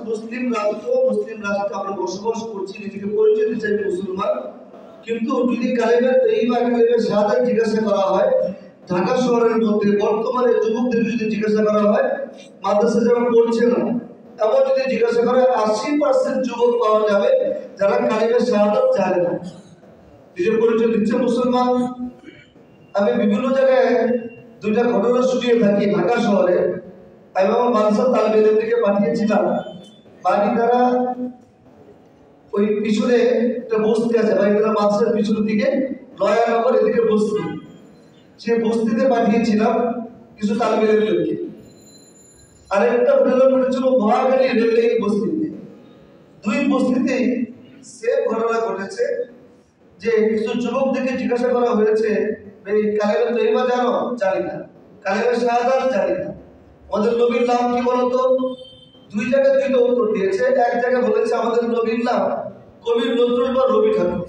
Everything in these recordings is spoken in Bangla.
মুসলিম রাষ্ট্রে আমরা বসবাস করছি, নিজেকে পরিচয় দিতে চাই মুসলমান, কিন্তু যদি কালেমা তৈয়বা কালেমা শাহাদাত জিজ্ঞাসা করা হয়, ঢাকা শহরের মধ্যে বর্তমানে যুবকদের যদি জিজ্ঞাসা করা হয় মাদ্রাসা যারা পড়ছে না, এমন যদি জিজ্ঞাসা করে 80% যুবক পাওয়া যাবে যারা কালেমা শাহাদাত জানে না, নিজের পরিচয় দিচ্ছে মুসলমান। আমি বিভিন্ন জায়গায় দুইটা ঘটনা শুনিয়ে থাকি। ঢাকা শহরে আমি আমার মাদ্রাসার তালিবে থেকে পাঠিয়েছিলাম, বাড়ি তারা ওই পিছনে একটা বস্তি আছে, বাড়ি তারা মাদ্রাসার পিছনের দিকে লয়ানগর এদিকে বস্তি, সে বস্তিতে পাঠিয়েছিলাম কিছু তালিবে রেলকে। আরেকটা ঘটনা ঘটেছিল মহাখালী রেলওয়ে বস্তিতে। দুই বস্তিতেই সেম ঘটনা ঘটেছে যে কিছু যুবকদেরকে জিজ্ঞাসা করা হয়েছে এই কালেমা তৈয়বা জানো? জানি না। কালেমা শাহাদাত জানি না। আমাদের নবীর নাম কি বলতো? দুই জায়গায় দুইটা উত্তর দিয়েছে। এক জায়গায় বলেছে আমাদের নবীর নাম কবি নজরুল বা রবি ঠাকুর,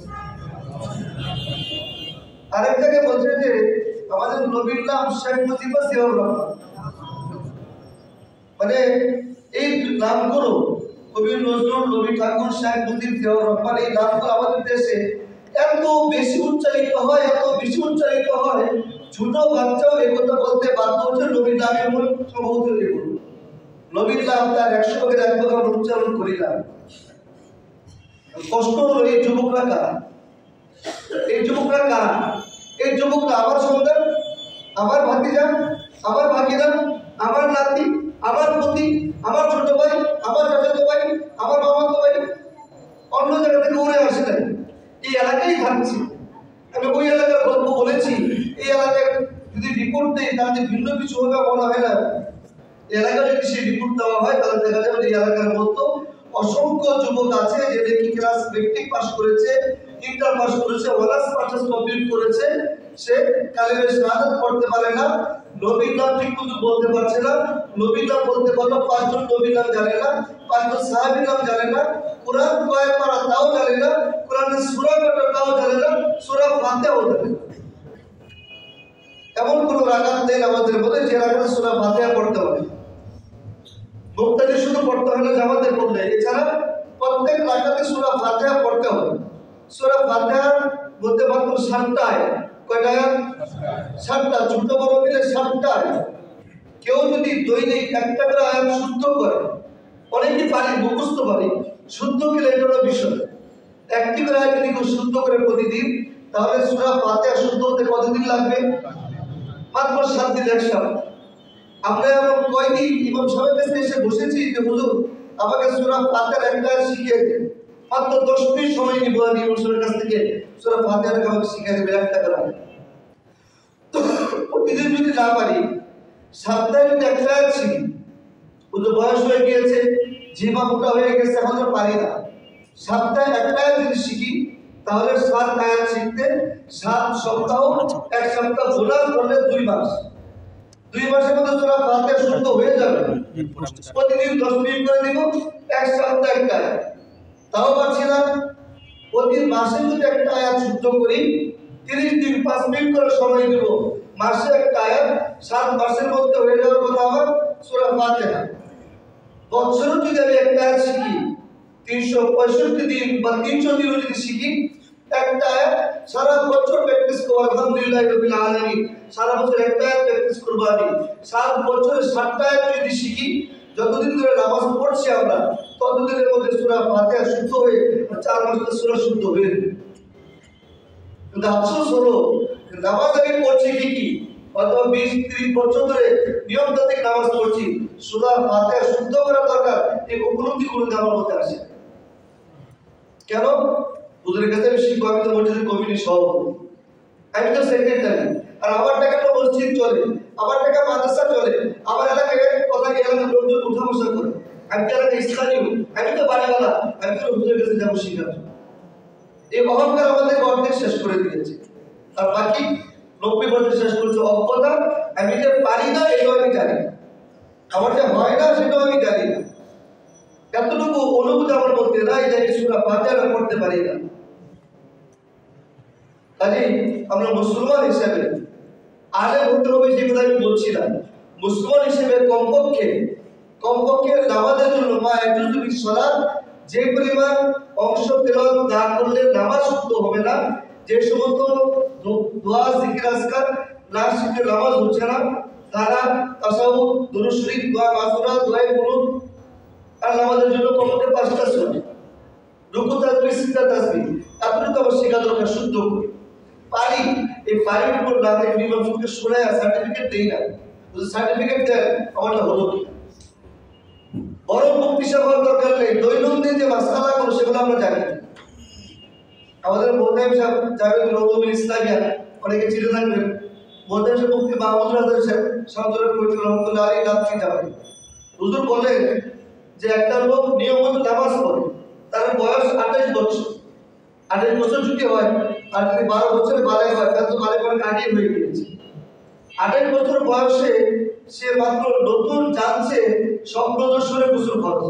আরেক জায়গায় বলছে যে আমাদের নবীর নাম শেখ মুজিব বা জিয়াউর রহমান। মানে এই নামগুলো কবি নজরুল, রবি ঠাকুর, শেখ মুজিব, জিয়াউর রহমান, এই নামগুলো আমাদের দেশে এত বেশি উচ্চারিত হয়, এত বেশি উচ্চারিত হয়, ছোট বাচ্চাও এই কথা বলতে বাধ্য হচ্ছে নবীর নামের মূল সম্ভবত এগুলো। নবীর নাম তার 100 ভাগের 1 ভাগ আমরা উচ্চারণ করি না। কষ্ট হলো এই যুবকরা কারা? এই যুবকরা কারা? এই যুবকরা আমার সন্তান, আমার ভাতিজা, আমার ভাগিনা, আমার নাতি, আমার পতি, আমার ছোট ভাই, আমার চাচাতো ভাই, আমার মামাতো ভাই, অন্য জায়গা থেকে উড়ে আসে নাই, এই এলাকায় থাকছে। আমি ওই এলাকার গল্প বলেছি। এই এলাকায় যদি রিপোর্ট দেয় তাহলে ভিন্ন কিছু হবে বলা হয় না। এলাকায় যদি সেই রিপোর্ট দেওয়া হয় তাহলে দেখা যাবে এই এলাকার মতো অসংখ্য যুবক আছে যে কি ক্লাস মেট্রিক পাস করেছে, ইন্টার পাস করেছে, অনার্স মাস্টার্স কমপ্লিট করেছে, সে কালেমা শাহাদাত পড়তে পারে না, নবীর নাম ঠিক মতো বলতে পারছে না, নবীর নাম বলতে পারলো 5 জন নবীর নাম জানে না, 5 জন সাহাবীর নাম জানে না, কোরআন কয় পারা তাও জানে না, কোরআনের সূরা কয়টা তাও জানে না, সূরা ফাতিহাও জানে না। এমন কোন রাকাত নেই আমাদের মধ্যে যে রাকাতে সূরা ফাতিহা পড়তে হবে। মুক্তাদি শুধু পড়তে হয় না, জামাতে পড়লে, এছাড়া প্রত্যেক রাকাতে সূরা ফাতিহা পড়তে হবে। সূরা ফাতিহার মধ্যে মাত্র 7টা আয়াত। কয়টা আয়াত? 7টা, ছোট বড় মিলে 7টা আয়াত। কেউ যদি দৈনিক একটা করে আয়াত শুদ্ধ করে, অনেকে পারি মুখস্থ পারি, শুদ্ধ গেলে এটা হলো বিষয়। একটি করে আয়াত যদি কেউ শুদ্ধ করে প্রতিদিন, তাহলে সূরা ফাতিহা শুদ্ধ হতে কতদিন লাগবে? মাত্র 7 দিন, 1 সপ্তাহ। আমরা এমন কয়দিন ইমাম সাহেবের কাছে এসে বসেছি যে হুজুর আমাকে সূরা ফাতিহার একটা আয়াত শিখিয়ে দেন। মাত্র 10 মিনিট সময় নিব আমি ইমাম সাহেবের কাছ থেকে সূরা ফাতিহার আমাকে শিখিয়ে দেবে একটা করে। তো প্রতিদিন যদি না পারি, সপ্তাহে যদি একটা আয়াত শিখি, হুজুর বয়স হয়ে গিয়েছে, জিহ্বা মোটা হয়ে গেছে, এখন আর পারি না। সপ্তাহে একটা আয়াত যদি শিখি তাহলে 7 আয়াত শিখতে 7 সপ্তাহ, 1 সপ্তাহ বোনাস করলে 2 মাস। 2 মাসের মধ্যে সূরা ফাতিহা শুদ্ধ হয়ে যাবে। প্রতিদিন 10 মিনিট করে দিব, 1 সপ্তাহ একটা আয়াত। তাও পারছি না, প্রতি মাসে যদি একটা আয়াত শুদ্ধ করি, 30 দিন 5 মিনিট করে সময় দেব, মাসে একটা আয়াত, 7 মাসের মধ্যে হয়ে যাওয়ার কথা আমার সূরা ফাতিহা। বছরে যদি আমি একটা আয়াত শিখি, 365 দিন বা 300 দিন যদি শিখি একটা আয়াত, সারা বছর প্র্যাকটিস করব আলহামদুলিল্লাহ রাব্বিল আলামিন। সারা বছর একটা আয়াত প্র্যাকটিস করব আমি। 7 বছরে 7টা আয়াত যদি শিখি, যতদিন ধরে নামাজ পড়ছি আমরা, ততদিনের মধ্যে সূরা ফাতিহা শুদ্ধ হয়ে 4 মাসে সূরা শুদ্ধ হয়ে যাবে। কিন্তু আফসোস হলো নামাজ আমি পড়ছি ঠিকই, অথবা 20-30 বছর ধরে নিয়মতান্ত্রিক নামাজ পড়ছি, সূরা ফাতিহা শুদ্ধ করা দরকার, এই উপলব্ধি করতে আমার মধ্যে আসে। কেন? হুজুরের কাছে আমি শিখবো, আমি তো মসজিদের কমিটির সভাপতি, আমি তো সেক্রেটারি, আর আমার টাকা তো মসজিদ চলে, আমার টাকা মাদ্রাসা চলে, আমার এলাকায় কথা কি এলাকার লোকজন উঠা বসা করে, আমি তো এলাকায় স্থানীয়, আমি তো বাড়িওয়ালা, আমি তো হুজুরের কাছে যাবো শিখার। এই অহংকার আমাদের অর্ধেক শেষ করে দিয়েছে, আর বাকি 90% শেষ করেছে অজ্ঞতা। আমি যে পারি না এটাও আমি জানি না, আমার যে হয় না সেটাও আমি জানি না। এতটুকু অনুভূতি আমার মধ্যে নাই যে আমি সূরা ফাতিহা পড়তে পারি না। কাজেই আমরা মুসলমান হিসেবে আলেম হতে হবে, যেগুলো আমি বলছিলাম, মুসলমান হিসেবে কমপক্ষে কমপক্ষে নামাজের জন্য মা একজুজু বিসসালাত যে পরিমাণ অংশ তেলাওয়াত না করলে নামাজ শুদ্ধ হবে না, যে সমস্ত দোয়া জিকির আজকার না শিখে নামাজ হচ্ছে না, তারা তাসাউদ, দুরূদ শরীফ, দোয়া মাসুরা, দোয়া কুনুত আর নামাজের জন্য কমপক্ষে 5টা সুন্নাত, রুকু তাসবিহ, সিজদা তাসবিহ, এতটুকু আমার শেখা দরকার শুদ্ধ করে। পারি এই পারির উপর না থেকে ইমাম সাহেবকে শোনায় সার্টিফিকেট দেই না, যদি সার্টিফিকেট দেয় আমারটা হলো কি। বড় মুক্তিশা হওয়ার দরকার নেই, দৈনন্দিন যে মাসআলাগুলো সেগুলো আমরা জানি। আমাদের মোহতামিম সাহেব জামিউল উলুমুল ইসলামিয়া অনেকে চিনে থাকবেন, মোহতামিম সাহেব মুফতি মাহমুদ রাজা সাহেব শামসুল্লাহ পবিত্র রহমতুল্লাহ আলাইহি রাত্রি যাবেন। হুজুর বলেন যে একটা লোক নিয়মিত নামাজ পড়ে, তার বয়স 28 বছর, 28 বছর যদি হয় আর যদি 12 বছরে বালেগ হয় তাহলে তো বালেগ মানে কাটিয়ে হয়ে গিয়েছে। 28 বছর বয়সে সে মাত্র নতুন জানছে স্বপ্ন দর্শনে গোসল ফরজ,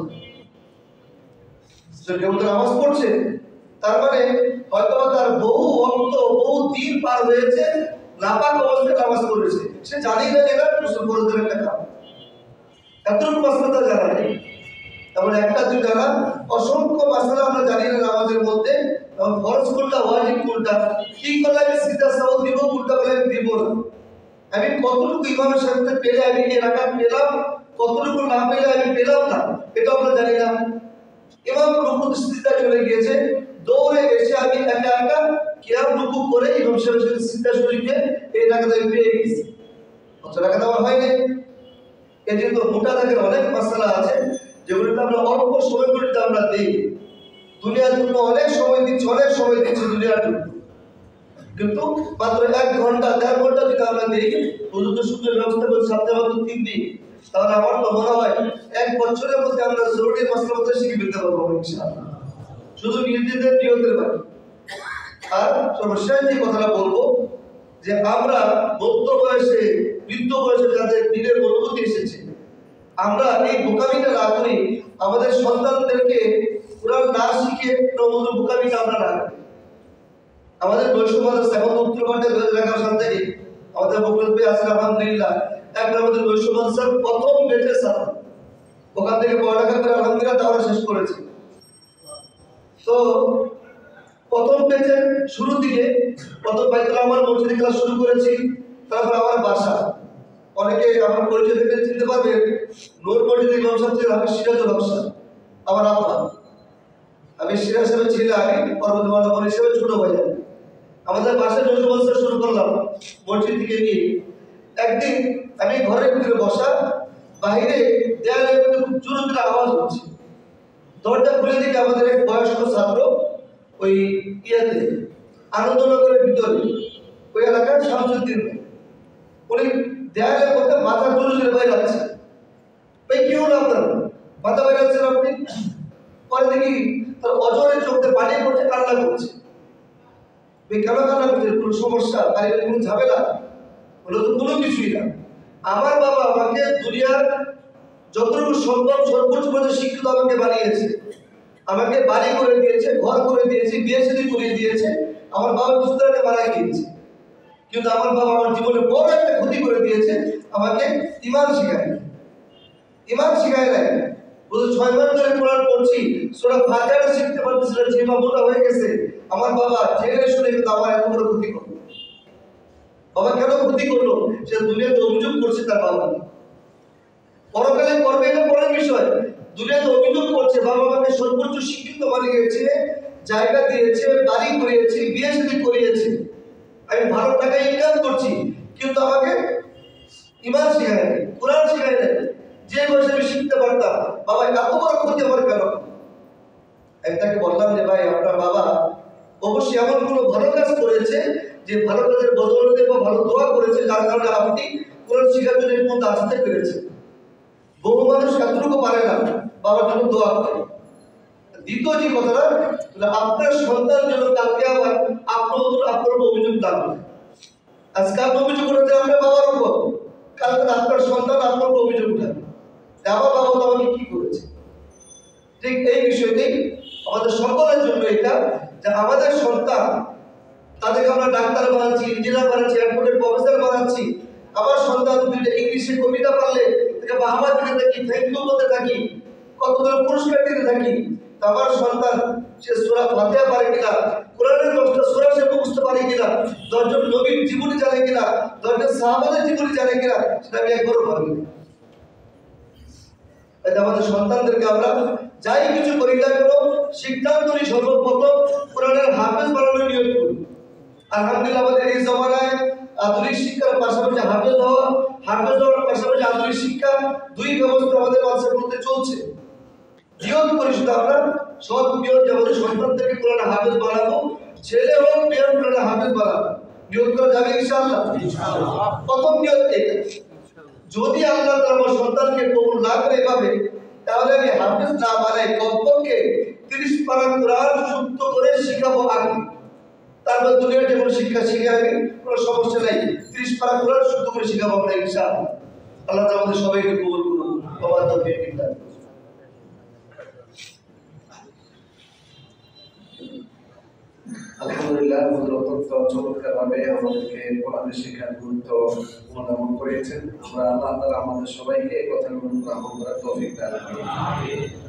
সে নিয়মিত নামাজ পড়ছে, তার মানে হয়তো তার বহু অন্ত বহু দিন পার হয়েছে নাপাক অবস্থায় নামাজ পড়েছে, সে জানেই না যে এটা গোসল ফরজের একটা কাজ। এতটুকু মাসলা তার জানা নেই। এমন একটা দুইটা না, অসংখ্য মাসলা আমরা জানি না নামাজের মধ্যে। এবং ফরজ কোনটা, ওয়াজিব কোনটা, কি করলে আমি সিজদা সালাত দিব, কোনটা বলে আমি দিব না, আমি কতটুকু ইমামের সাথে পেলে আমি এই রাকাত পেলাম, কতটুকু না পেলে আমি পেলাম না, এটা আমরা জানি না। ইমাম রুকু সিজদা চলে গিয়েছে, দৌড়ে এসে আমি একা একা কিয়াম রুকু করে ইমাম সাহেবের সাথে সিজদা শরীফে এই রাকাত আমি পেয়ে গেছি, অত রাকাত আমার হয়নি। এই যে তো মোটা দাগের অনেক মাসআলা আছে যেগুলোতে আমরা অল্প সময়গুলিতে আমরা দিই, দুনিয়ার জন্য অনেক সময় দিচ্ছি, অনেক সময় দিচ্ছি দুনিয়ার জন্য, কিন্তু মাত্র 1 ঘন্টা 1.5 ঘন্টা যদি আমরা দিই, হুজুর তো সুযোগ ব্যবস্থা করে সপ্তাহে মাত্র 3 দিন, তাহলে আমার তো মনে হয় 1 বছরের মধ্যে আমরা জরুরি মাসলা মধ্যে শিখে ফেলতে পারবো ইনশাআল্লাহ, শুধু নিজেদের নিয়তের বাকি। আর সর্বশেষ যে কথাটা বলবো যে আমরা মধ্য বয়সে বৃদ্ধ বয়সে যাদের দিনের অনুভূতি এসেছে, আমরা এই বোকামিটা না করি, আমাদের সন্তানদেরকে কোরআন না শিখে প্রমোদের বোকামিটা আমরা না করি। আমাদের নৈশমাদ্রাসা এখন উত্তরবঙ্গে 2011 সাল থেকে আমাদের বকুল ভাই আছেন আলহামদুলিল্লাহ, একটা আমাদের নৈশমাদ্রাসার প্রথম ব্যাচের ছাত্র, ওখান থেকে পড়ালেখা করে আলহামদুলিল্লাহ তারা শেষ করেছে। তো প্রথম ব্যাচের শুরু দিকে প্রথম বাইতুল আমার মসজিদে ক্লাস শুরু করেছি, তারপর আমার বাসা, অনেকে আমার পরিচয় থেকে চিনতে পারবেন, নূর মসজিদে ইমাম সাহেব ছিলেন আমি সিরাজুল হক সাহেব, আমার আব্বা, আমি সিরাজ সাহেবের ছেলে, আগে পরবর্তী মানবর হিসেবে ছোট ভাই। আমাদের বাসায় নৈশমাদ্রাসা শুরু করলাম মসজিদ থেকে গিয়ে। একদিন আমি ঘরের ভিতরে বসা, বাইরে দেয়ালের মধ্যে খুব জোরে জোরে আওয়াজ হচ্ছে, দরজা খুলে দিকে আমাদের এক বয়স্ক ছাত্র ওই ইয়াতে আনন্দনগরের ভিতরে ওই এলাকার শামসুদ্দিন, উনি দেয়ালের মধ্যে মাথা জোরে জোরে বাইরে যাচ্ছে। ভাই কি হলো আপনার, মাথা বাইরে যাচ্ছেন আপনি? পরে দেখি তার অজরে চোখে পানি পড়ছে, কান্না করছে। কেন কান্না করছে? কোনো সমস্যা, পারিবারিক কোনো ঝামেলা? বলে তো কোনো কিছুই না, আমার বাবা আমাকে দুনিয়ার যতটুকু সম্ভব সর্বোচ্চ পর্যায়ে শিক্ষিত আমাকে বানিয়েছে, আমাকে বাড়ি করে দিয়েছে, ঘর করে দিয়েছে, বিয়ে শাদী করে দিয়েছে, আমার বাবা কিছুদিন মারা গিয়েছে, কিন্তু আমার বাবা আমার জীবনে বড় একটা ক্ষতি করে দিয়েছে, আমাকে ঈমান শেখায়, ঈমান শেখায় নাই। বলতে 6 মাস ধরে কোরআন পড়ছি, সূরা ফাতিহা শিখতে পারতেছিলাম, জিহ্বা মোটা হয়ে গেছে। আমার বাবা জেনে শুনে কিন্তু আমার এত বড় ক্ষতি করলো। বাবা কেন ক্ষতি করলো? সে দুনিয়াতে অভিযোগ করছে তার বাবা, পরকালে করবে এটা পরের বিষয়, দুনিয়াতে অভিযোগ করছে বাবা আমাকে সর্বোচ্চ শিক্ষিত বানিয়েছে, জায়গা দিয়েছে, বাড়ি করিয়েছে, বিয়ে শাদী করিয়েছে, আমি ভালো টাকা ইনকাম করছি, কিন্তু আমাকে ঈমান শেখায় নাই, কোরআন শেখায় নাই। যে বয়সে আমি শিখতে পারতাম, বাবা এত বড় ক্ষতি আমার কেন? একটাকে বললাম যে ভাই আপনার বাবা অবশ্যই এমন কোনো ভালো কাজ করেছে, যে ভালো কাজের বদলতে বা ভালো দোয়া করেছে, যার কারণে আপনি কোরআন শিখার জন্য এই পর্যন্ত আসতে পেরেছেন। বহু মানুষ এতটুকু পারে না, বাবার জন্য দোয়া করে। দ্বিতীয় যে কথাটা, আপনার সন্তান যেন কালকে আবার আপনার অভিযোগ না করে। আজকে আপনি অভিযোগ করেছে আপনার বাবার উপর, কালকে আপনার সন্তান আপনার অভিযোগ উঠাবে, আমার বাবা তো আমাকে কি করেছে। ঠিক এই বিষয়টি আমাদের সকলের জন্য এটা, যে আমাদের সন্তান, তাদেরকে আমরা ডাক্তার বানাচ্ছি, ইঞ্জিনিয়ার বানাচ্ছি, অ্যাডভোকেট প্রফেসর বানাচ্ছি, আমার সন্তান দুইটা ইংলিশে কবিতা পারলে একে বাহাবা দিতে থাকি, থ্যাংক ইউ বলতে থাকি, কতগুলো পুরস্কার দিতে থাকি, আমার সন্তান সে সূরা ফাতিহা পারে কিনা, কোরআনের 10টা সূরা সে মুখস্থ পারে কিনা, 10 জন নবীর জীবনী জানে কিনা, 10 জন সাহাবাদের জীবনী জানে কিনা, সেটা আমি একবারও ভাবি না। আমাদের সন্তানদেরকে আমরা যাই কিছু করি না কেন সিদ্ধান্ত নিই সর্বপ্রথম কোরআনের হাফেজ বানানোর নিয়ত করি। আলহামদুলিল্লাহ আমাদের এই জমানায় আধুনিক শিক্ষার পাশাপাশি হাফেজ হওয়ার পাশাপাশি আধুনিক শিক্ষা দুই ব্যবস্থা আমাদের মাদ্রাসাগুলোতে চলছে। নিয়ত করি শুধু আমরা সব নিয়ত যে আমাদের সন্তানদেরকে কোরআনের হাফেজ বানাবো, ছেলে হোক মেয়ে হোক কোরআনের হাফেজ বানাবো। নিয়ত করা যাবে ইনশাআল্লাহ? প্রথম নিয়ত এটা। যদি আল্লাহ তাআলা আমার সন্তানকে কবুল না করে এভাবে, তাহলে আমি হাফেজ না বানাই, কমপক্ষে 30 পারা কোরআন শুদ্ধ করে শিখাবো আগে, তারপর দুনিয়ার যে কোনো শিক্ষা শিখে আগে কোনো সমস্যা নাই। 30 পারা কোরআন শুদ্ধ করে শিখাবো আমরা ইনশাআল্লাহ। আল্লাহ তাআলা আমাদের সবাইকে কবুল করুন। বাবা তৌফিক দিন। আলহামদুলিল্লাহ, অত্যন্ত চমৎকারভাবে আমাদেরকে কোরআনের শিক্ষার গুরুত্ব অনুধাবন করেছেন। আমরা আল্লাহ তাআলা আমাদের সবাইকে এই কথাগুলো গ্রহণ করার তৌফিক দান করুন।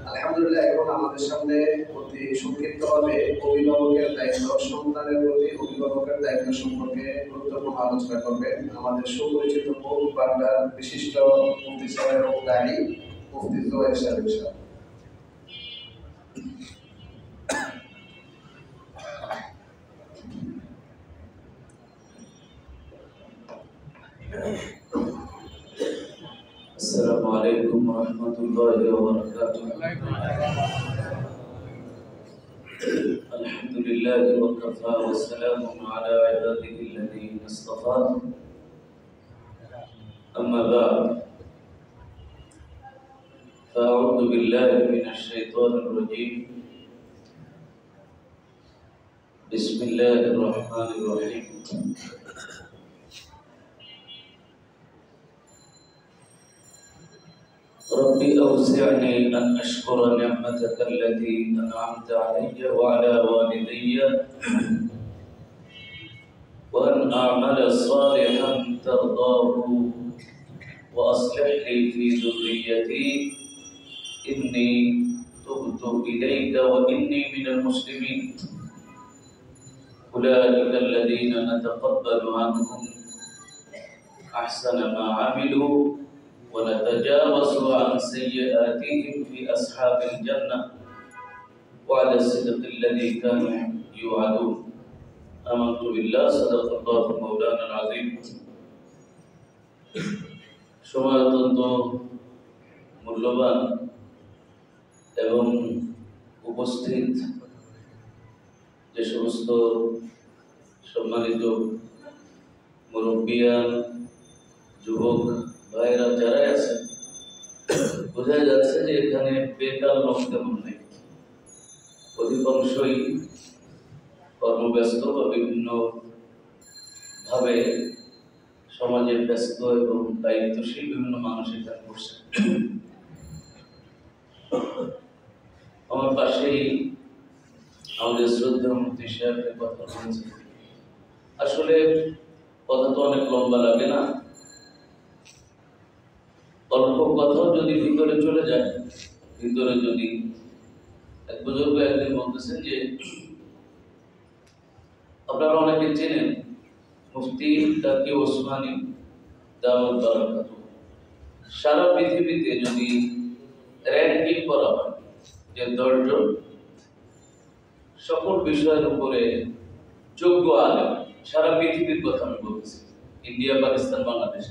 আলহামদুলিল্লাহ, এখন আমাদের সামনে অতি সংক্ষিপ্তভাবে অভিভাবকের দায়িত্ব, সন্তানের প্রতি অভিভাবকের দায়িত্ব সম্পর্কে গুরুত্বপূর্ণ আলোচনা করবেন আমাদের সুপরিচিত মুফতি বাংলার বিশিষ্ট মুফতি সাহেব ও দায়ী মুফতি জোহের সাহেব। السلام عليكم ورحمة الله وبركاته. الحمد لله وكفى وسلام على عباده الذين اصطفى. أما بعد فأعوذ بالله من الشيطان الرجيم. بسم الله الرحمن الرحيم. ربي أوزعني أن أشكر نعمتك التي أنعمت علي وعلى والدي وأن أعمل صالحا ترضاه وأصلح لي في ذريتي إني تبت إليك وإني من المسلمين. أولئك الذين نتقبل عنهم أحسن ما عملوا ونتجاوز عن سيئاتهم في أصحاب الجنة وعلى الصدق الذي كانوا يوعدون. آمنت بالله صدق الله مولانا العظيم. সময় অত্যন্ত মূল্যবান এবং উপস্থিত যে সমস্ত সম্মানিত মুরব্বিয়ান, যুবক ভাইরা যারা আছে, বোঝা যাচ্ছে যে এখানে বেকার লোক তেমন নেই। অধিকাংশই কর্মব্যস্ত বা বিভিন্ন ভাবে সমাজে ব্যস্ত এবং দায়িত্বশীল বিভিন্ন মানুষ এখানে বসে। আমার পাশেই আমাদের শ্রদ্ধা মুফতি সাহেবের কথা বলছে। আসলে কথা তো অনেক লম্বা লাগে না, অল্প কথাও যদি ভিতরে চলে যায়, ভিতরে যদি এক বুজুর্গ একদিন বলতেছেন যে আপনারা অনেকে চেনেন মুফতি তাকি ওসমানী দাওয়াত বারাকাতুহু। সারা পৃথিবীতে যদি র্যাঙ্কিং করা হয় যে 10 জন সকল বিষয়ের উপরে যোগ্য আলেম, সারা পৃথিবীর কথা আমি বলছি, ইন্ডিয়া, পাকিস্তান, বাংলাদেশ,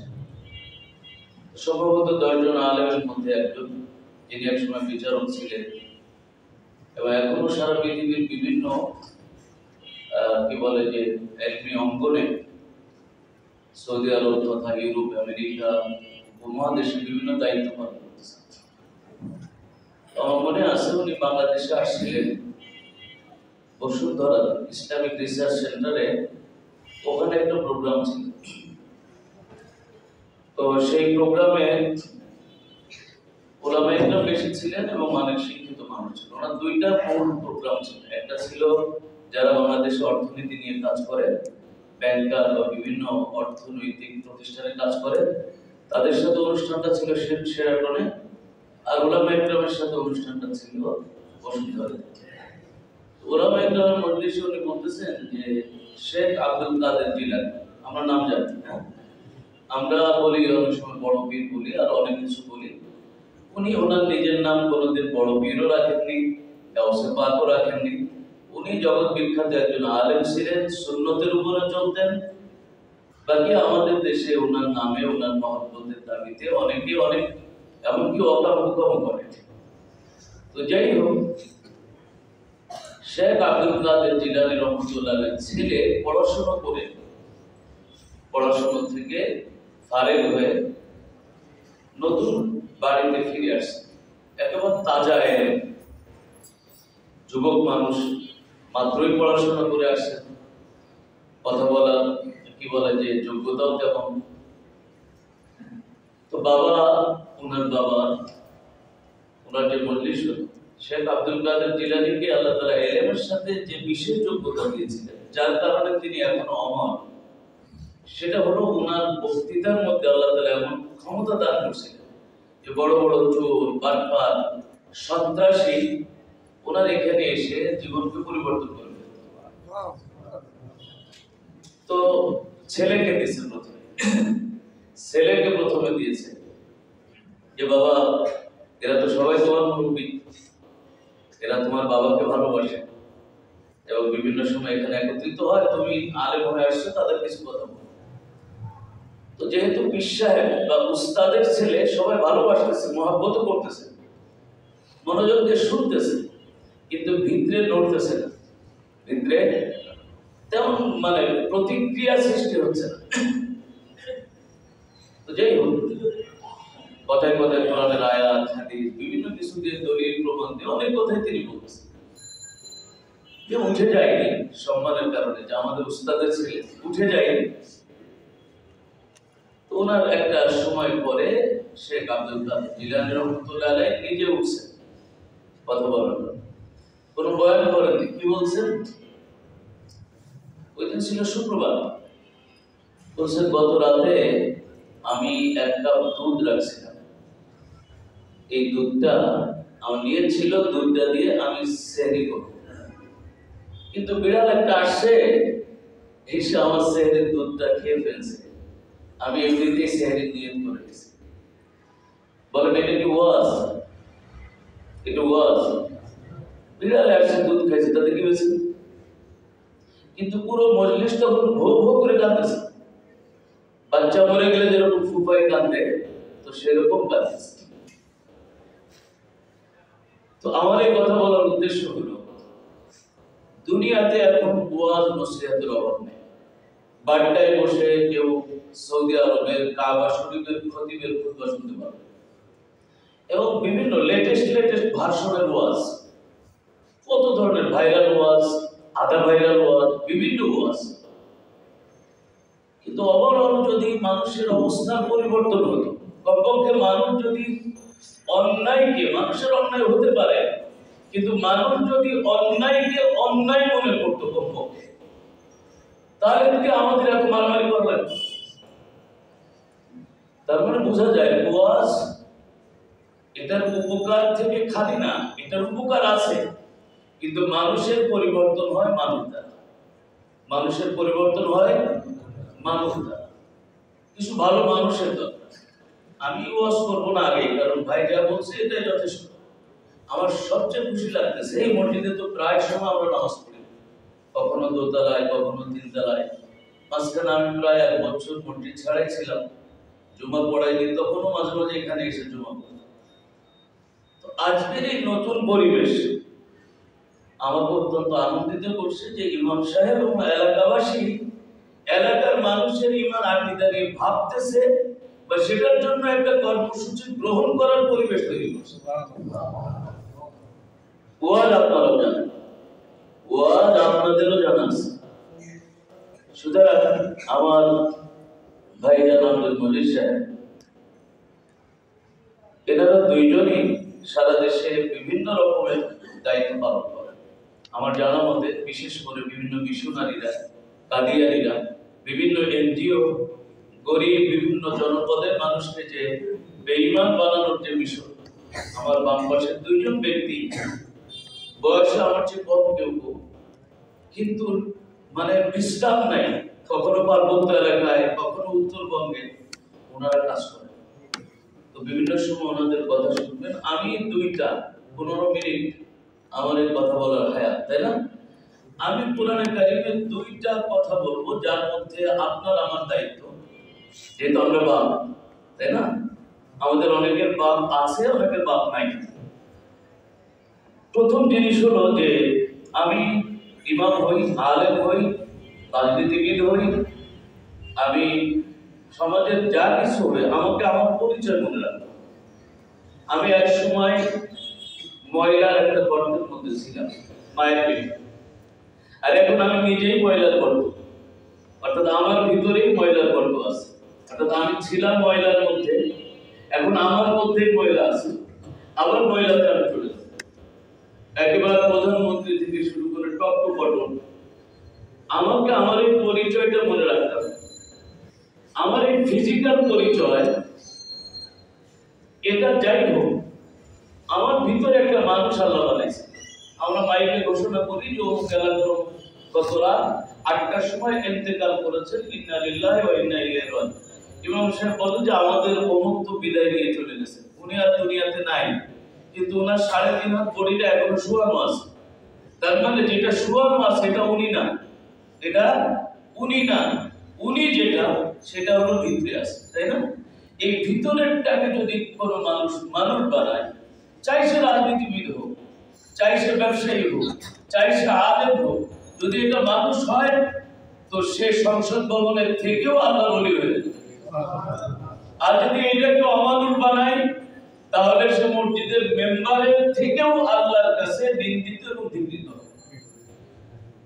সম্ভবত 10 জন আলেমের মধ্যে একজন, যিনি একসময় বিচারক ছিলেন এবং এখনো সারা পৃথিবীর বিভিন্ন কি বলে যে এলমি অঙ্গনে সৌদি আরব তথা ইউরোপ, আমেরিকা উপমহাদেশে বিভিন্ন দায়িত্ব পালন করতেছেন। আমার মনে আছে উনি বাংলাদেশে আসছিলেন বসুন্ধরা ইসলামিক রিসার্চ সেন্টারে, ওখানে একটা প্রোগ্রাম ছিল। তো সেই প্রোগ্রামে ওলামাইরা বেশি ছিলেন এবং অনেক শিক্ষিত মানুষ ছিল। ওনার 2টা মূল প্রোগ্রাম ছিল। একটা ছিল যারা বাংলাদেশে অর্থনীতি নিয়ে কাজ করে, ব্যাংকার বা বিভিন্ন অর্থনৈতিক প্রতিষ্ঠানে কাজ করে, তাদের সাথে অনুষ্ঠানটা ছিল শেরাটনে, আর ওলামা ইকরামের সাথে অনুষ্ঠানটা ছিল বসুন্ধরায়। ওলামা ইকরামের মজলিসে উনি বলতেছেন যে শেখ আব্দুল কাদের জিলানী, আমরা নাম জানি না, আমরা বলি অনেক সময় বড় পীর বলি আর অনেক কিছু বলি। উনি ওনার নিজের নাম কোনোদিন বড় পীরও রাখেননি, গাউসে পাকও রাখেননি। উনি জগৎ বিখ্যাত একজন আলেম ছিলেন, সুন্নতের উপরে চলতেন। বাকি আমাদের দেশে ওনার নামে ওনার মহব্বতের দাবিতে অনেকে অনেক এমনকি অকাম করে। তো যাই হোক, শেখ আব্দুল কাদের জিলানী রহমতুল্লাহ ছেলে পড়াশোনা থেকে ফারেগ হয়ে নতুন বাড়িতে ফিরে আসছে, একেবারে তাজা এলেন। যুবক মানুষ, মাত্রই পড়াশোনা করে আসছেন, কথা বলার কি বলে যে যোগ্যতাও তেমন। তো ওনার যে মজলিস হলো, শেখ আব্দুল কাদের জিলানীকে আল্লাহ তাআলা ইলমের সাথে যে বিশেষ যোগ্যতা দিয়েছিলেন, যার কারণে তিনি এখনো অমর, সেটা হলো ওনার বক্তৃতার মধ্যে আল্লাহ তাআলা এমন ক্ষমতা দান করেছিলেন যে বড় বড় চোর, বাটপার, সন্ত্রাসী ওনার এখানে এসে জীবনকে পরিবর্তন করে দিত। তো ছেলেকে প্রথমে দিয়েছে যে বাবা, এরা তো সবাই তোমার মুরব্বী, এরা তোমার বাবাকে ভালোবাসে এবং বিভিন্ন সময় এখানে একত্রিত হয়, তুমি আলেম হয়ে আসছো, তাদের কিছু কথা বলো। তো যেহেতু পীর সাহেব বা উস্তাদের ছেলে, সবাই ভালোবাসতেছে, মহব্বত করতেছে, মনোযোগ দিয়ে শুনতেছে, কিন্তু ভিতরে নড়তেছে না, ভিতরে তেমন মানে প্রতিক্রিয়া সৃষ্টি হচ্ছে না। তো যাই হোক, কথায় কথায় কোরআনের আয়াত, হাদিস, বিভিন্ন কিছু দিয়ে দলিল প্রমাণ দিয়ে অনেক কথাই তিনি বলতেছেন, যে উঠে যায়নি সম্মানের কারণে, যে আমাদের উস্তাদের ছেলে উঠে যায়নি। তো ওনার একটা সময় পরে শেখ আব্দুল কাদের জিলানী রহমতুল্লাহ আলাইহি নিজে উঠছেন, কথা বলার কোনো বয়ান করেননি। কি বলছেন? ওই দিন ছিল শুক্রবার, বলছেন গত রাতে আমি 1 কাপ দুধ রাখছিলাম, এই দুধটা আমার নিয়ে ছিল, দুধটা দিয়ে আমি সেহরি করব, কিন্তু বিড়াল একটা আসছে, এসে আমার সেহরির দুধটা খেয়ে ফেলছে। আমি এমনিতেই সেহরি নিয়ত করে গেছি। বলেন এটা কি ওয়াজ? এটা ওয়াজ? বিড়াল আসছে, দুধ খাইছে, তাতে কি হয়েছে? কিন্তু পুরো মজলিস তখন ভো ভো করে কাঁদতেছে, বাচ্চা মরে গেলে যেরকম ফুফাই কাঁদে, তো সেরকম কাঁদতেছে। তো আমার এই কথা বলার উদ্দেশ্য হলো, দুনিয়াতে এখন ওয়াজ নসিহতের অভাব নেই। বাড়িটায় বসে কেউ সৌদি আরবের কাবা শরীফের খতিবের খুতবা শুনতে পারবে, এবং বিভিন্ন লেটেস্ট ভার্সনের ওয়াজ, কত ধরনের ভাইরাল ওয়াজ, আধা ভাইরাল ওয়াজ, বিভিন্ন ওয়াজ। কিন্তু ওভারঅল যদি মানুষের অবস্থার পরিবর্তন হতো, কমপক্ষে মানুষ যদি মানুষের অন্যায় হতে পারে, কিন্তু মানুষ যদি অন্যায়কে অন্যায় মনে করতো কমপক্ষে, তাহলে কি আমাদের এত মারামারি করা লাগবে? তার মানে বোঝা যায় ওয়াজ এটার উপকার থেকে খালি না, এটার উপকার আছে, কিন্তু মানুষের পরিবর্তন হয় মানুষ দ্বারা, মানুষের পরিবর্তন হয় মানুষ দ্বারা। কিছু ভালো মানুষের দরকার। আমি ওয়াজ করবো না আগে, কারণ ভাই যা বলছে এটাই যথেষ্ট। আমার সবচেয়ে খুশি লাগতেছে, এই মসজিদে তো প্রায় সময় আমরা নামাজ পড়ি, কখনো দোতলায়, কখনো 3 তলায়। মাঝখানে আমি প্রায় 1 বছর মসজিদ ছাড়াই ছিলাম, জুমা পড়াইনি, তখনও মাঝে মাঝে এখানে এসে জুমা পড়তাম। তো আজকের এই নতুন পরিবেশ আমাকে অত্যন্ত আনন্দিত করছে যে ইমাম সাহেব এবং এলাকাবাসী, এলাকার মানুষের ঈমান আকীদা নিয়ে ভাবতেছে বা সেটার জন্য একটা কর্মসূচি গ্রহণ করার পরিবেশ তৈরি করছে। ওয়াজ আপনারাও জানেন, ওয়াজ আপনাদেরও জানা আছে। সুতরাং আমার ভাইজান আব্দুল মজিদ সাহেব, এনারা দুইজনই সারা দেশে বিভিন্ন রকমের দায়িত্ব পালন করেন। আমার জানা মতে বিশেষ করে বিভিন্ন মিশনারিরা, কাদিয়ানীরা, বিভিন্ন এনজিও গরিব বিভিন্ন জনপদের মানুষকে যে বেঈমান বানানোর যে মিশন, আমার বাম পাশের দুইজন ব্যক্তি বয়সে আমার চেয়ে কম কেউ, কিন্তু মানে বিশ্রাম নাই, কখনো পার্বত্য এলাকায়, কখনো উত্তরবঙ্গে ওনারা কাজ করেন। তো বিভিন্ন সময় ওনাদের কথা শুনবেন। আমি 15 মিনিট আমার এই কথা বলার হায়াত, তাই না? আমি কোরআনে কারিমের 2টা কথা বলবো, যার মধ্যে আপনার আমার দায়িত্ব, যেহেতু আমরা বাপ, তাই না? আমাদের অনেকের বাপ আছে, অনেকের বাপ নাই। প্রথম জিনিস হলো যে আমি ইমাম হই, আলেম হই, রাজনীতিবিদ হই, আমি সমাজের যা কিছু হবে আমাকে আমার পরিচয় মনে রাখবো। আমি এক সময় ময়লার একটা গর্তের মধ্যে ছিলাম, মায়ের পেটে, আর এখন আমি নিজেই ময়লার গর্ত, অর্থাৎ আমার ভিতরেই ময়লার গর্ত আছে। অর্থাৎ আমি ছিলাম ময়লার মধ্যে, এখন আমার মধ্যেই ময়লা আছে, আবার ময়লাতে আমি চলে যাব। একেবারে প্রধানমন্ত্রী থেকে শুরু করে টপ টু বটম, আমাকে আমার এই পরিচয়টা মনে রাখতে হবে। আমার এই ফিজিক্যাল পরিচয়, এটা যাই হোক, আমার ভিতরে একটা মানুষ আল্লাহ বানাইছে। আমরা মাইকে ঘোষণা করি যে ও এলাকার গত রাত 8টার সময় ইন্তেকাল করেছেন, ইন্না লিল্লাহি ওয়া ইন্না ইলাইহি রাজিউন। ইমাম সাহেব বলেন যে আমাদের অমুক তো বিদায় নিয়ে চলে গেছে, উনি আর দুনিয়াতে নাই, কিন্তু ওনার 3.5 হাত বডিটা এখনো শোয়ানো আছে। তার মানে যেটা শোয়ানো আছে এটা উনি না, এটা উনি না, উনি যেটা সেটা হলো ভিতরে আছে, তাই না? এই ভিতরেরটাকে যদি কোনো মানুষ বানায়, চাই সে রাজনীতিবিদ হোক, চাই সে ব্যবসায়ী হোক, চাই সে আলেম হোক, যদি এটা মানুষ হয় তো সে সংসদ ভবনের থেকেও আল্লাহর ওলি হয়ে যাবে। আর যদি এটাকে অমানুষ বানায় তাহলে সে মসজিদের মেম্বারের থেকেও আল্লাহর কাছে নিন্দিত এবং ধিক্কৃত হবে।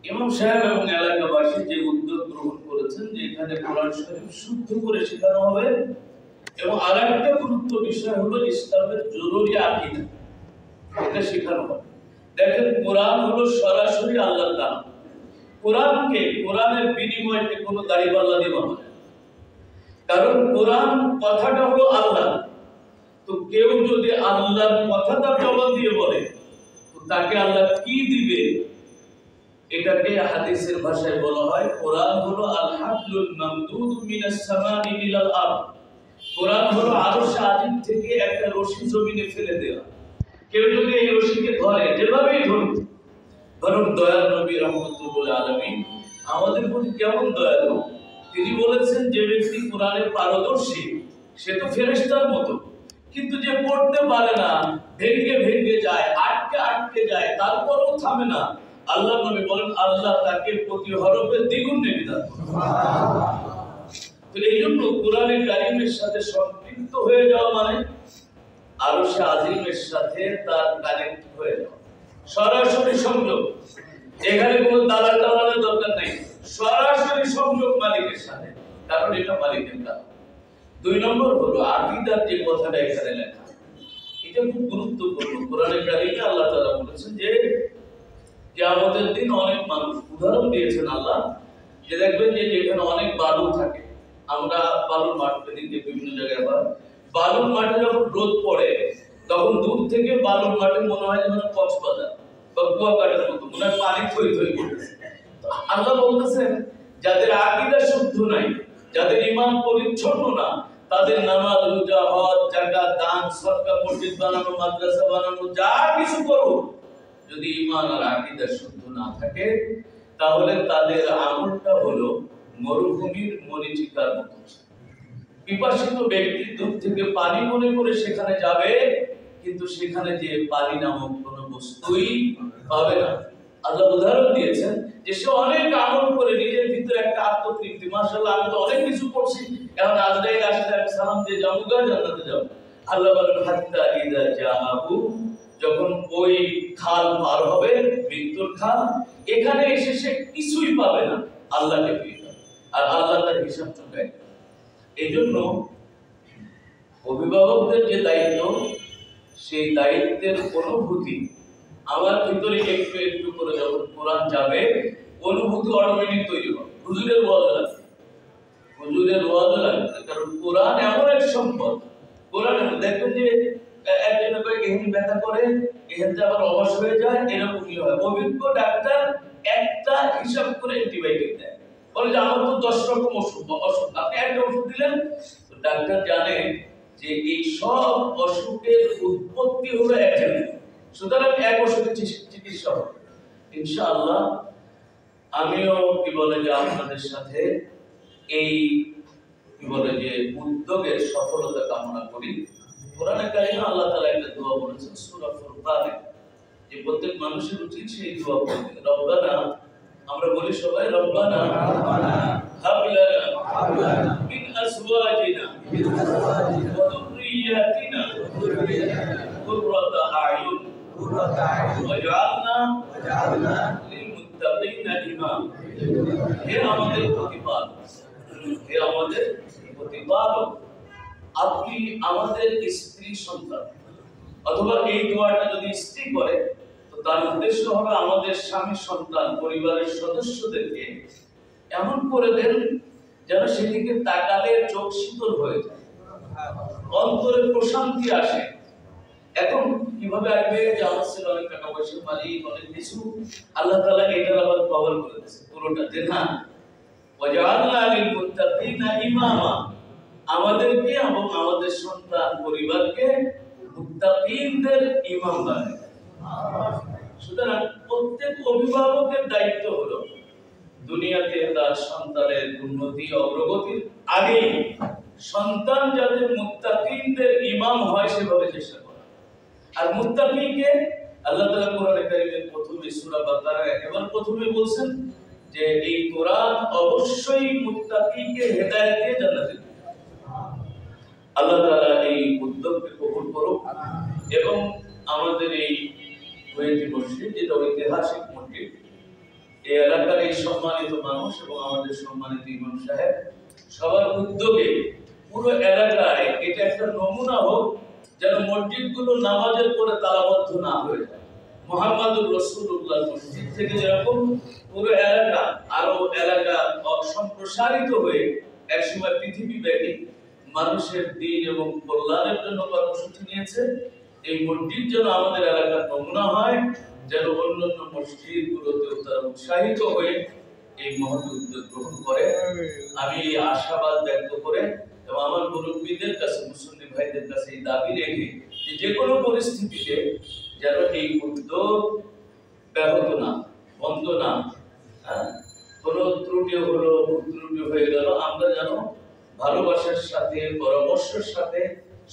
ইমাম সাহেব এবং এলাকাবাসী যে উদ্যোগ গ্রহণ করেছেন যে এখানে কোরআন শরীফ শুদ্ধ করে শেখানো হবে, এবং আরেকটা গুরুত্ব বিষয় হলো ইসলামের জরুরি আকীদা, এটা শেখানো হবে। দেখেন, কোরআন হলো সরাসরি আল্লাহর কালাম। কোরআনের বিনিময়ে কোনো দাড়িপাল্লা দেওয়া হয় না, কারণ কোরআন কথাটা হলো আল্লাহ। তো কেউ যদি আল্লাহর কথাটা জবাব দিয়ে বলে তো তাকে আল্লাহ কি দিবে? এটাকে হাদিসের ভাষায় বলা হয় কোরআন হলো আল হাবলুল মামদুদ মিনাস সামাই ইলাল আরদ। কোরআন হলো আরশ আজিম থেকে একটা রশি জমিনে ফেলে দেওয়া। কেউ যদি এই রশিকে ধরে, যেভাবেই ধরুক, বরং দয়াল নবী রাহমাতুল্লাহ আলামিন আমাদের প্রতি কেমন দয়ালু, তিনি বলেছেন যে ব্যক্তি কোরআনে পারদর্শী সে তো ফেরেশতার মতো, কিন্তু যে পড়তে পারে না, ভেঙে যায়, আটকে যায়, তারপরও থামে না, আল্লাহ নবী বলেন আল্লাহ তাকে প্রতি হরফে দ্বিগুণ নেকি দান করেন। তো এই জন্য কোরআনে কারিমের সাথে সম্পৃক্ত হয়ে যাওয়া মানে আরশ আজিমের সাথে তার কানেক্ট হয়ে যাওয়া, সরাসরি সংযোগ। এখানে কোনো দালালের দরকার নেই, সরাসরি সংযোগ মালিকের সাথে, কারণ এটা মালিকের কাজ। 2 নম্বর হলো আকীদার যে কথাটা এখানে লেখা, এটা খুব গুরুত্বপূর্ণ। কোরআনে কারিমে আল্লাহ তাআলা বলেছেন যে কিয়ামতের দিন অনেক মানুষ, উদাহরণ দিয়েছেন আল্লাহ, যে দেখবেন যে যেখানে অনেক বালু থাকে, আমরা বালুর মাঠে দিকে বিভিন্ন জায়গায় বালুর মাঠে যখন রোদ পড়ে তখন দূর থেকে বালুর মাঠে মনে হয় যেন কক্সবাজার বা কুয়াকাটার মতো, মনে হয় পানি থই পড়েছে। আল্লাহ বলতেছেন যাদের আকীদা শুদ্ধ নাই, যাদের ঈমান পরিচ্ছন্ন না, তাদের নামাজ, রোজা, হজ, যাকাত, দান, সদকা, মসজিদ বানানো, মাদ্রাসা বানানো, যা কিছু করো, যদি ঈমান আর আকীদা শুদ্ধ না থাকে তাহলে তাদের আমলটা হলো মরুভূমির মরীচিকার মতো। পিপাসিত ব্যক্তি দূর থেকে পানি মনে করে সেখানে যাবে, কিন্তু সেখানে যে পানি নামক কোনো বস্তুই পাবে না। আল্লাহ উদাহরণ দিয়েছেন যে সে অনেক আমল করে নিজের ভিতরে একটা আত্মতৃপ্তি, মাশাআল্লাহ আমি তো অনেক কিছু করছি, এখন আজরাইল আসলে আমি সালাম দিয়ে যাবো, জান্নাতে যাব। আল্লাহ বলেন হাত্তা ইযা জাআহু, যখন ওই খাল পার হবে, মৃত্যুর খাল, এখানে এসে সে কিছুই পাবে না, আল্লাহকে পেয়ে যাবে, আর আল্লাহ তার হিসাব চুকায়। এই জন্য অভিভাবকদের যে দায়িত্ব, সেই দায়িত্বের অনুভূতি আমার ভিতরে একটু একটু করে যখন কোরআন যাবে, অনুভূতি অটোমেটিক তৈরি হবে। হুজুরের ওয়াজ আছে, হুজুরের ওয়াজ লাগবে, কারণ কোরআন এমন এক সম্পদ। কোরআন দেখবেন যে একজন এখানে ব্যথা করে, এখানে আবার অবশ হয়ে যায়, এরকমই হয়। অভিজ্ঞ ডাক্তার একটা হিসাব করে অ্যান্টিবায়োটিক দেয়, বলে যে আমার তো 10 রকম অসুখ, আপনি একটা ওষুধ দিলেন। তো ডাক্তার জানে যে এই সব অসুখের উৎপত্তি হলো এক জায়গায়, সুতরাং এক ওষুধের চিকিৎসা হবে ইনশাআল্লাহ। আমিও কি বলে যে আপনাদের সাথে এই কি বলে যে উদ্যোগের সফলতা কামনা করি। কোরআনে কারিমে আল্লাহ তাআলা একটা দোয়া বলেছেন সূরা ফুরকানে, যে প্রত্যেক মানুষের উচিত সেই দোয়া পড়তে। রব্বানা, আমরা বলি সবাই রব্বানা হাব লানা মিন আজওয়াজিনা ওয়া যুররিয়াতিনা কুররাতা আয়ুন ওয়াজআলনা লিল মুত্তাকিনা ইমাম। হে আমাদের প্রতিপালক, হে আমাদের প্রতিপালক, আপনি আমাদের স্ত্রী সন্তান, অথবা এই দোয়াটা যদি স্ত্রী করে তো তার উদ্দেশ্য হবে আমাদের স্বামী সন্তান পরিবারের সদস্যদেরকে এমন করে দেন যেন সেদিকে তাকালে চোখ শীতল হয়ে যায়, অন্তরে প্রশান্তি আসে। এখন কিভাবে আসবে যে আমার ছেলে অনেক টাকা পয়সা মালিক, অনেক কিছু, আল্লাহ তাআলা এটার আবার কভার করে দিয়েছে পুরোটা, যে না ওয়াজআলনা লিল মুত্তাকিনা ইমামা, আমাদেরকে এবং আমাদের সন্তান পরিবারকে মুত্তাকিনদের ইমাম বানায়। সুতরাং প্রত্যেক অভিভাবকের দায়িত্ব হলো দুনিয়াতে তার সন্তানের উন্নতি অগ্রগতির আগে সন্তান যাতে মুত্তাকিনদের ইমাম হয় সেভাবে চেষ্টা করা। আর মুত্তাকিকে আল্লাহ তাআলা কোরআনে কারীমের প্রথমে সূরা বাকারার একেবারে প্রথমে বলছেন যে এই কোরআন অবশ্যই মুত্তাকিকে হেদায়েত দিয়ে জান্নাতে দিবে। আল্লাহ তাআলা এই উদ্যোগকে কবুল করুক এবং আমাদের এই কুয়েতি মসজিদ, যেটা ঐতিহাসিক মসজিদ, এই এলাকার এই সম্মানিত মানুষ এবং আমাদের সম্মানিত ইমাম সাহেব সবার উদ্যোগে পুরো এলাকায় এটা একটা নমুনা হোক, যেন মসজিদগুলো নামাজের পরে তালাবদ্ধ না হয়ে যায়। মুহাম্মদুর রাসূলুল্লাহ মসজিদ থেকে যেরকম পুরো এলাকা আরো এলাকা সম্প্রসারিত হয়ে একসময় পৃথিবীব্যাপী মানুষের দিন এবং কল্যাণের জন্য কর্মসূচি নিয়েছে, এই মসজিদ যেন আমাদের এলাকার নমুনা হয়, যেন অন্যান্য মসজিদগুলোতেও তারা উৎসাহিত হয়ে এই মহৎ উদ্যোগ গ্রহণ করে। আমি এই আশাবাদ ব্যক্ত করে এবং আমার মুরব্বীদের কাছে, মুসল্লি ভাইদের কাছে এই দাবি রেখে যে কোনো পরিস্থিতিতে যেন এই উদ্যোগ ব্যাহত না, বন্ধ না, কোনো ত্রুটি হলো, ত্রুটি হয়ে গেল, আমরা যেন ভালোবাসার সাথে, পরামর্শের সাথে,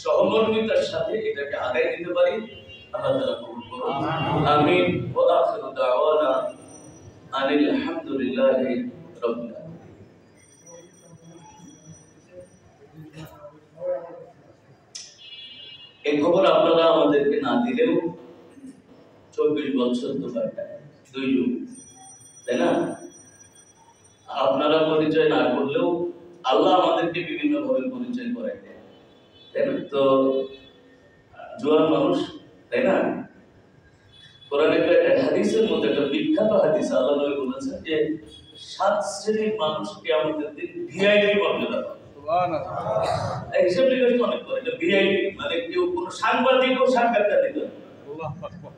সহমর্মিতার সাথে এটাকে আদায় দিতে পারি। আল্লাহ তাআলা কবুল করুন। আমিন। ওয়া আখিরু দাওয়ানা আনিল হামদুলিল্লাহি রাব্বিল আলামিন। এই খবর আপনারা আমাদেরকে না দিলেও 24 বছর তো কাটায়, 2 যুগ, তাই না? আপনারা পরিচয় না করলেও আল্লাহ আমাদেরকে বিভিন্ন ভাবে পরিচয় করায় দেয়, তাই না? তো জোয়ান মানুষ, তাই না? কোরআনের হাদিসের মধ্যে একটা বিখ্যাত হাদিস, আল্লাহ নবী বলেছেন যে 7 শ্রেণীর মানুষ কিয়ামতের দিন ভিআইপি মর্যাদা পাবে। সুবহানাল্লাহ। এই হিসাব নিকাশ তো অনেক করে, এটা ভিআইপি মানে কেউ কোনো সাংবাদিকও সাক্ষাৎকার দিতে পারে। আল্লাহু আকবার।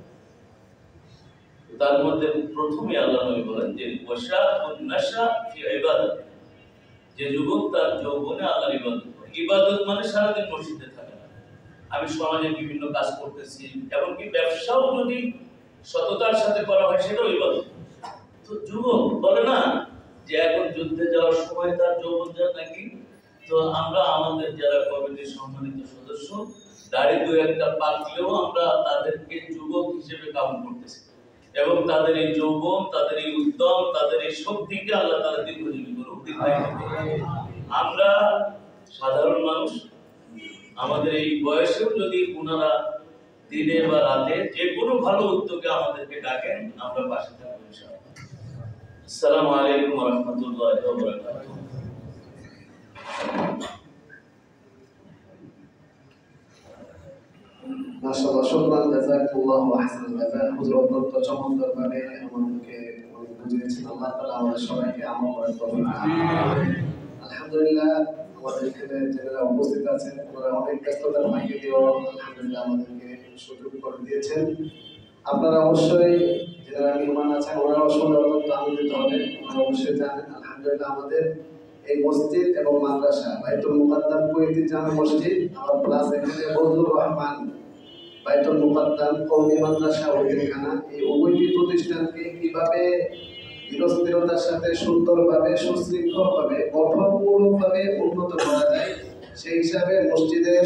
তার মধ্যে প্রথমে আল্লাহ নবী বলেন যে ওয়াশাবুন নাশা ফি ইবাদাত, যে যুবক তার যৌবনে আল্লাহর ইবাদত করে। ইবাদত মানে সারাদিন মসজিদে থাকা। আমি সমাজে বিভিন্ন কাজ করতেছি, এমনকি ব্যবসাও যদি সততার সাথে করা হয় সেটাও ইবাদত। তো যুবক বলে না যে এখন যুদ্ধে যাওয়ার সময় তার যৌবন যার নাকি। তো আমরা আমাদের যারা কমিটির সম্মানিত সদস্য দাড়ি 2-1টা পাকলেও আমরা তাদেরকে যুবক হিসেবে কাউন্ট করতেছি এবং তাদের এই যৌবন, তাদের এই উদ্যম, তাদের এই শক্তিকে আল্লাহ তাআলা দীর্ঘজীবী করুক, দীর্ঘায়ু করুক। আমরা সাধারণ মানুষ, আমাদের এই বয়সেও যদি ওনারা দিনে বা রাতে যে কোনো ভালো উদ্যোগে আমাদেরকে ডাকেন, আমরা পাশে থাকবো ইনশাআল্লাহ। আসসালামু আলাইকুম ওয়া রাহমাতুল্লাহি ওয়া বারাকাতুহু। মাশাআল্লাহ, শুকরান, জাযাকুমুল্লাহু আহসানাল জাযা। হুজুর অত্যন্ত চমৎকারভাবে আমাদেরকে বুঝিয়েছেন। আল্লাহ তাআলা আমাদের সবাইকে আমল করার তৌফিক দান করুন। আলহামদুলিল্লাহ আমাদের এখানে যারা উপস্থিত আছেন ওনারা অনেক ব্যস্ততার ফাঁকে দিয়েও আলহামদুলিল্লাহ আমাদেরকে সুযোগ করে দিয়েছেন। আপনারা অবশ্যই যারা মেহমান আছেন ওনারা আসলে অত্যন্ত আনন্দিত হবেন। ওনারা অবশ্যই জানেন আলহামদুলিল্লাহ আমাদের এই মসজিদ এবং মাদ্রাসা বাইতুল মুকাদ্দাম কুয়েতি জামে মসজিদ আর প্লাস এখানে বজলুর রহমান বাইতুল মুকাদ্দাম কওমি মাদ্রাসা ওইখানা এই উভয়টি প্রতিষ্ঠানকে কিভাবে ধীরস্থিরতার সাথে সুন্দরভাবে সুশৃঙ্খলভাবে গঠনমূলকভাবে উন্নত করা যায় সেই হিসাবে মসজিদের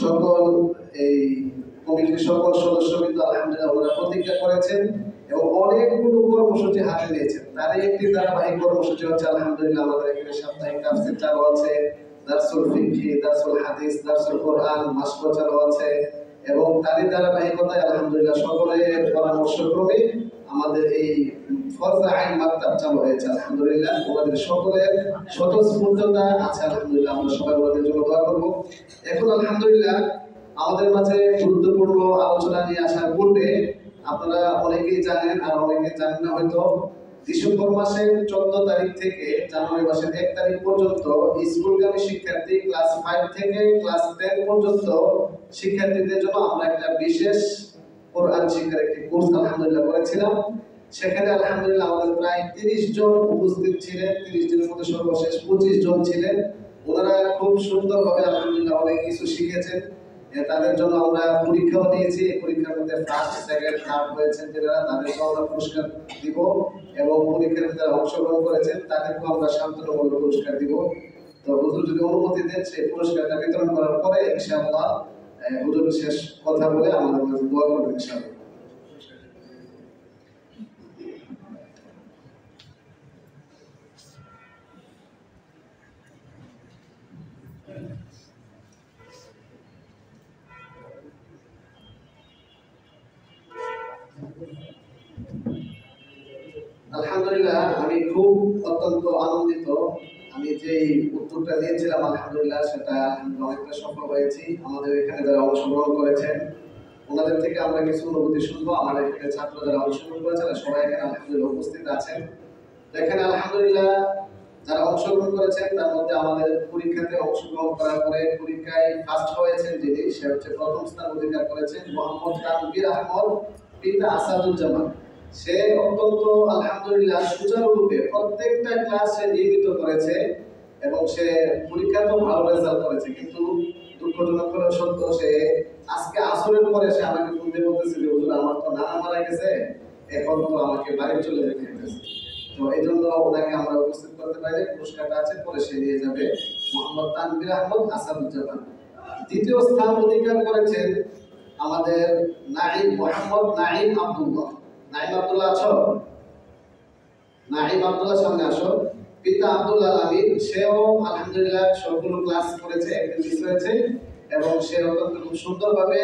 সকল এই কমিটির সকল সদস্যবৃন্দ আলহামদুলিল্লাহ ওনারা প্রতিজ্ঞা করেছেন এবং অনেকগুলো কর্মসূচি হাতে নিয়েছেন। তারই একটি ধারাবাহিক কর্মসূচি হচ্ছে আলহামদুলিল্লাহ আমাদের এখানে সাপ্তাহিক তাফসীর চালু আছে, দারসুল ফিকহি, দারসুল হাদিস, দারসুল কোরআন মাসক চালু আছে এবং তারই ধারাবাহিকতায় আলহামদুলিল্লাহ সকলের পরামর্শক্রমে আমাদের এই ফরজা আইন মাকতাব চালু হয়েছে। আলহামদুলিল্লাহ আমাদের সকলের স্বতঃস্ফূর্ততা আছে। আলহামদুলিল্লাহ আমরা সবাই ওদের জন্য দোয়া করবো। এখন আলহামদুলিল্লাহ আমাদের মাঝে গুরুত্বপূর্ণ আলোচনা নিয়ে আসার পূর্বে আপনারা অনেকেই জানেন আর অনেকে জানেন না হয়তো, ডিসেম্বর মাসের 14 তারিখ থেকে জানুয়ারি মাসের 1 তারিখ পর্যন্ত স্কুলগামী শিক্ষার্থী ক্লাস 5 থেকে ক্লাস 10 পর্যন্ত শিক্ষার্থীদের জন্য আমরা একটা বিশেষ কোরআন শিক্ষার একটি কোর্স আলহামদুলিল্লাহ করেছিলাম। সেখানে আলহামদুলিল্লাহ আমাদের প্রায় 30 জন উপস্থিত ছিলেন। 30 জনের মধ্যে সর্বশেষ 25 জন ছিলেন। ওনারা খুব সুন্দরভাবে আলহামদুলিল্লাহ অনেক কিছু শিখেছেন। তাদের জন্য আমরা পরীক্ষাও নিয়েছি। পরীক্ষার মধ্যে ফার্স্ট, সেকেন্ড, থার্ড হয়েছেন যারা, তাদেরকে আমরা পুরস্কার দিব এবং পরীক্ষার যারা অংশগ্রহণ করেছেন তাদেরকেও আমরা সান্ত্বনামূলক পুরস্কার দিব। তো হুজুর যদি অনুমতি দেন সেই পুরস্কারটা বিতরণ করার পরে ইনশাআল্লাহ হুজুর শেষ কথা বলে আমাদের মাঝে দোয়া করবেন ইনশাআল্লাহ। আলহামদুলিল্লাহ আমি খুব অত্যন্ত আনন্দিত। আমি যে উত্তরটা দিয়েছিলাম আলহামদুলিল্লাহ সেটা অনেকটা সফল হয়েছি। আমাদের এখানে যারা অংশগ্রহণ করেছেন ওনাদের থেকে আমরা কিছু অনুভূতি শুনবো। আমাদের এখানে ছাত্র যারা অংশগ্রহণ করেছেন সবাই এখানে আলহামদুলিল্লাহ উপস্থিত আছেন। এখানে আলহামদুলিল্লাহ যারা অংশগ্রহণ করেছেন তার মধ্যে আমাদের পরীক্ষাতে অংশগ্রহণ করার পরে পরীক্ষায় ফার্স্ট হয়েছেন যিনি, সে হচ্ছে প্রথম স্থান অধিকার করেছেন মোহাম্মদ তানভীর আহমদ, পিতা আসাদুজ্জামান। সে অত্যন্ত আলহামদুলিল্লাহ সুচারুরূপে প্রত্যেকটা ক্লাস সে নিয়মিত করেছে এবং সে পরীক্ষাতেও ভালো রেজাল্ট করেছে। কিন্তু দুঃখজনক হলেও সত্য, সে আজকে আসরের পরে সে আমাকে ফোন দিয়ে বলতেছে যে হুজুর আমার তো নানা মারা গেছে, এখন তো আমাকে বাড়ি চলে যেতে হইতেছে। তো এই জন্য ওনাকে আমরা উপস্থিত করতে পারি। পুরস্কারটা আছে পরে সে নিয়ে যাবে, মোহাম্মদ তানভীর আহমদ আসাদুজ্জামান। দ্বিতীয় স্থান অধিকার করেছেন আমাদের নাঈম মোহাম্মদ নাঈম আব্দুল্লাহ। নাঈম আব্দুল্লাহ আছো? নাঈম আব্দুল্লাহ সামনে আসো। পিতা আব্দুল আলামিন, সেও আলহামদুলিল্লাহ সবগুলো ক্লাস করেছে, একদিন মিস হয়েছে এবং সে অত্যন্ত খুব সুন্দরভাবে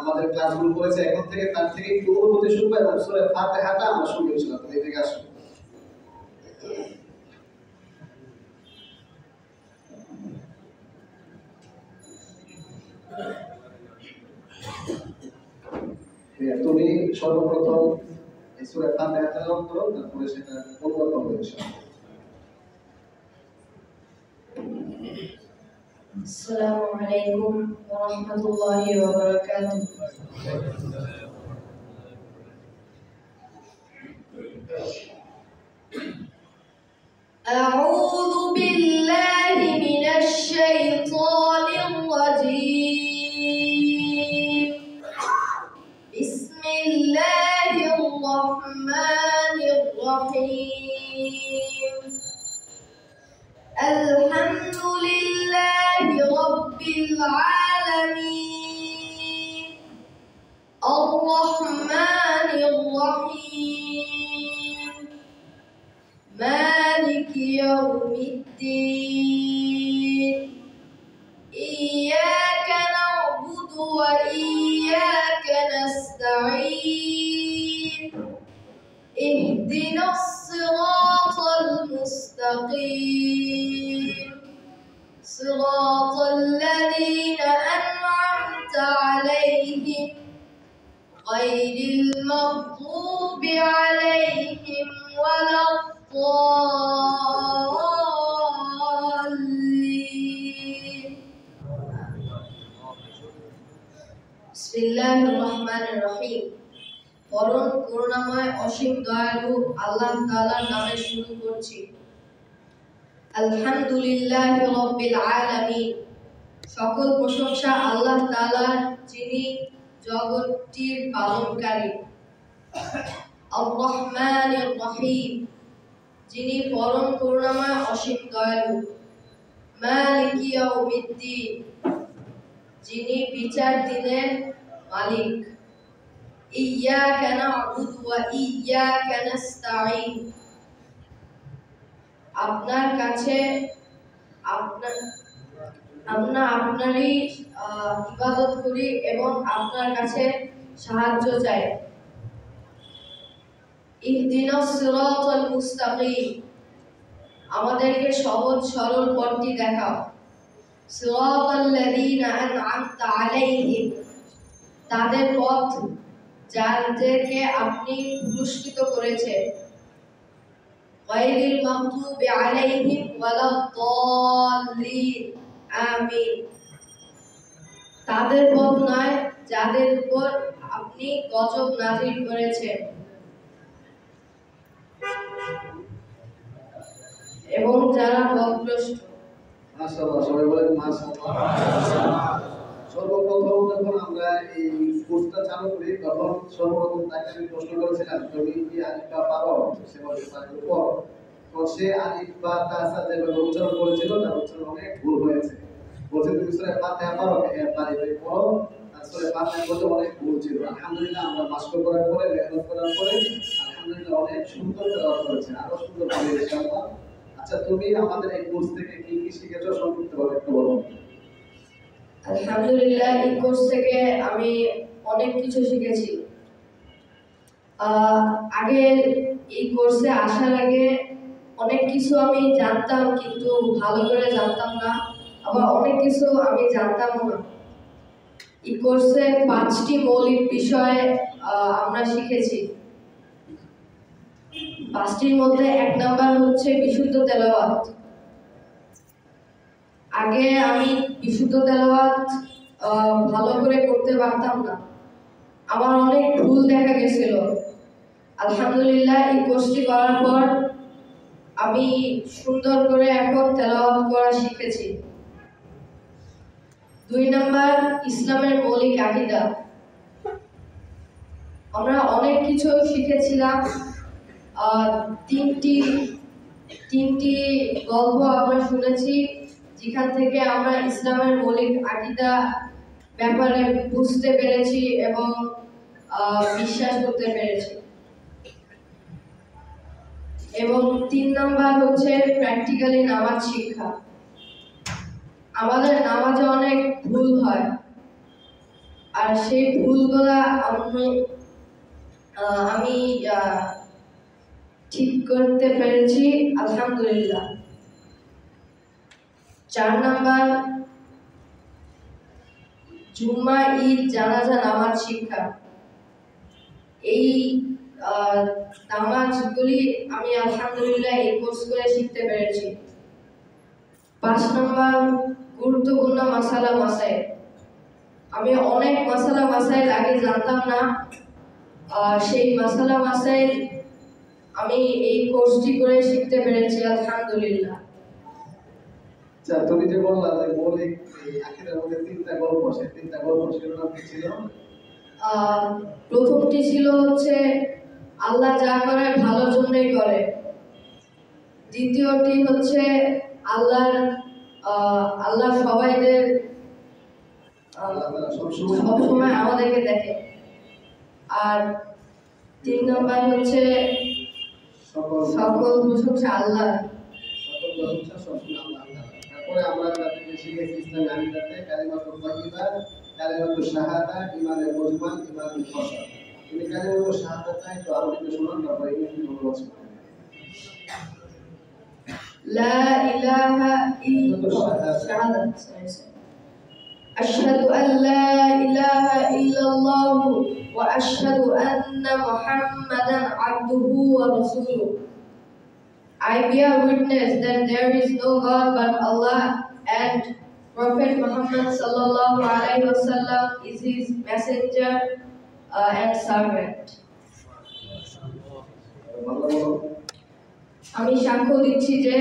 আমাদের ক্লাসগুলো করেছে। এখন থেকে তার থেকে একটু অনুভূতি শুনবো এবং সূরা ফাতিহাটা আমরা শুনবো ইনশাআল্লাহ। তুমি এদিকে আসো। তুমি সর্বপ্রথম এই সূরা ফাতিহা তেলাওয়াত করো, তারপরে সেটা অনুবাদ হবে ইনশাআল্লাহ। আসসালামু আলাইকুম ওয়া রাহমাতুল্লাহি ওয়া বারাকাতুহু। আউযু বিল্লাহি মিনাশ শাইতানির রাজীম। বিসমিল্লাহির রাহমানির রাহিম। আলহামদুলিল্লাহি রাব্বিল আলামিন আর রাহমানির রাহিম মালিকি ইয়াউমিদ্দিন ইয়্যাকা না'বুদু ওয়া ইয়্যাকা নাস্তাঈন ইহদিনাস সিরাতাল মুস্তাকিম সিরাতাল লাযীনা আন'আমতা আলাইহিম গায়রিল মাগদুবি আলাইহিম ওয়ালাদ-দাল্লিন। বিসমিল্লাহির রহমানির রহিম। পরম করুণাময় অসীম দয়ালু আল্লাহ তাআলার নামে শুরু করছি। আলহামদুলিল্লাহি রাব্বিল আলামিন। সকল প্রশংসা আল্লাহ তাআলার, যিনি জগৎটির পালনকারী। আর রহমানির রহিম, যিনি পরম করুণাময় অসীম দয়ালু। মালিকি ইয়াউমিদ্দিন, যিনি বিচার দিনের মালিক। ইয়্যাকা না'বুদু ওয়া ইয়্যাকা নাস্তাঈন, আপনার কাছে আমরা আপনারই ইবাদত করি এবং আপনার কাছে সাহায্য চাই। ইহদিনাস সিরাতাল মুস্তাকিম, আমাদেরকে সহজ সরল পথটি দেখাও। সিরাতাল্লাযীনা আন'আমতা আলাইহিম, তাদের পথ যাদেরকে আপনি পুরস্কৃত করেছেন। গায়রিল মাগদুবি আলাইহিম ওয়ালাদ-দাল্লিন, আমিন। তাদের পথ নয় যাদের উপর আপনি গজব নাযিল করেছেন এবং যারা পথভ্রষ্ট। মাশাআল্লাহ, সবাই বলেন মাশাআল্লাহ। সর্বপ্রথম যখন আমরা এই কোর্সটা চালু করি তখন সর্বপ্রথম তাকে আমি প্রশ্ন করেছিলাম, তুমি কি আলিফ বা পারো? সে বলে পারি। তো সে আলিফ বা তা সা যেভাবে উচ্চারণ করেছিল তার উচ্চারণ অনেক ভুল হয়েছে। বলছে তুমি সূরা ফাতিহা পারো? হ্যাঁ পারি। পড়ো। আর সূরা ফাতিহা বলতে অনেক ভুল ছিল। আলহামদুলিল্লাহ আমরা মাস্ক করার পরে, মেহনত করার পরে আলহামদুলিল্লাহ অনেক সুন্দর তেলাওয়াত করেছে, আরো সুন্দর হবে ইনশাআল্লাহ। আচ্ছা, তুমি আমাদের এই কোর্স থেকে কি কি শিখেছো সংক্ষিপ্তভাবে একটু বলো। আলহামদুলিল্লাহ, এই কোর্স থেকে আমি অনেক কিছু শিখেছি। আগে এই কোর্সে আসার আগে অনেক কিছু আমি জানতাম, কিন্তু ভালো করে জানতাম না। আবার অনেক কিছু আমি জানতাম না। এই কোর্সে 5টি মৌলিক বিষয় আমরা শিখেছি। 5টির মধ্যে 1 নাম্বার হচ্ছে বিশুদ্ধ তেলাওয়াত। আগে আমি বিশুদ্ধ তেলাওয়াত ভালো করে করতে পারতাম না, আমার অনেক ভুল দেখা গেছিল। আলহামদুলিল্লাহ, এই কোর্সটি করার পর আমি সুন্দর করে এখন তেলাওয়াত করা শিখেছি। 2 নাম্বার, ইসলামের মৌলিক আকীদা। আমরা অনেক কিছু শিখেছিলাম। তিনটি গল্প আমরা শুনেছি, যেখান থেকে আমরা ইসলামের মৌলিক আকীদা ব্যাপারে বুঝতে পেরেছি এবং বিশ্বাস করতে পেরেছি। এবং 3 নাম্বার হচ্ছে প্র্যাকটিক্যালি নামাজ শিক্ষা। আমাদের নামাজে অনেক ভুল হয়, আর সেই ভুলগুলা আমি ঠিক করতে পেরেছি আলহামদুলিল্লাহ। 4 নাম্বার, জুম্মা, ঈদ, জানাজা নামাজ শিক্ষা। এই নামাজগুলি আমি আলহামদুলিল্লাহ এই কোর্স করে শিখতে পেরেছি। 5 নাম্বার, গুরুত্বপূর্ণ মাসালা মাসাইল। আমি অনেক মাসালা মাসাইল আগে জানতাম না, সেই মাসালা মাসাইল আমি এই কোর্সটি করে শিখতে পেরেছি আলহামদুলিল্লাহ। আচ্ছা, তুমি যে বললা যে মৌলিক আকীদার মধ্যে 3টা গল্প, সেই 3টা গল্প সেগুলো নাম কি ছিল? প্রথমটি ছিল হচ্ছে আল্লাহ যা করে ভালোর জন্যই করে। দ্বিতীয়টি হচ্ছে আল্লাহ সবাইদের সবসময় আমাদেরকে দেখে। আর 3 নাম্বার হচ্ছে সকল প্রশংসা আল্লাহ। সকল প্রশংসা সবসময় আল্লাহ। তারপরে আমরা তাদেরকে শিখেছি ইসলামী আকীদাতে কালিমাতুল তাইয়্যিবা, কালিমাতুল শাহাদা, ঈমানের মুজমাল, ঈমানুল ফসল। তুমি কালিমাতুল শাহাদাটা একটু আরবিতে শোনান, তারপরে ইংরেজিতে অনুবাদ শোনান। লা ইলাহা ইল্লাল্লাহ, আশহাদু আল লা ইলাহা ইল্লাল্লাহ ওয়া আশহাদু আন্না মুহাম্মাদান আবদুহু ওয়া রাসূলুহু। I bear witness that there is no God but Allah, and Prophet Muhammad sallallahu alaihi wasallam is his messenger and servant. আমি সাক্ষ্য দিচ্ছি যে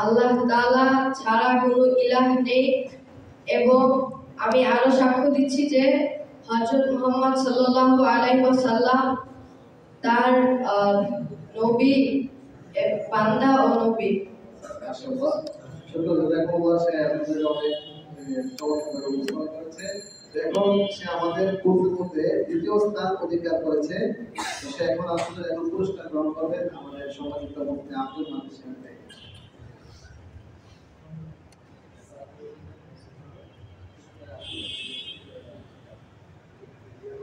আল্লাহ তাআলা ছাড়া কোনো ইলাহ নেই এবং আমি আরো সাক্ষ্য দিচ্ছি যে হযরত মুহাম্মদ সাল্লাল্লাহু আলাইহি ওয়াসাল্লাম তার নবী বান্দা ও নবী। মাশাআল্লাহ, শুকর জাযাকাল্লাহ, সে আমাদের অনেক চমৎকার উপস্থাপন করেছে। এখন সে আমাদের পূর্বের মধ্যে দ্বিতীয় স্থান অধিকার করেছে। সে এখন আসলে পুরস্কার গ্রহণ করবেন আমাদের সম্মানিত মুফতি আব্দুল মাজিদ সাহেব।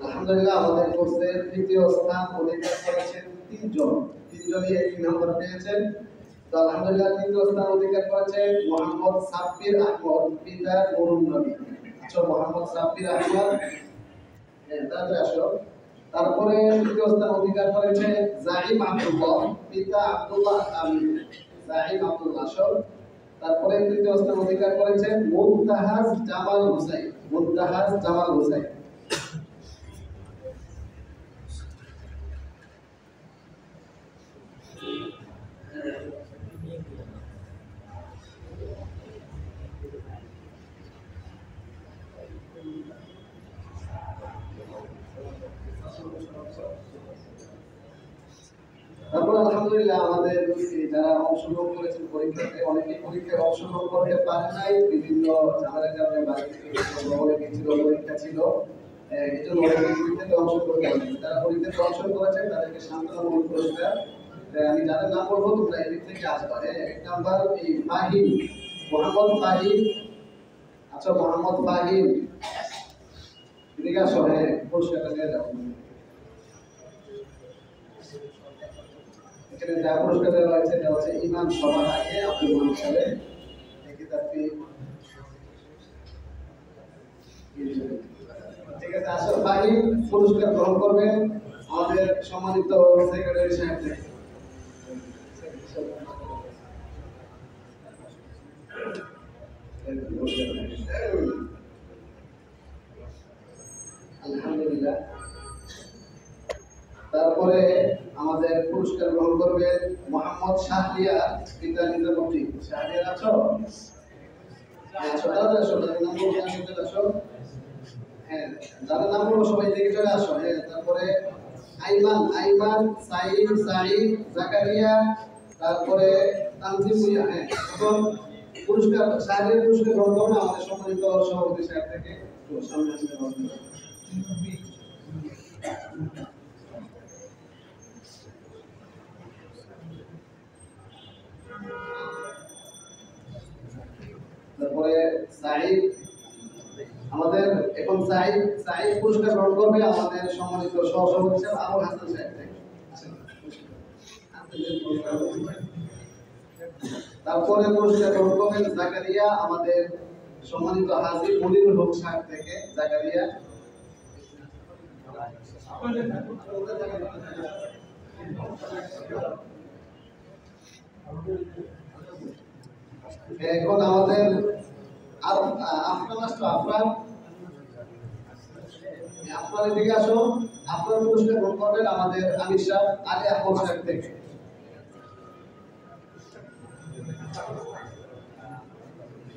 আলহামদুলিল্লাহ, আমাদের কোর্সে তৃতীয় স্থান অধিকার করেছেন তিনজনই 1 নম্বর পেয়েছেন। তো আলহামদুলিল্লাহ, তৃতীয় স্থান অধিকার করেছেন মোহাম্মদ সাব্বির আহমদ, পিতা নুরুন নবী। আচ্ছা, মোহাম্মদ সাব্বির আহমদ, তারপরে আসো। তারপরে তৃতীয় স্থান অধিকার করেছে জাহিম আব্দুল্লাহ, পিতা আব্দুল্লাহ আমিন। জাহিম আব্দুল্লাহ আসো। তারপরে তৃতীয় স্থান অধিকার করেছেন মুনতাহাজ জামাল হুসাইন। মুনতাহাজ জামাল হুসাইন। তারপর আলহামদুলিল্লাহ, আমাদের যারা অংশগ্রহণ করেছেন পরীক্ষাতে, অনেকেই পরীক্ষায় অংশগ্রহণ করতে পারে নাই, বিভিন্ন ঝামেলার কারণে বাড়ি থেকে গিয়েছিল, পরীক্ষা ছিল, এই জন্য অনেকে পরীক্ষাতে অংশগ্রহণ করেছেন। যারা পরীক্ষাতে অংশগ্রহণ করেছেন তাদেরকে সান্ত্বনামূলক পুরস্কার। আমি যাদের নাম বলবো তোমরা এদিক থেকে আসবে। 1 নাম্বার এই ফাহিম, মোহাম্মদ ফাহিম। আচ্ছা, মোহাম্মদ ফাহিম এদিকে আসো। পুরস্কারটা নিয়ে যাও। এখানে যা পুরস্কার দেওয়া হয়েছে এটা হচ্ছে ইমাম সবার আগে আব্দুল মালিক সাহেব। ঠিক আছে, আসো ফাহিম পুরস্কার গ্রহণ করবেন আমাদের সম্মানিত সেক্রেটারি সাহেব থেকে। আলহামদুলিল্লাহ। তারপরে আমাদের পুরস্কার গ্রহণ করবেন মোহাম্মদ শাহরিয়া, পিতা নিজামুদ্দিন। শাহরিয়া আছো? তাড়াতাড়ি আসো, যাদের নাম বলবো চলে আসো। যাদের নাম বলবো সবাই দিকে চলে আসো। তারপরে আইমান, সাইদ, জাকারিয়া, তারপরে তানজিম ভুইয়া। এখন পুরস্কার শাহরিয়া পুরস্কার গ্রহণ করবেন আমাদের সম্মানিত সভাপতি সাহেব থেকে। তো সামনে আসলে তারপরে সাইদ, আমাদের এখন সাইদ পুরস্কার গ্রহণ করবে আমাদের সম্মানিত সহসভাপতি সাহেব আবুল হাসান সাহেব থেকে। তারপরে পুরস্কার গ্রহণ করবেন জাকারিয়া, আমাদের সম্মানিত হাজী মনিরুল হক সাহেব থেকে। জাকারিয়া এখন আমাদের আপনার দিকে আসো। আপনার পুরস্কার গ্রহণ করবেন আমাদের আমির সাহেব আলী আহমদ সাহেব থেকে।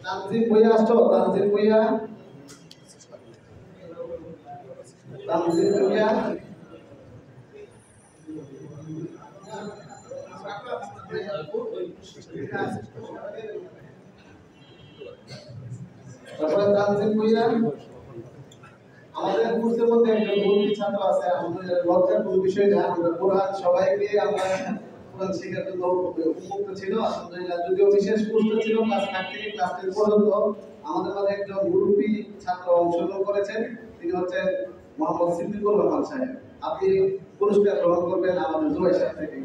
তানজিম ভুইয়া আসছো। তানজিম ভুইয়া তারপরে তানজিম ভুইয়া। আমাদের কোর্সের মধ্যে একজন ভর্তি ছাত্র আছে, আমাদের লজ্জার কোনো বিষয় না, আমরা কোরআন সবাইকে আমরা কোরআন শেখার জন্য উন্মুক্ত ছিল। আলহামদুলিল্লাহ, যদিও বিশেষ কোর্স ছিল ক্লাস 5 থেকে ক্লাস 10 পর্যন্ত, আমাদের মাঝে একজন মুরব্বী ছাত্র অংশগ্রহণ করেছেন। তিনি হচ্ছেন মোহাম্মদ সিদ্দিকুর রহমান সাহেব। আপনি পুরস্কার গ্রহণ করবেন আমাদের জুবাই সাহেব থেকে।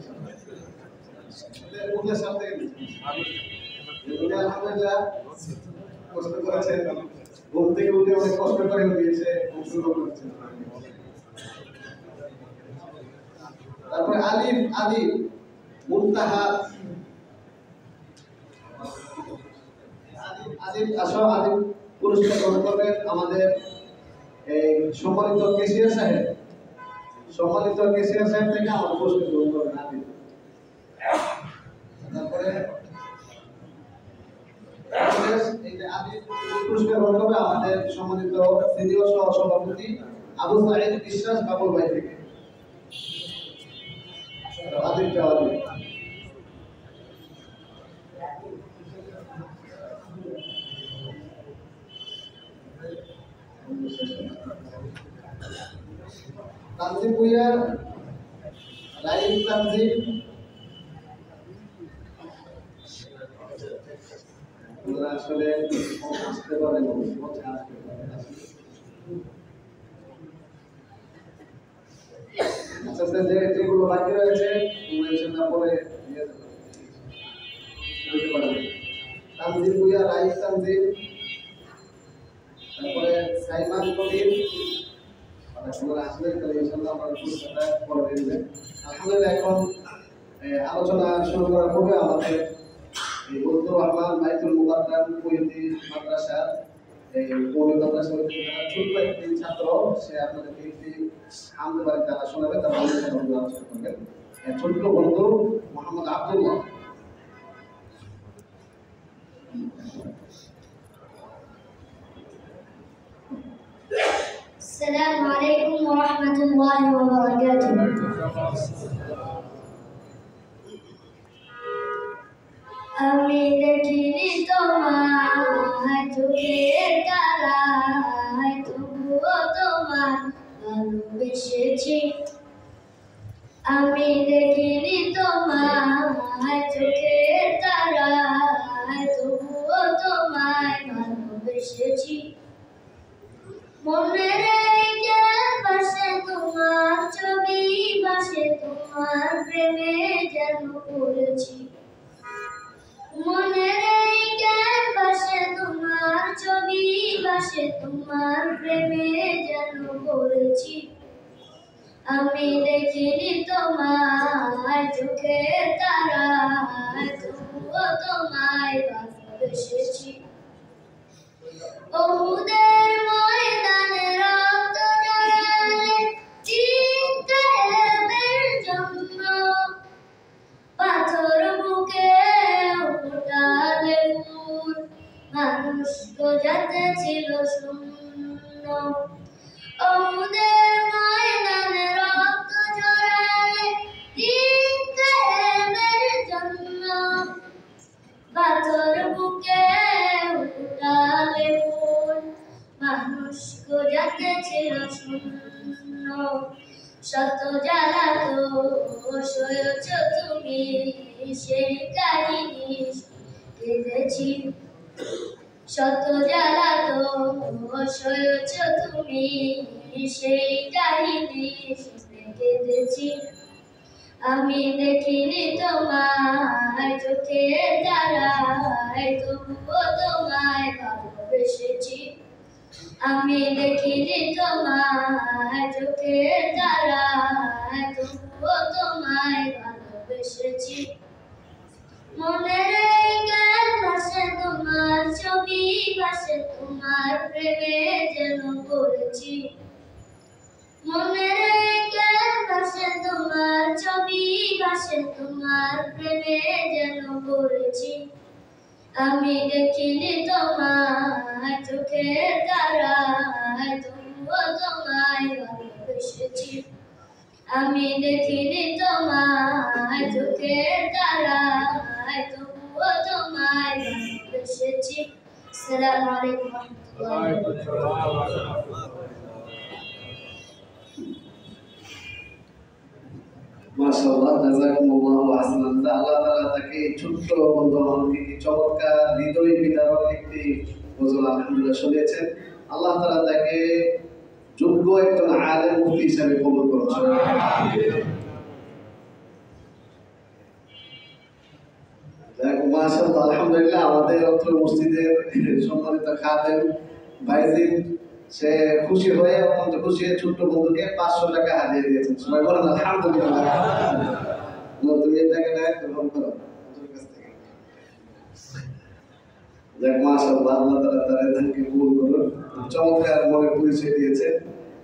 আলহামদুলিল্লাহ, কষ্ট করেছেন, ঘুম থেকে উঠে অনেক কষ্ট করে দিয়েছে, অংশগ্রহণ করেছেন। তারপরে আলিফ মুনতাহা আদিব পুরস্কার গ্রহণ করবেন আমাদের এই সম্মানিত কেসিয়ার সাহেব থেকে আমাদের পুরস্কার গ্রহণ করবেন আদিব। তারপরে এই যে আদিব পুরস্কার গ্রহণ করবে আমাদের সম্মানিত সিনিয়র সহ সভাপতি আবু সাঈদ বিশ্বাস বাবুল ভাই থেকে। আদিব তানজিম ভুইয়া রাইম তানজিম আসলে আসতে পারেন আচ্ছা স্যার যেগুলো বাকি রয়েছে পরে তানজিম ভুইয়া রাইম তানজিম, তারপরে সাইমান কবির আসলে ইনশাআল্লাহ আমরা পুরস্কারটা পরে দিবেন। আলহামদুলিল্লাহ এখন আলোচনা শুরু করার পূর্বে আমাদের এই উদ্দুর রহমান বাইতুল মুকাদ্দাম কুয়েতি মাদ্রাসার এই পৌর মাদ্রাসার ছোট্ট একটি ছাত্র, সে আপনাদেরকে একটি হামদ বাড়ি তারা শোনাবে, তার আলোচনা করবেন ছোট্ট বন্ধু মোহাম্মদ আব্দুল্লাহ। السلام عليكم ورحمة الله وبركاته. আমি দেখিনি তোমায় চোখের তারায়, তবুও তোমায় ভালোবেসেছি। আমি দেখিনি তোমায় চোখের তারায়, তবুও তোমায় ভালোবেসেছি। মনে রেখে পাশে তোমার ছবি, পাশে তোমার প্রেমে যেন পড়েছি। মনে রেখে পাশে তোমার ছবি, পাশে তোমার প্রেমে যেন পড়েছি। আমি দেখিনি তোমায় চোখের তারায়, তবুও তোমায় ভালোবেসেছি। ওহুদের ময়দানে রক্ত ঝরালে চিৎকারের জন্য, পাথর বুকে উঠালে ফুল, মানুষ যাতে ছিল শূন্য। ওহুদের ময়দানে রক্ত ঝরালে চিৎকারের জন্য, পাথর বুকে উঠালে ফুল, মানুষ যাতে ছিল শূন্য। শত জ্বালা তো সয়েছ তুমি, সেই কাহিনী কেঁদেছি। শত জ্বালা তো সয়েছ তুমি, সেই কাহিনী শুনে কেঁদেছি। আমি দেখিনি তোমায় চোখের তারায়, তবুও তোমায় ভালোবেসেছি। আমি দেখিনি তোমায় চোখের তারায়, তবুও তোমায় ভালোবেসেছি। মনে রেখে পাশে তোমার ছবি, পাশে তোমার প্রেমে যেন পড়েছি। মনে রেখে পাশে তোমার ছবি, পাশে তোমার প্রেমে যেন পড়েছি। আমি দেখিনি তোমায় চোখের তারায়, তবুও তোমায় ভালোবেসেছি। আমি দেখিনি তোমায় চোখের তারায়, তবুও তোমায় ভালোবেসেছি। আসসালামু আলাইকুম ওয়া মাশাআল্লাহ, জাযাকুমুল্লাহু আহসানান। আল্লাহ তাআলা তাকে ছোট্ট বন্ধু আমাকে চমৎকার হৃদয় বিদারক একটি গজল আলহামদুলিল্লাহ শুনিয়েছেন। আল্লাহ তাআলা তাকে যোগ্য একজন আলেম মুফতি হিসেবে কবুল করুন। মাশাআল্লাহ, আলহামদুলিল্লাহ আমাদের অত্র মসজিদের সম্মানিত খাদেম ভাইজিন, সে খুশি হয়ে অত্যন্ত খুশি হয়ে ছোট্ট বন্ধুকে 500 টাকা হাদিয়া দিয়েছেন। সবাই বলেন আলহামদুলিল্লাহ। তুমি এটাকে গ্রহণ করো কাছ থেকে। যাক মাশাআল্লাহ, আল্লাহ তাআলা তার ধানকে কবুল করুন। চমৎকার মনে পরিচয় দিয়েছে,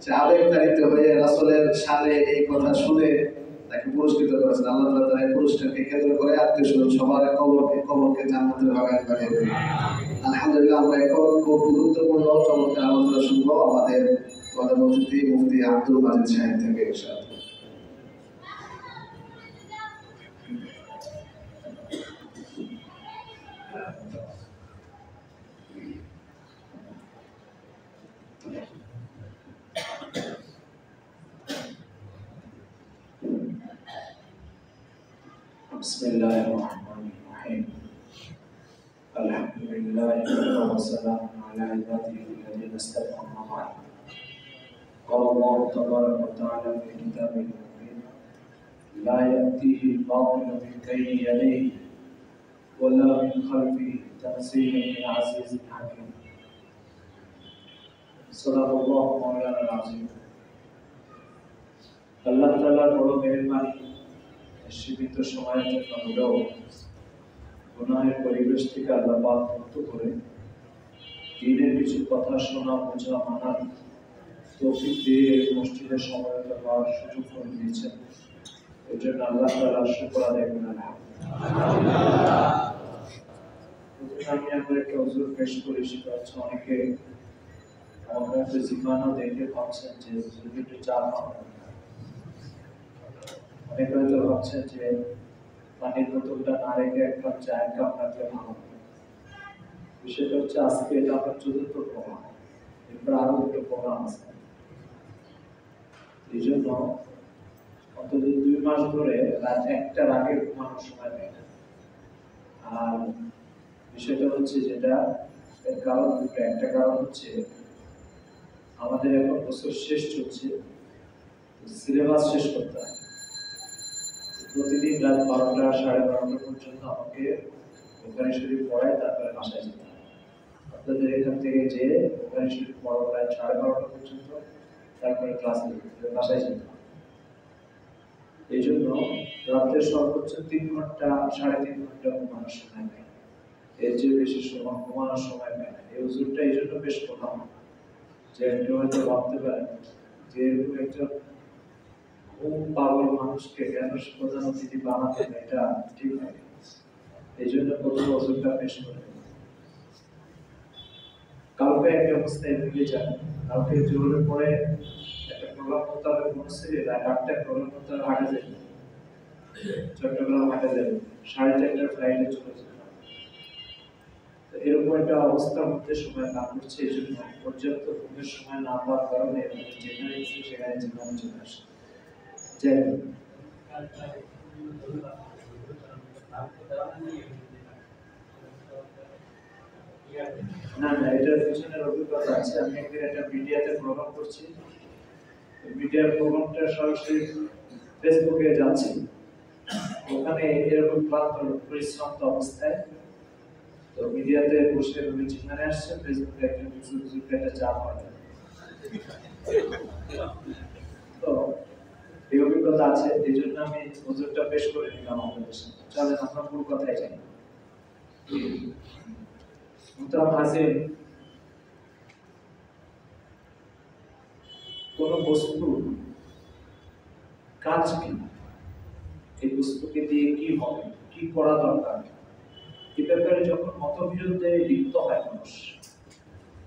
সে আবেগতাড়িত হয়ে রাসূলের শানে এই কথা শুনে তাকে পুরস্কৃত করেছেন। আল্লাহ তাআলা তার এই পুরস্কারকে কেন্দ্র করে আত্মীয়-স্বজন সবার কবরকে জান্নাতের বাগান বানিয়ে দেন। আলহামদুলিল্লাহ, আমরা এখন খুব গুরুত্বপূর্ণ চমৎকার আলোচনা শুনবো আমাদের অতিথি মুফতি আব্দুল মাজিদ সাহেব থেকে ইনশাআল্লাহ। بسم الله الرحمن الرحيم. الحمد لله والسلام على عباده الذين اصطفى. أما بعد، قال الله تبارك وتعالى في كتابه المبين: لا يأتيه الباطل من بين يديه ولا من خلفه تنزيل من عزيز حكيم. صدق الله مولانا العظيم. আল্লাহ তাআলার বড় মেহেরবানি, সীমিত সময়ের জন্য হলেও গুনাহের পরিবেশ থেকে আল্লাহ পাক মুক্ত করে দ্বীনের কিছু কথা শোনা, বোঝা, মানার তৌফিক দিয়ে মসজিদের সমবেত হওয়ার সুযোগ করে দিয়েছেন। এর জন্য আল্লাহ তাআলার শুকর আদায় করেন আলহামদুলিল্লাহ। আমি আমার একটা হুজুর পেশ করি, সেটা হচ্ছে অনেকে আমার কাছে জীবনও দেখে ভাবছেন যে একটু চা খাওয়া, অনেকে হয়তো ভাবছেন যে পানির বোতলটা না রেখে এক কাপ চায়ের কাপ রাখলে ভালো। বিষয়টা হচ্ছে আজকে এটা আমার চতুর্থ প্রোগ্রাম, এরপর আরো দুটো প্রোগ্রাম আছে। এই জন্য অন্তত 2 মাস ধরে রাত 1টার আগে ঘুমানোর সময় নেই। আর বিষয়টা হচ্ছে যেটা এর কারণ দুটো। একটা কারণ হচ্ছে আমাদের এখন বছর শেষ চলছে, সিলেবাস শেষ করতে হয়। প্রতিদিন রাত 12টা 12:30 পর্যন্ত আমাকে বুখারী শরীফ পড়ায়, তারপরে বাসায় যেতে হয়। আপনাদের এখান থেকে যে বুখারী শরীফ পড়া প্রায় 12:30 পর্যন্ত, তারপরে ক্লাসে বাসায় যেতে হয়। এই জন্য রাতের সর্বোচ্চ 3 ঘন্টা 3.5 ঘন্টা ঘুমানোর সময় নেই, এর চেয়ে বেশি সময় ঘুমানোর সময় নেই। এই হুজুরটা এই জন্য বেশ প্রধান যে একটু হয়তো ভাবতে পারেন যে এরকম একটা ঘুম পাগল মানুষকে কেন প্রধান অতিথি বানাতেন, এটা ঠিক নয়। এই জন্য প্রথম হুজুরটা পেশ করে। কালকে একটা অবস্থায় ভেঙে যায়, কালকে জোরের পরে একটা প্রোগ্রাম করতে হবে মনসিরে, রাত 8টায় প্রোগ্রাম করতে হবে হাটে যাবে, চট্টগ্রাম হাটে যাবে, 4:30টার ফ্লাইটে চলে যাবে। এরকম একটা অবস্থার মধ্যে সময় না করছে, এই জন্য পর্যাপ্ত ঘুমের সময় না পাওয়ার কারণে যেখানে ইচ্ছে সেখানে জীবন চলে আসে। না না, এটার পিছনের অভিজ্ঞতা আছে। আমি একদিন একটা মিডিয়াতে প্রোগ্রাম করছি, মিডিয়ার প্রোগ্রামটা সরাসরি ফেসবুকে যাচ্ছি। ওখানে এরকম ক্লান্ত পরিশ্রান্ত অবস্থায় তো মিডিয়াতে বসে রয়েছে, যেখানে আসছে ফেসবুকে একটা কিছু একটা চাপ হয়। তো এই অভিজ্ঞতা আছে, এই জন্য আমি হুজুরটা পেশ করে নিলাম আপনাদের সাথে। চলেন আমরা মূল কথায় যাই। কোন বস্তু কাজ কি, এই বস্তুকে দিয়ে কি হবে, কি করা দরকার, এ ব্যাপারে যখন মতবিরোধে লিপ্ত হয় মানুষ,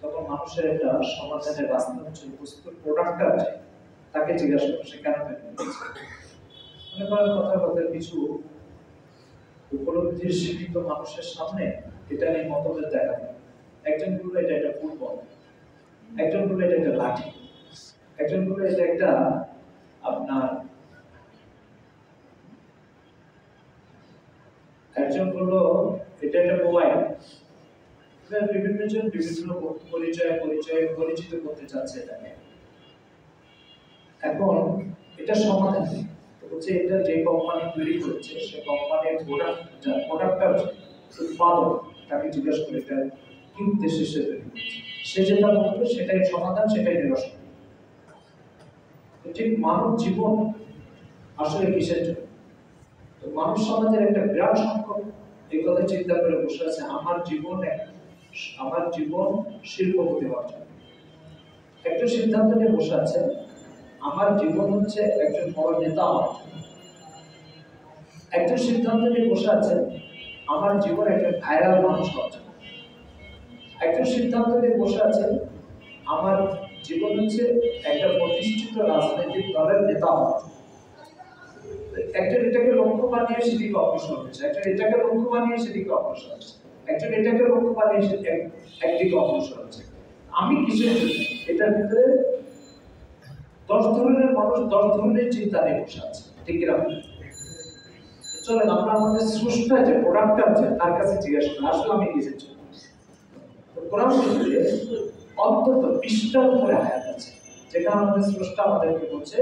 তখন মানুষের একটা সমাধানের রাস্তা হচ্ছে বস্তুর প্রোডাক্টটা চাই, তাকে জিজ্ঞাসা করে সে কেন মনে করেন কথা কিছু উপলব্ধির শিক্ষিত মানুষের সামনে এটা নিয়ে মতভেদ দেখা যায়। একজন বলবে এটা একটা ফুটবল, একজন বলবে এটা একটা লাঠি, একজন বলবে এটা একটা আপনার, একজন বললো এটা একটা মোবাইল। বিভিন্ন জন বিভিন্ন পরিচিত করতে চাচ্ছে এটাকে। এখন এটা সমাধান হচ্ছে এটা যে কোম্পানি তৈরি করছে সে কোম্পানির প্রোডাক্টটা উৎপাদক, তাকে জিজ্ঞেস করে এটা কি উদ্দেশ্যে সে তৈরি করছে, সে যেটা বলবে সেটাই সমাধান, সেটাই নিরসন। ঠিক মানব জীবন আসলে কিসের জন্য? তো মানুষ সমাজের একটা বিরাট সংখ্যক এই কথা চিন্তা করে বসে আছে, আমার জীবনে আমার জীবন শিল্পপতি হওয়ার জন্য। একটা সিদ্ধান্ত নিয়ে বসে আছে, আমার জীবন হচ্ছে একজন বড় নেতা হওয়ার জন্য। একটা সিদ্ধান্ত নিয়ে বসে আছে, আমার জীবন একজন ভাইরাল মানুষ হওয়ার জন্য। একটা সিদ্ধান্ত নিয়ে বসে আছে, আমার জীবন হচ্ছে একটা প্রতিষ্ঠিত রাজনৈতিক দলের নেতা হওয়ার জন্য। একজন এটাকে লক্ষ্য বানিয়ে সেদিকে অগ্রসর হচ্ছে, একজন এটাকে লক্ষ্য বানিয়ে সেদিকে অগ্রসর হচ্ছে, একজন এটাকে লক্ষ্য বানিয়ে একদিকে অগ্রসর হচ্ছে। আমি কিসের জন্য? এটার ভিতরে 10 ধরনের মানুষ 10 ধরনের চিন্তা নিয়ে বসে আছে, ঠিক কিনা? চলেন আমরা আমাদের স্রষ্টা যে প্রোডাক্টটা আছে তার কাছে জিজ্ঞাসা করি, আসলে আমি কিসের জন্য? কোরআন শরীফে অন্তত 20টার উপরে আয়াত আছে যেখানে আমাদের স্রষ্টা আমাদেরকে বলছে,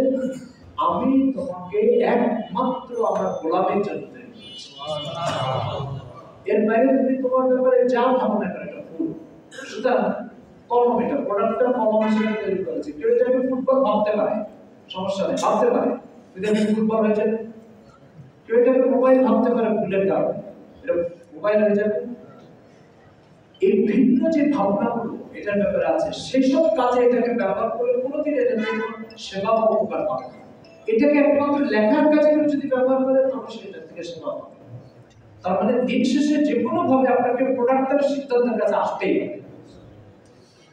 আমি তোমাকে একমাত্র আমার গোলামের জন্য তৈরি করেছি। এর বাইরে তুমি তোমার ব্যাপারে যা ভাবনা করে এটা ভুল। সুতরাং কলম, এটা প্রোডাক্টটা কলম হিসেবে তৈরি করেছে। কেউ যদি ফুটবল ভাবতে পারে, সমস্যা নেই, ভাবতে পারে, যদি আমি ফুটবল হয়ে যাবে। কেউ এটাকে মোবাইল ভাবতে পারে, ভুলের কারণে এটা মোবাইল হয়ে যাবে। এই ভিন্ন যে ভাবনাগুলো এটার ব্যাপারে আছে, সেসব কাজে এটাকে ব্যবহার করে কোনোদিন এটা সেবা বা উপকার পাবে না। এটাকে একমাত্র লেখার কাজে যদি ব্যবহার করে তবে সেটা থেকে সেবা পাবে। তার মানে দিন শেষে যে কোনো ভাবে আপনাকে প্রোডাক্টের সিদ্ধান্তের কাছে আসতেই হবে।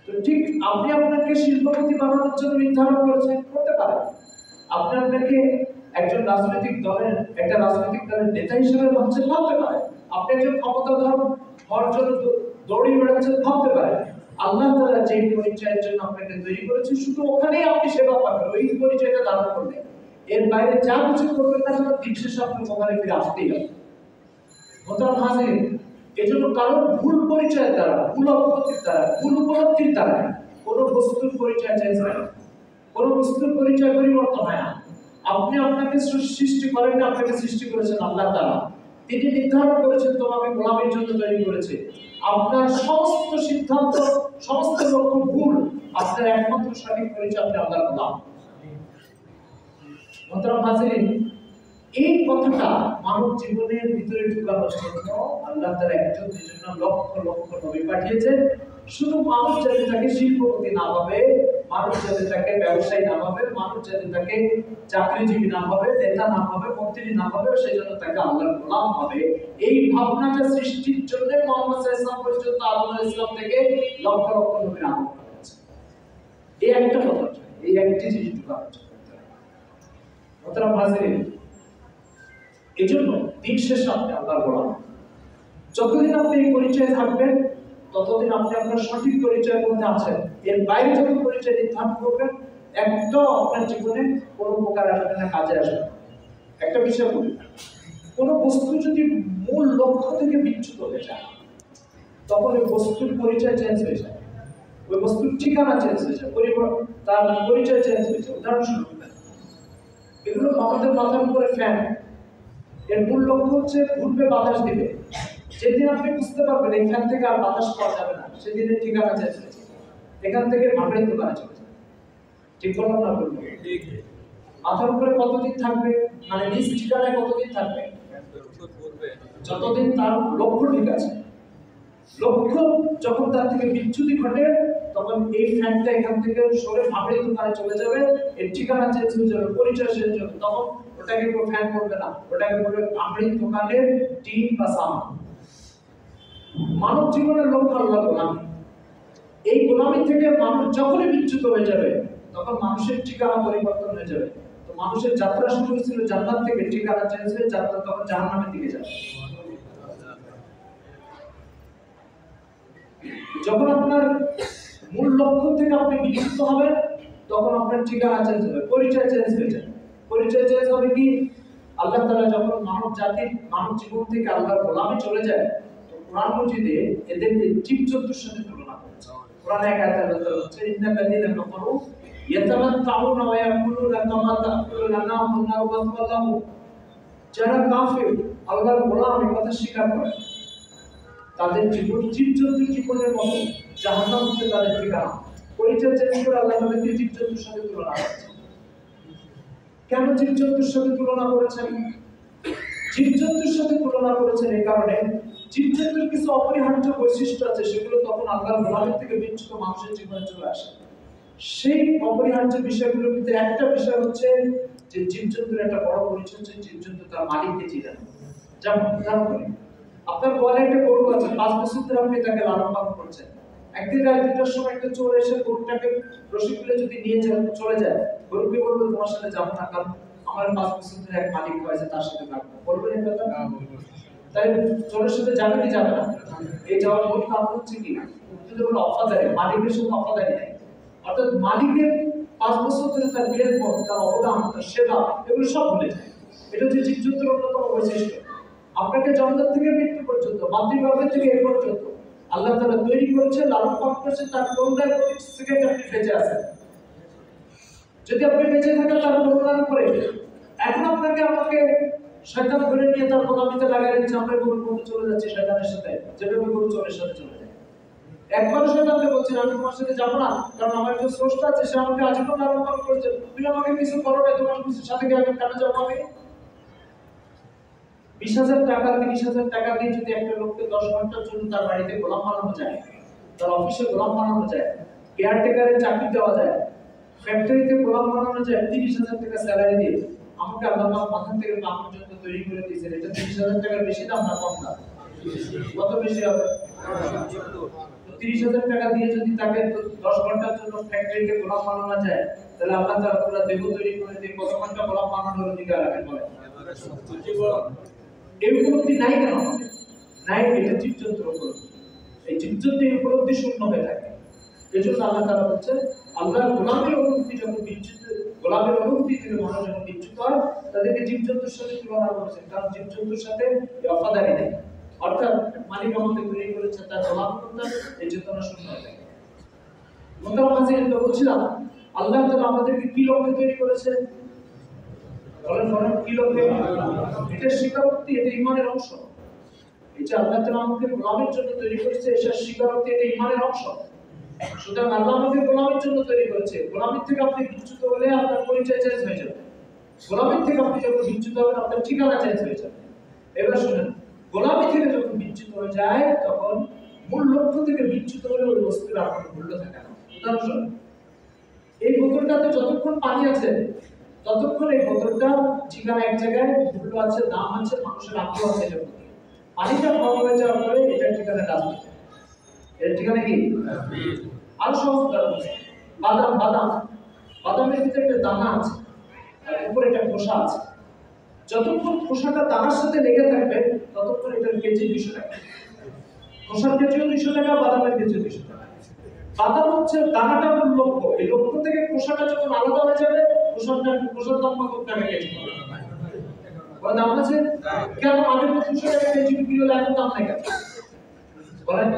তো ঠিক আপনি আপনাকে শিল্পপতি বানানোর জন্য নির্ধারণ করেছেন, করতে পারেন। আপনি আপনাকে একজন রাজনৈতিক দলের নেতা হিসেবে ভাবছেন, ভাবতে পারেন। আপনি একজন ক্ষমতাধর হওয়ার জন্য দৌড়িয়ে বেড়াচ্ছেন, ভাবতে পারেন। আল্লাহ তাআলা যে পরিচয়ের জন্য আপনাকে তৈরি করেছে, শুধু ওখানেই আপনি সেবা পাবেন, ওই পরিচয়টা ধারণ করলে। এর বাইরে যা কিছু করবেন না কেন, দিন শেষে আপনি ওখানে ফিরে আসতেই হবে। মোহতারাম হাজিরিন, এজন্য কারণ ভুল পরিচয়ের দ্বারা, ভুল অবগতির দ্বারা, ভুল উপলব্ধির দ্বারা কোনো বস্তুর পরিচয় চেঞ্জ হয় না, কোনো বস্তুর পরিচয় পরিবর্তন হয় না। আপনি আপনাকে সৃষ্টি করেন না, আপনাকে সৃষ্টি করেছেন আল্লাহ তাআলা। তিনি নির্ধারণ করেছেন তোমাকে গোলামের জন্য তৈরি করেছে। আপনার সমস্ত সিদ্ধান্ত, সমস্ত লক্ষ্য ভুল, আপনার একমাত্র সঠিক পরিচয় আপনি আল্লাহর গোলাম। মোহতারাম হাজিরিন, এই কথাটা মানব জীবনের ভিতরে ঢুকানোর জন্য আল্লাহ তাআলা একজন জন্য লক্ষ লক্ষ নবী পাঠিয়েছেন। শুধু মানুষ যাতে তাকে শিল্পপতি না ভাবে, মানুষ যাতে তাকে ব্যবসায়ী না ভাবে, মানুষ যাতে তাকে চাকরিজীবী না ভাবে, নেতা না ভাবে, মন্ত্রী না ভাবে, সেই জন্য তাকে আল্লাহর গোলাম ভাবে। এই ভাবনাটা সৃষ্টির জন্য মুহাম্মদ সাল্লাল্লাহু আলাইহি ওয়াসাল্লাম পর্যন্ত আদম আলাইহিস সালাম থেকে লক্ষ লক্ষ নবীর আগমন হয়েছে। এই একটা কথা, এই একটি জিনিস ঢুকানোর জন্য। মোহতারাম হাজিরিন, এজন্য দিন শেষে আপনি আল্লাহর গোলাম। যতদিন আপনি এই পরিচয়ে থাকবেন ততদিন আপনি আপনার সঠিক পরিচয়ের মধ্যে আছেন। এর বাইরে যত পরিচয় নির্ধারণ করবেন, একটাও আপনার জীবনে কোনো প্রকার আসবে না, কাজে আসবে না। একটা বিষয় বলি, কোনো বস্তু যদি মূল লক্ষ্য থেকে বিচ্যুত হয়ে যায়, তখন ওই বস্তুর পরিচয় চেঞ্জ হয়ে যায়, ওই বস্তুর ঠিকানা চেঞ্জ হয়ে যায়, তার পরিচয় চেঞ্জ হয়ে যায়। উদাহরণস্বরূপ, এগুলো আমাদের মাথার উপরে ফ্যান, এর মূল লক্ষ্য হচ্ছে ঘুরবে, বাতাস দিবে। যেদিন আপনি বুঝতে পারবেন এখান থেকে আর বাতাস পাওয়া যাবে না, সেদিনের ঠিকানা চেঞ্জ হয়ে যাবে, এখান থেকে ভাবের দোকানে চলে যাবে। ঠিক বললাম না? বলবো মাথার উপরে কতদিন থাকবে, মানে নিজ ঠিকানায় কতদিন থাকবে? যতদিন তার লক্ষ্য ঠিক আছে। লক্ষ্য যখন তার থেকে বিচ্যুতি ঘটে, তখন এই ফ্যানটা এখান থেকে সরে ভাবের দোকানে চলে যাবে, এর ঠিকানা চেঞ্জ হয়ে যাবে, পরিচয় চেঞ্জ হবে। তখন ওটাকে কেউ ফ্যান করবে না, ওটাকে বলবে ভাবের দোকানের টিন বা সামান। মানব জীবনের লক্ষ্য আল্লাহর গোলামি। এই গোলামি থেকে মানুষ যখনই বিচ্যুত হয়ে যাবে, তখন মানুষের ঠিকানা পরিবর্তন হয়ে যাবে। তো মানুষের যাত্রা শুরু হয়েছিল জান্নাত থেকে, ঠিকানা চেঞ্জ হয়ে যাত্রা তখন জাহান্নামের দিকে যাবে। যখন আপনার মূল লক্ষ্য থেকে আপনি বিচ্যুত হবেন, তখন আপনার ঠিকানা চেঞ্জ হবে, পরিচয় চেঞ্জ হয়ে যাবে। পরিচয় চেঞ্জ হবে কি? আল্লাহ তাআলা যখন মানব জীবন থেকে আল্লাহর গোলামি চলে যায়, তো কোরআন মজিদে এদেরকে জীবজন্তুর সাথে তুলনা করেছে। কোরআনে এক আয়াতে আল্লাহ তাআলা বলছেন, ইন্নাল্লাযীনা কাফারু ইয়াতামাত্তাউনা ওয়া ইয়াকুলুনা কামা তাকুলুল আনামু ওয়া ওয়াসওয়ালাহু। যারা কাফির, আল্লাহর গোলাম, এই কথা স্বীকার করে, তাদের জীবন জীবজন্তুর জীবনের মতো, জাহান্নাম হচ্ছে তাদের ঠিকানা। পরিচয় চেঞ্জ করে আল্লাহ তাদেরকে জীবজন্তুর সাথে তুলনা করেছেন। কেন জীবজন্তুর সাথে তুলনা করেছেন? জীবজন্তুর সাথে তুলনা করেছেন এই কারণে জীবজন্তুর কিছু অপরিহার্য বৈশিষ্ট্য আছে, সেগুলো তখন আল্লাহর গোলামের থেকে বিচ্যুত মানুষের জীবনে চলে আসে। সেই অপরিহার্য বিষয়গুলোর মধ্যে একটা বিষয় হচ্ছে যে জীবজন্তুর একটা বড় পরিচয় হচ্ছে জীবজন্তু তার মালিককে চিনে না। যেমন উদাহরণ করি, আপনার গোয়ালে একটা গরু আছে, 5 বছর ধরে আপনি তাকে লালন পালন করছেন। একদিন রাত 2টার সময় একটা চোর এসে গরুটাকে রশি খুলে যদি নিয়ে চলে যায়, গরুকে বলবে তোমার সাথে যাবো না, কারণ আমার 5 বছর ধরে এক মালিক হয়েছে, তার সাথে থাকবো। বলবেন এই কথা? তাই চোরের সাথে যাবে কি যাবে না? এই যাওয়ার মূল কারণ হচ্ছে কি? যদি বলে অফাদারি, মালিকের সাথে অফাদারি নেই। অর্থাৎ মালিকের 5 বছর ধরে তার বিয়ের পর তার অবদান, তার সেবা, এগুলো সব ভুলে যায়। এটা হচ্ছে জীবজন্তুর অন্যতম বৈশিষ্ট্য। আপনাকে জন্ম থেকে মৃত্যু পর্যন্ত, মাতৃগর্ভ থেকে এই পর্যন্ত আল্লাহ তাআলা তৈরি করেছে, লালন পালন করেছে, তার করুণায় প্রতি সেকেন্ড আপনি বেঁচে আছেন। যদি আপনি বেঁচে থাকেন তার করুণার উপরে, এখন আপনাকে আমাকে শয়তান ধরে নিয়ে তার গোলামিতে লাগাই দিচ্ছে, আমরা গরুর মতো চলে যাচ্ছি শয়তানের সাথে, যেভাবে গরু চোরের সাথে চলে যায়। একবার শয়তানকে বলছেন আমি তোমার সাথে যাবো না, কারণ আমার যে স্রষ্টা আছে সে আমাকে আজীবন লালন পালন করেছে, তুমি আমাকে কিছু করো না, তোমার কিছু সাথে গিয়ে আমি কেন যাবো? আমি 20,000 টাকা 30,000 টাকা দিয়ে যদি একটা লোককে 10 ঘন্টার জন্য তার বাড়িতে গোলাম বানানো যায়, তার অফিসে গোলাম বানানো যায়, কেয়ারটেকারের চাকরি দেওয়া যায়, ফ্যাক্টরিতে গোলাম বানানো যায় 30,000 টাকা স্যালারি দিয়ে, আমাকে আল্লাহ মাথার থেকে পা পর্যন্ত তৈরি করে দিয়েছেন। এটা 30,000 টাকার বেশি দাম না কম দাম? কত বেশি হবে? 30,000 টাকা দিয়ে যদি তাকে 10 ঘন্টার জন্য ফ্যাক্টরিতে গোলাম বানানো যায়, তাহলে আল্লাহ তাআলা পুরো দেহ তৈরি করে দিয়ে কত ঘন্টা গোলাম বানানোর অধিকার রাখেন বলেন? এই উপলব্ধি নাই কেন? নাই, এটা জীবজন্তুর উপলব্ধি। এই জীবজন্তুর উপলব্ধি শূন্য হয়ে থাকে। এই জন্য আল্লাহ তাআলা বলছে আল্লাহর গোলামের অনুভূতি যখন বিচ্যুত, গোলামের অনুভূতি থেকে মানুষ যখন বিচ্যুত হয়, তাদেরকে জীবজন্তুর সাথে তুলনা করেছেন, কারণ জীবজন্তুর সাথে ওয়াফাদারি নেই। অর্থাৎ মালিক আমাকে তৈরি করেছে, তার গোলাম করতে এই চেতনা শূন্য হয়ে থাকে। মোহতারাম হাজিরিন, তো বলছিলাম আল্লাহ তাআলা আমাদেরকে কি লক্ষ্যে তৈরি করেছে? বলেন কি লক্ষ্যে? এটা স্বীকারোক্তি, এটা ঈমানের অংশ। এটা আল্লাহ তাআলা আমাকে গোলামের জন্য তৈরি করেছে, এটা স্বীকারোক্তি, এটা ঈমানের অংশ। সুতরাং আল্লাহ আমাকে গোলামের জন্য তৈরি করেছে। গোলামের থেকে আপনি বিচ্যুত হলে আপনার পরিচয় চেঞ্জ হয়ে যাবে। গোলামের থেকে আপনি যখন বিচ্যুত হবেন আপনার ঠিকানা চেঞ্জ হয়ে যাবে। এবার শুনেন, গোলামি থেকে যখন বিচ্যুত হয়ে যায় তখন মূল লক্ষ্য থেকে বিচ্যুত হলে ওই বস্তুর আর কোনো মূল্য থাকে না। উদাহরণস্বরূপ, এই বোতলটাতে যতক্ষণ পানি আছে ততক্ষণ এই বোতলটা ঠিকানা এক জায়গায়, মূল্য আছে, দাম আছে, মানুষের আগ্রহ আছে। পানিটা খাওয়া হয়ে যাওয়ার পরে এটার ঠিকানা ডাস্টবিন। এর ঠিকানা কি? আরো সহজ উদাহরণ, বাদামের ভিতরে একটা দানা আছে আর উপরে একটা খোসা আছে। যতক্ষণ খোসাটা দানার সাথে লেগে থাকবে ততক্ষণ এটার কেজি 200 টাকা। খোসার কেজিও 200 টাকা, বাদামের কেজিও 200 টাকা। বাদাম হচ্ছে দানাটা মূল লক্ষ্য। এই লক্ষ্য থেকে খোসাটা যখন আলাদা হয়ে যাবে, খোসার দাম কত টাকা কেজি হবে? বড় দাম আছে কেন? আগে 200 টাকা কেজি বিক্রি হলে এখন দাম নেই কেন? বলেন,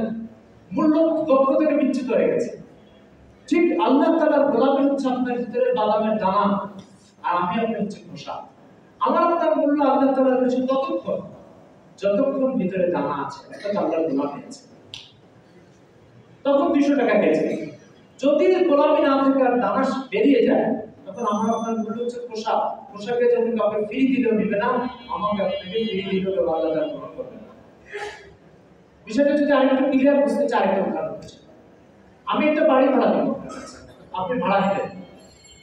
মূল লক্ষ্য থেকে বিচ্যুত হয়ে গেছে। ঠিক আল্লাহ তাআলার গোলামি হচ্ছে আপনার ভিতরে বাদামের দানা, আর আমি আপনি হচ্ছে খোসা। আমার আপনার মূল্য আল্লাহ তাআলার কাছে ততক্ষণ যতক্ষণ ভিতরে দানা আছে, অর্থাৎ আল্লাহর গোলামি আছে, তখন 200 টাকা কেজি। যদি গোলামি না থেকে আর দানা বেরিয়ে যায়, তখন আমার আপনার মূল্য হচ্ছে খোসা। খোসাকে যখন কাউকে ফ্রি দিলেও নিবে না, আমাকে আপনাকে ফ্রি দিলেও আল্লাহ তাআলা গ্রহণ করবে না। বিষয়টা যদি আরেকটু ক্লিয়ার বুঝতে চাই, আরেকটা উদাহরণ দিচ্ছি। আমি একটা বাড়ি ভাড়া দিব, আপনি ভাড়া দিবেন।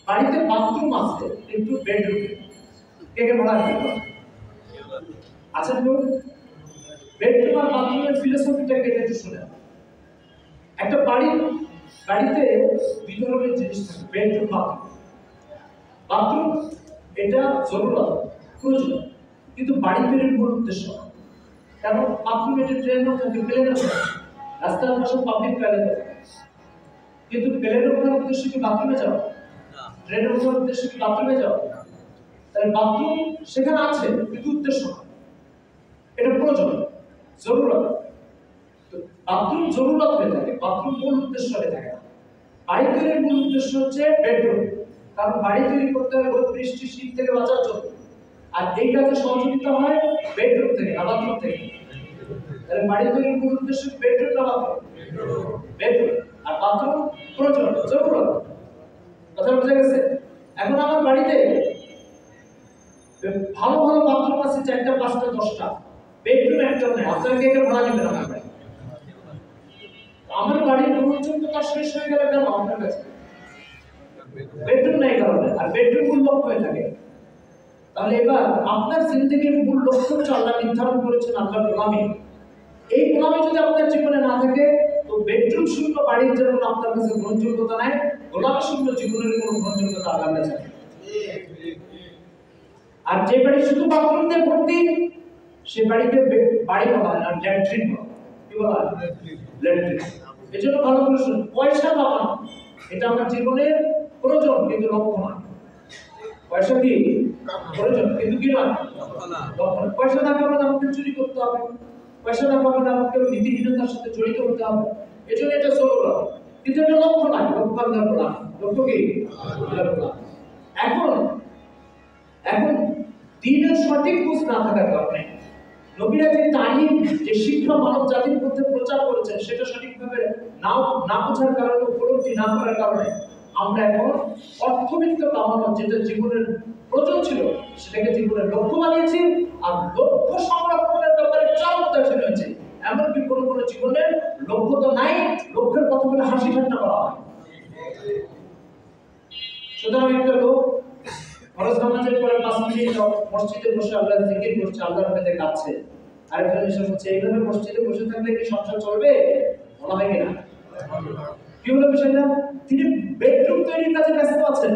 বাড়িতে বাথরুম আছে কিন্তু বেডরুম নেই। কে কে ভাড়া দিবেন? আচ্ছা, বেডরুম আর বাথরুমের ফিলোসফিটাকে একটু শুনে। একটা বাড়িতে দুই ধরনের জিনিস থাকে, বেডরুম, বাথরুম। বাথরুম এটা জরুরত, প্রয়োজন, কিন্তু বাড়ি তৈরির মূল উদ্দেশ্য। কারণ বাথরুম এটা ট্রেনও থাকে, প্লেনও থাকে, রাস্তার পাশে পাবলিক টয়লেট থাকে। কিন্তু প্লেনের ওঠার উদ্দেশ্য কি বাথরুমে যাওয়া? ট্রেনের ওঠার উদ্দেশ্য কি বাথরুমে যাওয়া? তাহলে বাথরুম সেখানে আছে কিন্তু উদ্দেশ্য না, এটা প্রয়োজন, জরুরত। তো বাথরুম জরুরত হয়ে থাকে, বাথরুম মূল উদ্দেশ্য হয়ে থাকে না। বাড়ি তৈরির মূল উদ্দেশ্য হচ্ছে বেডরুম, কারণ বাড়ি তৈরি করতে হয় রোদ বৃষ্টি শীত থেকে বাঁচার জন্য। আর এই কাজে সহযোগিতা হয় বেডরুম থেকে, না বাথরুম থেকে? তাহলে বাড়ি তৈরির মূল উদ্দেশ্য বেডরুম না বাথরুম? বেডরুম। আর বাথরুম প্রয়োজন, জরুরত। কথা বুঝা গেছে? এখন আমার বাড়িতে ভালো ভালো বাথরুম আছে 4টা 5টা 10টা, বেডরুম একটা নেই, আপনাকে এটা ভাড়া দিবেন আমার ভাই। আমার বাড়ির গ্রহণযোগ্যতা শেষ হয়ে গেলে কেন আপনার কাছে? বেডরুম নেই কারণে, আর বেডরুম মূল লক্ষ্য হয়ে থাকে। তাহলে এবার আপনার জিন্দেগির মূল লক্ষ্য হচ্ছে আল্লাহ নির্ধারণ করেছেন আল্লাহর গোলামি। এই গোলামি যদি আপনার জীবনে না থাকে, তো বেডরুম শূন্য বাড়ির যেমন আপনার কাছে গ্রহণযোগ্যতা নাই, গোলামি শূন্য জীবনের কোনো গ্রহণযোগ্যতা আল্লাহর কাছে নেই। আর যে বাড়ি শুধু বাথরুম দিয়ে ভর্তি, সে বাড়িতে বাড়ি বলা হয় না, ল্যাট্রিন বলা হয়। কি বলা হয়? ল্যাট্রিন। এই জন্য ভালো করে শুনুন, পয়সা কামানো এটা আমার জীবনের প্রয়োজন কিন্তু লক্ষ্য নয়। পয়সা কি প্রয়োজন কিন্তু কি নয়, লক্ষ্য নয়। পয়সা না কামালে আমাকে চুরি করতে হবে, পয়সা না কামালে আমাকে নীতিহীনতার সাথে জড়িত হতে হবে, এই জন্য এটা জরুরত, কিন্তু এটা লক্ষ্য নয়। লক্ষ্য আল্লাহর গোলাম, লক্ষ্য কি আল্লাহর গোলাম। এখন দ্বীনের সঠিক বুঝ না থাকার কারণে নবীরা যে তালিম, যে শিক্ষা মানব জাতির মধ্যে প্রচার করেছেন, সেটা সঠিকভাবে না বোঝার কারণে, উপলব্ধি না করার কারণে আমরা এখন অর্থবিত্ত কামানো, যেটা জীবনের প্রয়োজন ছিল, সেটাকে জীবনের লক্ষ্য বানিয়েছি। আর লক্ষ্য সংরক্ষণের ব্যাপারে চরম উদাসীন হয়েছে। এমনকি কোনো কোনো জীবনের লক্ষ্য তো নাই, লক্ষ্যের কথা বলে হাসি ঠাট্টা করা হয়। সুতরাং একটা লোক ফরজ নামাজের পরে 5 মিনিট মসজিদে বসে আল্লাহর জিকির করছে, আল্লাহর কাছে কাঁদছে, আরেকজন এসে বলছে এইভাবে মসজিদে বসে থাকলে কি সংসার চলবে? বলা হয় কিনা? কি হলো বিষয়টা? তিনি বেডরুম তৈরির কাজে ব্যস্ত আছেন,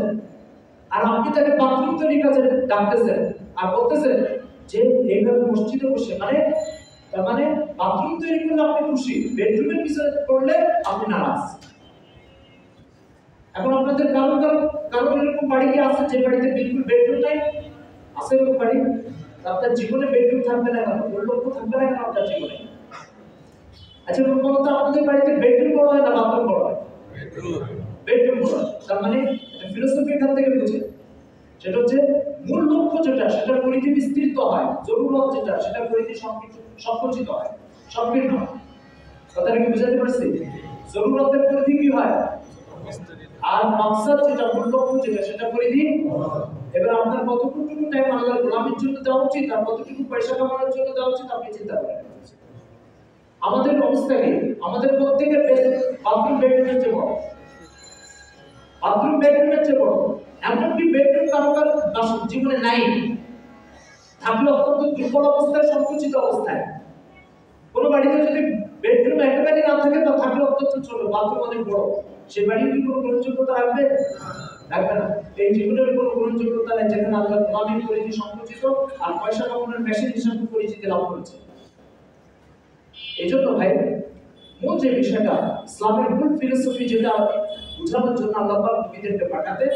আর আপনি তাকে বাথরুম তৈরির কাজে ডাকতেছেন আর বলতেছেন যে এইভাবে মসজিদে বসে, তার মানে বাথরুম তৈরি করলে আপনি খুশি, বেডরুমের পিছনে করলে আপনি নারাজ। এখন আপনাদের কারণ এরকম বাড়ি কি আছে যে বাড়িতে বিলকুল বেডরুম নাই? আছে এরকম বাড়ি? আপনার জীবনে বেডরুম থাকবে না কেন? লক্ষ্য থাকবে না কেন আপনার জীবনে? আচ্ছা বলতো, আপনাদের বাড়িতে বেডরুম বড় হয় না বাথরুম বড় হয়? বেডরুম বড় হয়। তার মানে ফিলোসফি এখান থেকে বুঝে, সেটা হচ্ছে মূল লক্ষ্য যেটা, সেটার পরিধি বিস্তৃত হয়, জরুরত যেটা, সেটার পরিধি সংকুচিত হয়, সংকীর্ণ হয়। কথাটা কি বুঝাতে পারছি? জরুরতের পরিধি কি হয়, আর মাকসাদ যেটা, মূল লক্ষ্য যেটা, সেটা পরিধি। এবার আপনার কতটুকু টাইম আল্লাহর গোলামির জন্য দেওয়া উচিত আর কতটুকু পয়সা কামানোর জন্য দেওয়া উচিত, আপনি চিন্তা করেন। আমাদের অবস্থা কি? আমাদের প্রত্যেকের বাথরুম বেডরুমের চেয়ে বড়, বাথরুম বেডরুমের চেয়ে বড়। এমনকি বেডরুম কারো জীবনে নাই, থাকলে অত্যন্ত দুর্বল অবস্থায়, সংকুচিত অবস্থায়। কোনো বাড়িতে যদি বেডরুম একেবারেই না থাকে, তা থাকলে অত্যন্ত ছোট, বাথরুম অনেক বড়, সে বাড়ির কি কোনো গ্রহণযোগ্যতা রাখবে? রাখবে না। এই জীবনের কোনো গ্রহণযোগ্যতা নেই যেখানে আল্লাহ গোলামির পরিধি সংকুচিত আর পয়সা কামানোর মেশিন হিসাবে পরিচিতি লাভ করেছে। এই জন্য ভাই, মূল যে বিষয়টা, ইসলামের মূল ফিলোসফি যেটা বোঝানোর জন্য আল্লাহ পাক নবীদেরকে পাঠাতে,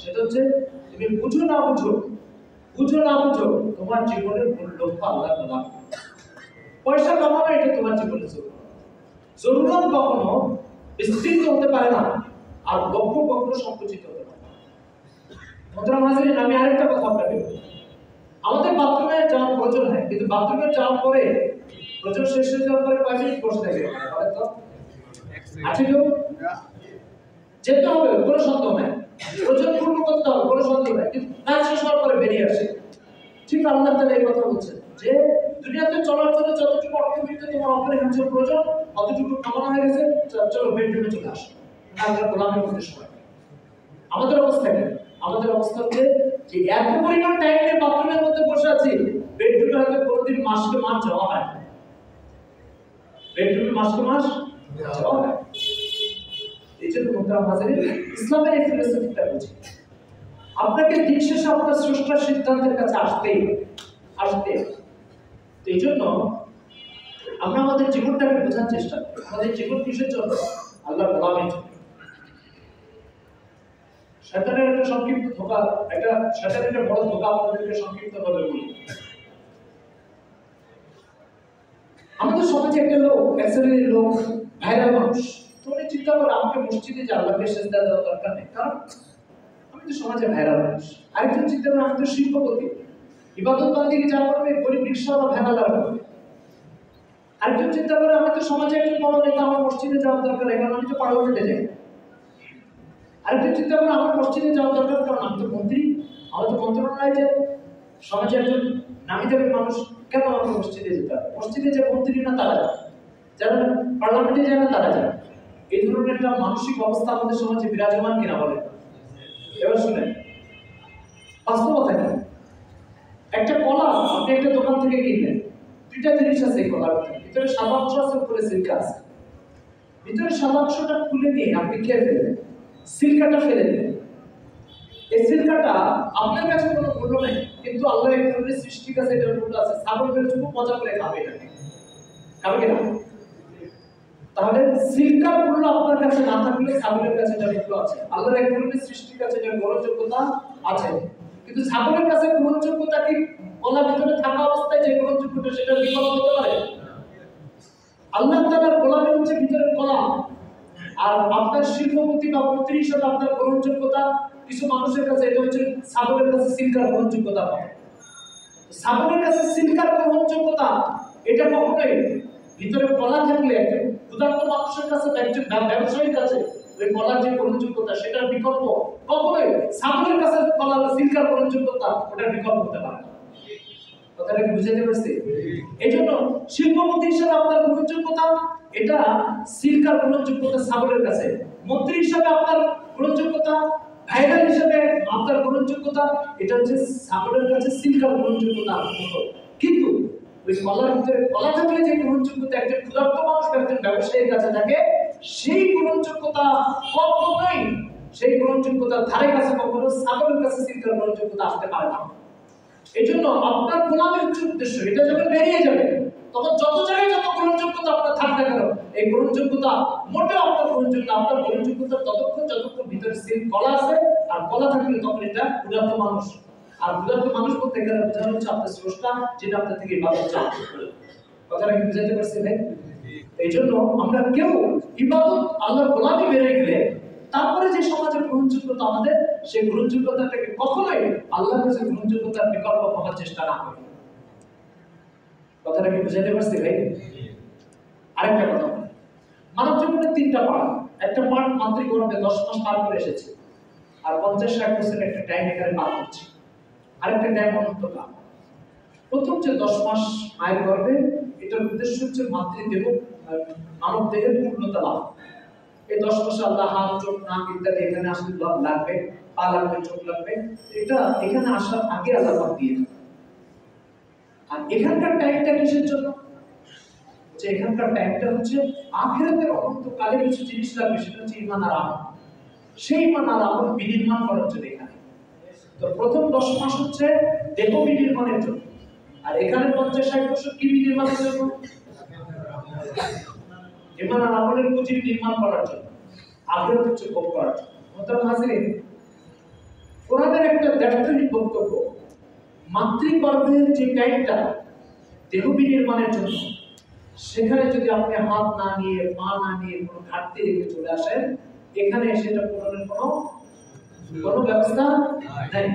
সেটা হচ্ছে তুমি বুঝো না বুঝো, তোমার জীবনের মূল লক্ষ্য আল্লাহর গোলামি। পয়সা কামানো এটা তোমার জীবনের জরুরত কখনো বিস্তৃত হতে পারে না, আর লক্ষ্য কখনো সংকুচিত হতে পারে না। মোহতারাম হাজিরিন, আমি আরেকটা কথা আপনাকে বলি, আমাদের বাথরুমে যাওয়ার প্রয়োজন হয়, কিন্তু বাথরুমে যাওয়ার পরে প্রয়োজন শেষ হয়ে যাওয়ার পরে 5 মিনিট বসে থাকে, আছে কেউ? যেতে হবে, কোনো সন্দেহ নাই, প্রয়োজন পূর্ণ করতে হবে, কোনো সন্দেহ নাই, কিন্তু কাজ শেষ হওয়ার পরে বেরিয়ে আসে। ঠিক আল্লাহ তাআলা এই কথা বলছেন যে দুনিয়াতে চলার জন্য যতটুকু অর্থবিত্ত তোমার অপরিহার্য প্রয়োজন, অতটুকু কামানো হয়ে গেছে, চলো বেডরুমে চলে আসো, আল্লাহর গোলামের মধ্যে সময়। আমাদের অবস্থা কি? আমাদের অবস্থা হচ্ছে যে এত পরিমাণ টাইম নিয়ে বাথরুমের মধ্যে বসে আছি, বেডরুমে হয়তো কোনোদিন মাসকে মাস যাওয়া হয়, বেডরুমে মাসকে মাস যাওয়া হয়। এই জন্য মোহতারাম হাজিরিন, ইসলামের এই ফিলোসফিটা বুঝি, আপনাকে দিন শেষে আপনার স্রষ্টার সিদ্ধান্তের কাছে আসতেই। এই জন্য আমরা আমাদের জীবনটাকে বোঝার চেষ্টা করি, আমাদের জীবন কিসের জন্য? আল্লাহর গোলামের জন্য। শয়তানের একটা সংক্ষিপ্ত ধোঁকা, শয়তানের একটা বড় ধোঁকা আপনাদেরকে সংক্ষিপ্তভাবে বলি। আমাদের সমাজে একটা লোক, এক্সেলের লোক, ভাইরাল মানুষ, তুমি চিন্তা করো আমাকে মসজিদে যে আল্লাহকে সেজদা দেওয়ার দরকার নেই, কারণ আমি তো সমাজে ভাইরাল মানুষ। আরেকজন চিন্তা করে আমি তো শিল্পপতি, ইবাদত বান্দিকে যা করবে গরিব রিকশাওয়ালা ভ্যানাদার করবে। আরেকজন চিন্তা করে আমি তো সমাজে একজন বড় নেতা, আমার মসজিদে যাওয়ার দরকার নেই, কারণ আমি তো পার্লামেন্টে যাই। আরেকজন চিন্তা করে আমার মসজিদে যাওয়ার দরকার, কারণ আমি তো মন্ত্রী, আমি তো মন্ত্রণালয়ে যাই। সমাজে একজন নামি দামি মানুষ কেন আমাকে মসজিদে যেতে হবে? মসজিদে যে মন্ত্রী না তারা যায়, যারা পার্লামেন্টে যায় না তারা যায়। এই ধরনের একটা মানসিক অবস্থা আমাদের সমাজে বিরাজমান কিনা বলে। এবার শুনেন বাস্তবতা কি। একটা কলা আপনি একটা দোকান থেকে কিনলেন, দুইটা জিনিস আছে এই কলার ভিতরে, সাদা অংশ আছে, উপরে সিল্কা আছে। ভিতরে সাদা অংশটা খুলে নিয়ে আপনি খেয়ে ফেললেন, সিল্কাটা ফেলে দিলেন। এই সিল্কাটা আপনার কাছে কোনো মূল্য নেই, কিন্তু আল্লাহর এক ধরনের সৃষ্টির কাছে এটার মূল্য আছে। ছাগল খুব মজা করে খাবে এটা, খাবে কিনা? তাহলে সিল্কার মূল্য আপনার কাছে না থাকলে ছাগলের কাছে এটার মূল্য আছে। আল্লাহর এক ধরনের সৃষ্টির কাছে এটার গ্রহণযোগ্যতা আছে, কিন্তু ছাগলের কাছে গ্রহণযোগ্যতা কি কলার ভিতরে থাকা অবস্থায় যে গ্রহণযোগ্যতা সেটার বিকল্প হতে পারে? আল্লাহ তাআলার গোলামি হচ্ছে ভিতরের কলা, আর আপনার শিল্পপতি বা মন্ত্রী হিসেবে আপনার গ্রহণযোগ্যতা কিছু মানুষের কাছে এটা হচ্ছে ছাগলের কাছে সিল্কার গ্রহণযোগ্যতা পায়। ছাগলের কাছে সিল্কার গ্রহণযোগ্যতা এটা কখনোই ভিতরে কলা থাকলে একজন ক্ষুধার্ত মানুষের কাছে, একজন ব্যবসায়ীর কাছে ওই কলার যে গ্রহণযোগ্যতা সেটার বিকল্প কখনোই ছাগলের কাছে কলার সিল্কার গ্রহণযোগ্যতা ওটার বিকল্প হতে পারে না। কথাটা কি বুঝাতে পারছি? এই জন্য শিল্পপতি হিসেবে আপনার গ্রহণযোগ্যতা এটা সিল্কার গ্রহণযোগ্যতা ছাগলের কাছে, মন্ত্রী হিসেবে আপনার গ্রহণযোগ্যতা, ভাইরাল হিসেবে আপনার গ্রহণযোগ্যতা এটা হচ্ছে ছাগলের কাছে সিল্কার গ্রহণযোগ্যতা মতো। কিন্তু ওই কলার ভিতরে কলা থাকলে যে গ্রহণযোগ্যতা একজন ক্ষুধার্ত মানুষ বা একজন ব্যবসায়ীর কাছে থাকে, সেই গ্রহণযোগ্যতা কখনোই, সেই গ্রহণযোগ্যতা ধারে কাছে কখনো ছাগলের কাছে সিল্কার গ্রহণযোগ্যতা আসতে পারে না। এই জন্য আপনার গোলামের হচ্ছে উদ্দেশ্য, এটা যখন বেরিয়ে যাবে তখন যত জায়গায় যত গ্রহণযোগ্যতা আপনার থাকতে পারে, এই গ্রহণযোগ্যতা মোটেও আপনার গ্রহণযোগ্য, আপনার গ্রহণযোগ্যতা যতক্ষণ ভিতরে সিল্ক কলা আছে, আর কলা থাকলে তখন এটা ক্ষুধার্ত মানুষ। আর ক্ষুধার্ত মানুষ বলতে এখানে বোঝানো হচ্ছে আপনার স্রষ্টা, যেটা আপনার থেকে ইবাদত চায়। কথাটা কি বুঝাতে পারছি ভাই? এই জন্য আমরা কেউ ইবাদত আল্লাহর গোলামি বেড়ে গেলে তারপরে যে সমাজের গ্রহণযোগ্যতা আমাদের, সেই গ্রহণযোগ্যতাটাকে কখনোই আল্লাহর কাছে গ্রহণযোগ্যতার বিকল্প ভাবার চেষ্টা না করি। কথাটা কি বুঝাতে পারছি ভাই? আরেকটা কথা, মানব জীবনের 3টা পার্ট। একটা পার্ট মাতৃ গর্ভে 10 মাস পার করে এসেছে, আর 50-60 বছরের একটা টাইম এখানে পার হচ্ছে। আরেকটা টাইম অনন্তকাল। প্রথম যে 10 মাস মায়ের গর্ভে, এটার উদ্দেশ্য হচ্ছে মাতৃদেহ মানব দেহের পূর্ণতা লাভ। এই 10 মাসে আল্লাহ হাত, চোখ, নাক ইত্যাদি এখানে আসলে লাগবে, পা লাগবে, চোখ লাগবে, এটা এখানে আসার আগে আল্লাহ দিয়ে দেন। আর এখানকার টাইমটা কিসের জন্য? যে এখানকার টাইমটা হচ্ছে আখিরাতের অনন্তকালে কিছু জিনিস লাগবে, সেটা হচ্ছে ঈমান আর আমল। সেই ঈমান আর আমল বিনির্মাণ করার জন্য এখানে। তো প্রথম 10 মাস হচ্ছে দেহ বিনির্মাণের জন্য, আর এখানে 50-60 বছর কি বিনির্মাণের জন্য? ঈমান আর আমলের পুঁজি নির্মাণ করার জন্য, আখিরাত হচ্ছে ভোগ করার জন্য। মোহতারাম হাজিরিন, কোরআনের একটা দায়িত্বহীন বক্তব্য, মাতৃগর্ভের যে টাইমটা দেহ বিনির্মাণের জন্য, সেখানে যদি আপনি হাত না নিয়ে, পা না নিয়ে কোনো ঘাটতি রেখে চলে আসেন, এখানে সেটা পূরণের কোনো ব্যবস্থা নেই।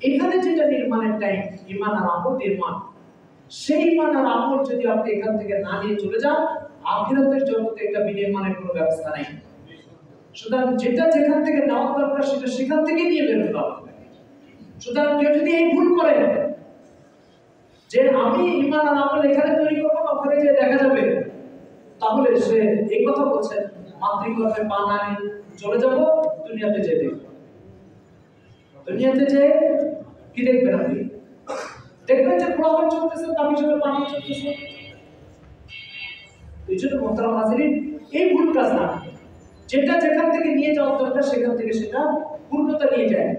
এখানে যেটা নির্মাণের টাইম, ঈমান আর আমল নির্মাণ, সেই ঈমান আর আমল যদি আপনি এখান থেকে না নিয়ে চলে যান, আখিরাতের জগতে এটা বিনির্মাণের কোনো ব্যবস্থা নেই। সুতরাং যেটা যেখান থেকে নেওয়ার দরকার সেটা সেখান থেকে নিয়ে বেরোতে হবে। সুতরাং কেউ যদি এই ভুল করে যে আমি ঈমান আর আমল এখানে তৈরি করবো না, ওখানে যে দেখা যাবে, তাহলে সে এই কথা বলছেন মাতৃগর্ভে পা না নিয়ে চলে যাব, দুনিয়াতে যেয়ে দেখব। দুনিয়াতে যে কি দেখবেন আপনি? দেখবেন যে প্রভাব চলতেছে, তার হিসেবে পানি চলতেছে। এই জন্য মোহতারাম হাজিরিন, এই ভুল কাজ না, যেটা যেখান থেকে নিয়ে যাওয়ার দরকার সেখান থেকে সেটা পূর্ণতা নিয়ে যায়।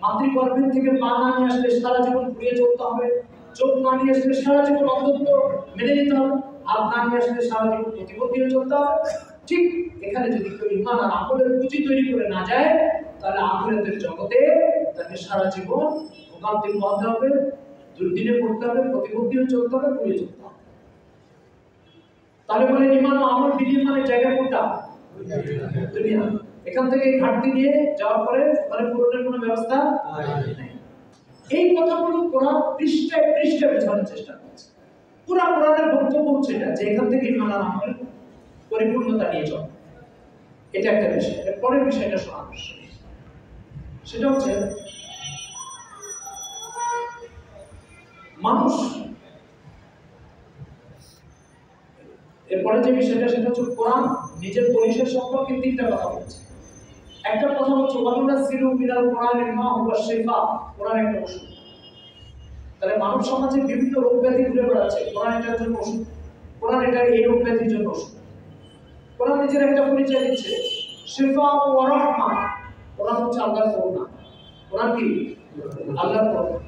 মাতৃগর্ভের থেকে পা না নিয়ে আসলে সারা জীবন ঘুরিয়ে চলতে হবে, চোখ না নিয়ে আসলে সারা জীবন অন্ধত্ব মেনে নিতে হবে, হাত না নিয়ে আসলে সারা জীবন প্রতিপত্তি চলতে হবে। ঠিক এখানে যদি কেউ ঈমান আর আমলের পুঁজি তৈরি করে না যায়, তাহলে আখিরাতের জগতে তাকে সারা জীবন ভোগান্তি পোহাতে হবে, দুর্দিনে পড়তে হবে, প্রতিপত্তিও চলতে হবে, ঘুরিয়ে চলতে হবে। তাহলে বলে ঈমান ও আমল বিনির্মাণের জায়গা কোনটা? দুনিয়া। এখান থেকে ঘাটতি দিয়ে যাওয়ার পরে মানে পূরণের কোনো ব্যবস্থা নেই। এই কথাগুলো কোরআন পৃষ্ঠায় পৃষ্ঠায় বোঝানোর চেষ্টা করছে। পুরা কোরআনের বক্তব্য হচ্ছে এটা, যে এখান থেকে ঈমান আর আমল পরিপূর্ণতা নিয়ে চলে। এটা একটা বিষয়। এর পরের বিষয়টা শোনা, সেটা হচ্ছে মানুষ এরপরে যে বিষয়টা সেটা হচ্ছে কোরআন নিজের পরিচয় সম্পর্কে তিনটা কথা বলছে। একটা কথা হচ্ছে ওয়ানুনাজ্জিলু মিনাল কোরআনি মা হুয়া শিফা, কোরআন একটা ওষুধ। তাহলে মানব সমাজে বিভিন্ন রোগ ব্যাধি ঘুরে বেড়াচ্ছে, কোরআন এটার জন্য ওষুধ, কোরআন এটা এই রোগ ব্যাধির জন্য ওষুধ। কোরআন নিজের একটা পরিচয় দিচ্ছে শিফা ওয়া রাহমা, কোরআন হচ্ছে আল্লাহর করুণা। কোরআন কি? আল্লাহর করুণা।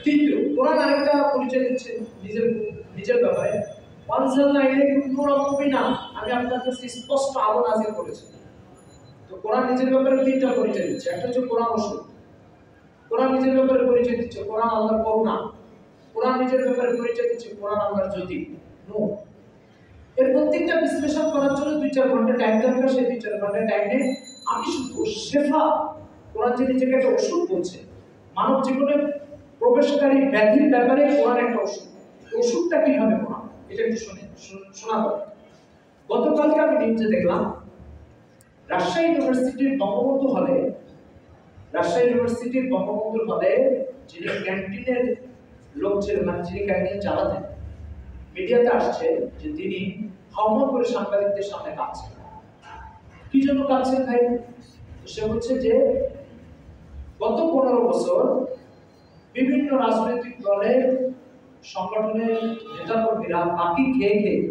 তৃতীয়, কোরআন আরেকটা পরিচয় দিচ্ছে নিজের নিজের ব্যাপারে, ওয়ানজালনা ইলাইকুম নূরাম মুবিনা, আমি আপনার কাছে স্পষ্ট আলো নাযিল করেছি। তো কোরআন নিজের ব্যাপারে তিনটা পরিচয় দিচ্ছে। একটা হচ্ছে কোরআন ওষুধ, কোরআন নিজের ব্যাপারে পরিচয় দিচ্ছে কোরআন আল্লাহর করুণা, কোরআন নিজের ব্যাপারে পরিচয় দিচ্ছে কোরআন আল্লাহর জ্যোতি নূর। এর প্রত্যেকটা বিশ্লেষণ করার জন্য 2-4 ঘন্টা টাইম দরকার। সেই 2-4 ঘন্টা টাইমে আমি শুধু শেফা, কোরআন যে নিজেকে একটা ওষুধ বলছে, মানব জীবনে প্রবেশকারী ব্যাধির ব্যাপারে কোরআন একটা ওষুধ। ওষুধটা কি হবে কোরআন, এটা একটু শোনা দরকার। গতকালকে আমি নিউজে দেখলাম রাজশাহী ইউনিভার্সিটির বঙ্গবন্ধু হলে, রাজশাহী ইউনিভার্সিটির বঙ্গবন্ধুর হলে যিনি ক্যান্টিনের লোক ছিলেন, মানে যিনি ক্যান্টিন চালাতেন, মিডিয়াতে আসছে যে তিনি হাওমাও করে সাংবাদিকদের সামনে কাঁদছেন। কি জন্য কাঁদছেন ভাই? সে হচ্ছে যে গত 15 বছর বিভিন্ন রাজনৈতিক দলের সংগঠনের নেতাকর্মীরা বাকি খেয়ে খেয়ে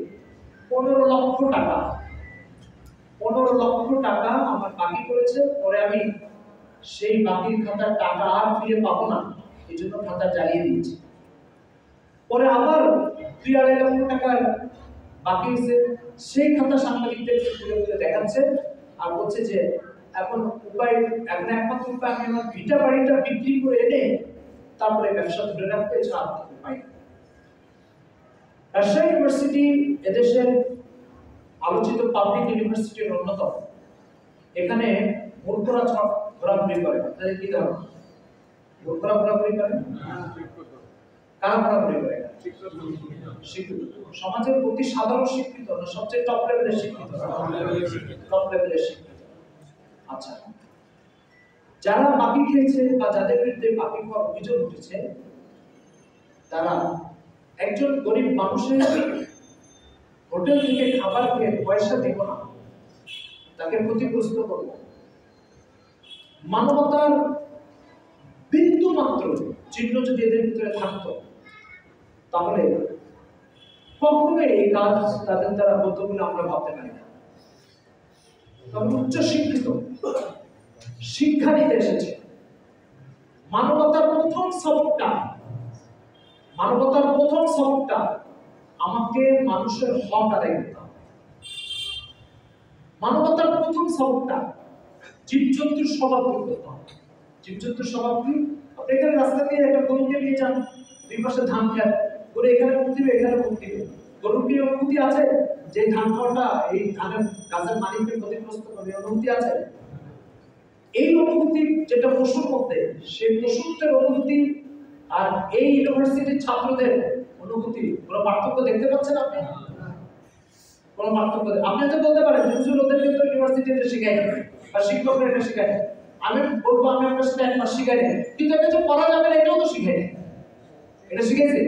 15 লক্ষ টাকা আমার বাকি করেছে। পরে আমি সেই বাকির খাতার টাকা আর ফিরে পাবো না, এই জন্য খাতা জ্বালিয়ে দিয়েছি। পরে আবার 2-2.5 লক্ষ টাকার বাকি হয়েছে, সেই খাতা সাংবাদিকদের তুলে তুলে দেখাচ্ছে আর বলছে যে এখন একমাত্র উপায় আমি আমার ভিটা বাড়িটা বিক্রি করে এনে তারপরে ব্যবসা ধরে রাখতে, এছাড়া উপায় নেই। রাজশাহী ইউনিভার্সিটি এদেশের আলোচিত পাবলিক ইউনিভার্সিটির অন্যতম। এখানে মূর্খরা ঘোরাঘুরি করে, তাদের কি ধারণা? মূর্খরা ঘোরাঘুরি করে, কারা ঘোরাঘুরি করে? শিক্ষিত সমাজের প্রতি সাধারণ শিক্ষিত না, সবচেয়ে টপ লেভেলের শিক্ষিত, টপ লেভেলের শিক্ষিত। আচ্ছা, যারা বাকি খেয়েছে বা যাদের বিরুদ্ধে বাকি খাওয়ার অভিযোগ উঠেছে, তারা একজন গরিব মানুষের হোটেল থেকে খাবার খেয়ে পয়সা দেব না, তাকে ক্ষতিগ্রস্ত করব, মানবতার বিন্দু মাত্র চিহ্ন যদি এদের ভিতরে থাকতো, তাহলে কখনোই এই কাজ তাদের দ্বারা হতো বলে আমরা ভাবতে পারি না। তবে উচ্চ শিক্ষিত, শিক্ষা নিতে এসেছে। মানবতার প্রথম সবকটা আমাকে মানুষের হক আদায় করতে হবে। মানবতার প্রথম সবকটা জীবজন্তুর স্বভাব করতে হবে। জীবজন্তুর স্বভাব কি? আপনি এখানে রাস্তা দিয়ে একটা গরুকে নিয়ে যান, দুই পাশে ধান খেত, গরু এখানে মুখ দিবে, এখানে মুখ দিবে। গরুর কি অনুভূতি আছে যে ধান খাওয়াটা এই ধানের গাছের মালিককে ক্ষতিগ্রস্ত করবে? অনুভূতি আছে? এই অনুভূতি যেটা পশুর মধ্যে, সেই পশুত্বের অনুভূতি আর এই ইউনিভার্সিটির ছাত্রদের অনুভূতি, কোনো পার্থক্য দেখতে পাচ্ছেন আপনি? কোনো পার্থক্য? আপনি তো বলতে পারেন যে ওদেরকে তো ইউনিভার্সিটিতে শেখায় না বা শিক্ষকরা এটা শেখায় না। আমি বলবো আমি আপনার সাথে এক মাস শিখাই না, কিন্তু এটা যে পড়া যাবে না এটাও তো শিখাই না। এটা শিখেছে?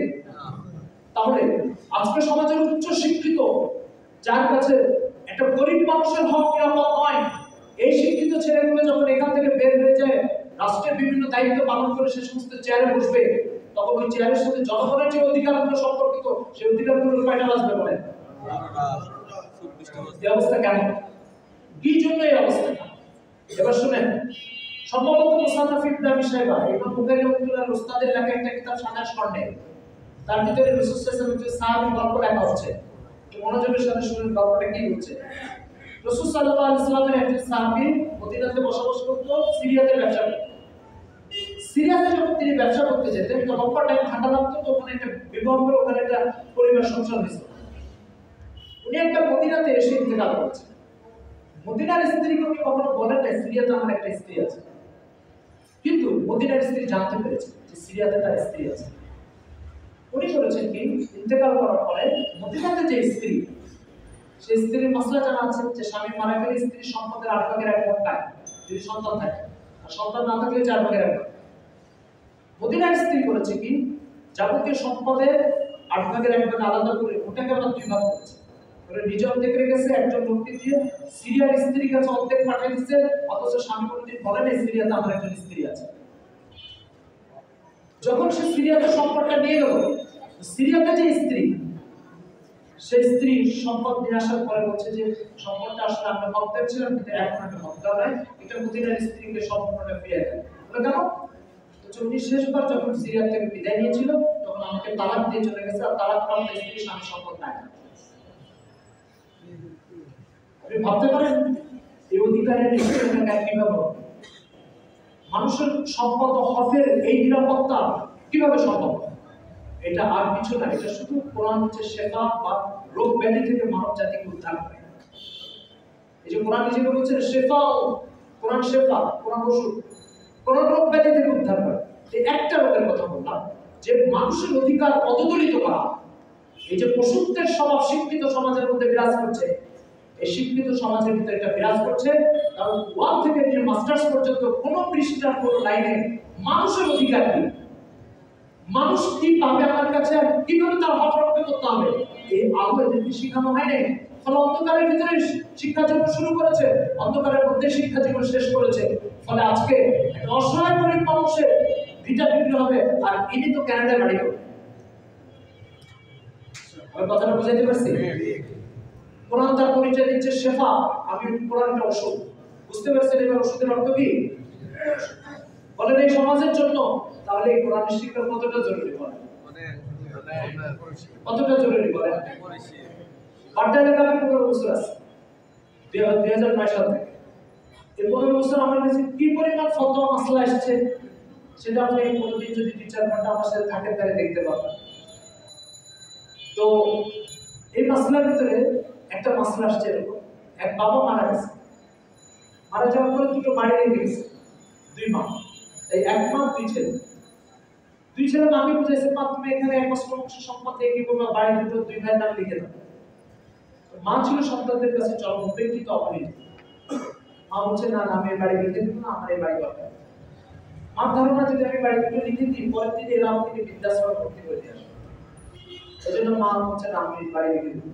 তাহলে আজকে সমাজের উচ্চ শিক্ষিত, যার কাছে একটা গরিব মানুষের হক নিরাপদ নয়, এই শিক্ষিত ছেলেগুলো যখন এখান থেকে বের হয়ে যায়, রাষ্ট্রের বিভিন্ন দায়িত্ব পালন করে সে সমস্ত চেয়ারে বসবে, তখন ওই চেয়ারের সাথে জনগণের যে অধিকারগুলো সম্পর্কিত, সেই অধিকারগুলোর কয়টা বাঁচবে বলেন? এই অবস্থা কেন? কি জন্য এই অবস্থা? এবার শুনেন, সম্ভবত মুসান্নাফ ইবনে আবি শাইবা ইমাম বুখারী রাহিমাহুল্লাহর উস্তাদের লেখা একটা কিতাব সানাস খণ্ডে, তার ভিতরে রাসূল সাল্লাল্লাহু আলাইহি ওয়াসাল্লামের সাহাবী গল্প লেখা হচ্ছে। মনোযোগের সাথে শুনুন গল্পটা কি হচ্ছে। রাসূল সাল্লাল্লাহু আলাইহি ওয়াসাল্লামের একজন সাহাবী মদিনাতে বসবাস করত, সিরিয়াতে ব্যবসা করত। সিরিয়াতে যখন তিনি ব্যবসা করতে যেতেন, তখন টাইম ঠান্ডা লাগতো, তো ওখানে একটা বিভঙ্গের ওখানে একটা পরিবার সংসার হয়েছিল। উনি একটা মদিনাতে এসে ইন্তেকাল করেছেন। মদিনার স্ত্রীকে উনি কখনো বলেন না সিরিয়াতে আমার একটা স্ত্রী আছে, কিন্তু মদিনার স্ত্রী জানতে পেরেছে যে সিরিয়াতে তার স্ত্রী আছে। উনি করেছেন কি, ইন্তেকাল করার পরে মদিনাতে যে স্ত্রী, সেই স্ত্রীর মাসলা জানা আছে যে স্বামী মারা গেলে স্ত্রীর সম্পদের 8/1 পায় যদি সন্তান থাকে, আর সন্তান না থাকলে 4/1। মদিনার স্ত্রী করেছে কি, যাবতীয় সম্পদের 8 ভাগের 1 ভাগ আলাদা করে ওটাকে আমরা 2 ভাগ করেছি। ওরা নিজে অর্ধেক রেখেছে, একজন লোককে দিয়ে সিরিয়ার স্ত্রীর কাছে অর্ধেক পাঠিয়ে দিচ্ছে, অথচ স্বামী কোনোদিন বলে নাই সিরিয়াতে আমার একজন স্ত্রী আছে। যখন সে সিরিয়াতে সম্পদটা নিয়ে গেল, সিরিয়াতে যে স্ত্রী, সেই স্ত্রী সম্পদ নিয়ে আসার পরে বলছে যে সম্পদটা আসলে আমরা হক পেয়েছিলাম, কিন্তু এখন আমি হক দেওয়া নাই, এটা মদিনার স্ত্রীকে সম্পূর্ণটা ফিরিয়ে দেন। বলে কেন? উনি শেষবার যখন সিরিয়া থেকে বিদায় নিয়েছিল তখন আমাকে তালাক দিয়ে চলে গেছে, আর তালাক প্রাপ্ত স্ত্রী স্বামী সম্পদ নাই। আপনি ভাবতে পারেন এই অধিকারের নিশ্চয়তা কিভাবে হবে? মানুষের সম্পদ ও হকের এই নিরাপত্তা কিভাবে সম্ভব? এটা আর কিছু না, এটা শুধু কোরআন হচ্ছে শেফা বা রোগ ব্যাধি থেকে মানব জাতিকে উদ্ধার করে। এই যে কোরআন নিজে বলছে শেফা, কোরআন শেফা, কোরআন ওষুধ, কোরআন রোগ ব্যাধি থেকে উদ্ধার করে। এই একটা রোগের কথা বললাম যে মানুষের অধিকার পদদলিত করা। এই যে পশুত্বের স্বভাব শিক্ষিত সমাজের মধ্যে বিরাজ করছে, এই শিক্ষিত সমাজের ভিতরে এটা বিরাজ করছে, কারণ 1 থেকে নিয়ে মাস্টার্স পর্যন্ত কোনো পৃষ্ঠার কোনো লাইনে মানুষের অধিকার কি, মানুষ কি পাবে আমার কাছে, কিভাবে তার হক রক্ষা করতে হবে, এই আলো এদেরকে শেখানো হয় নাই। ফলে অন্ধকারের ভিতরে শিক্ষা জীবন শুরু করেছে, অন্ধকারের মধ্যে শিক্ষা জীবন শেষ করেছে। ফলে আজকে একটা অসহায় গরিব মানুষের ভিটা বিক্রি হবে, আর ইনি তো কানাডায় বাড়ি করবে। আমি কথাটা বুঝাইতে পারছি? কোরআন তার পরিচয় দিচ্ছে শেফা, আমি কোরআনটা ওষুধ। বুঝতে পারছেন এবার ওষুধের অর্থ কি? বলেন এই সমাজের জন্য তাহলে এই কোরআন শিক্ষা কতটা জরুরি, বলেন কতটা জরুরি বলেন? বাড্ডা এলাকায় 15 বছর আছে, 2009 সাল থেকে। এই 15 বছর আমার কাছে কি পরিমাণ ফতোয়া মাসলা এসেছে সেটা আপনি কোনোদিন যদি 2-4 ঘন্টা আমার সাথে থাকেন তাহলে দেখতে পাবেন। তো এই মাসলার ভিতরে একটা মাসলা আসছে এরকম, এক বাবা মারা গেছে, মারা যাওয়ার পরে 2টো বাড়ি রেখে গেছে, 2 মা, এই 1 মা 2 ছেলে। 2 ছেলে নামে বুঝাইছে, মা তুমি এখানে 1 বছর অংশ সম্পদ দিয়ে কি করবে, বাড়ি দুটো 2 ভাইয়ের নামে লিখে দাও। মা ছিল সন্তানদের কাছে চরমপেক্ষিত অপরিচিত। মা বলছে না আমি এই বাড়ি লিখে দিব না, আমার এই বাড়ি দরকার। মার ধারণা যদি আমি বাড়ি দুটো লিখে দিই পরের দিন এরা আমাকে বৃদ্ধাশ্রমে ভর্তি করে দিয়ে আসবে, এই জন্য মা বলছে না আমি বাড়ি লিখে দিব।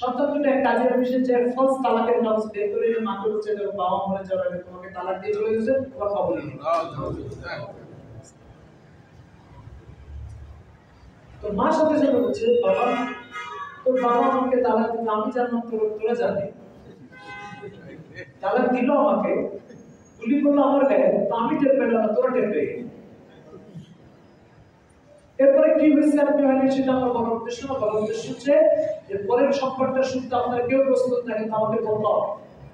সন্তান দুটো এক কাজের অফিসে যে ফলস তালাকের কাগজ বের করে এনে মাকে বলছে যে বাবা মরে যাওয়ার আগে তোমাকে তালাক দিয়ে চলে গেছে, তোমার খবর নেই। তো মা সাথে সাথে বলছে বাবা তোর বাবা আমাকে তালাক দিল, আমি জানলাম তোরা জানি, তালাক দিল আমাকে, গুলি করলো আমার গায়ে, তো আমি টের পেলাম না, তোরা টের পেয়ে গেলি। এরপরে কি হয়েছে আপনি হয়নি সেটা আমার বড় উদ্দেশ্য না, বড় উদ্দেশ্য হচ্ছে যে পরের সম্পর্কটা শুনতে আপনার কেউ প্রস্তুত না, কিন্তু আমাকে বলতে হবে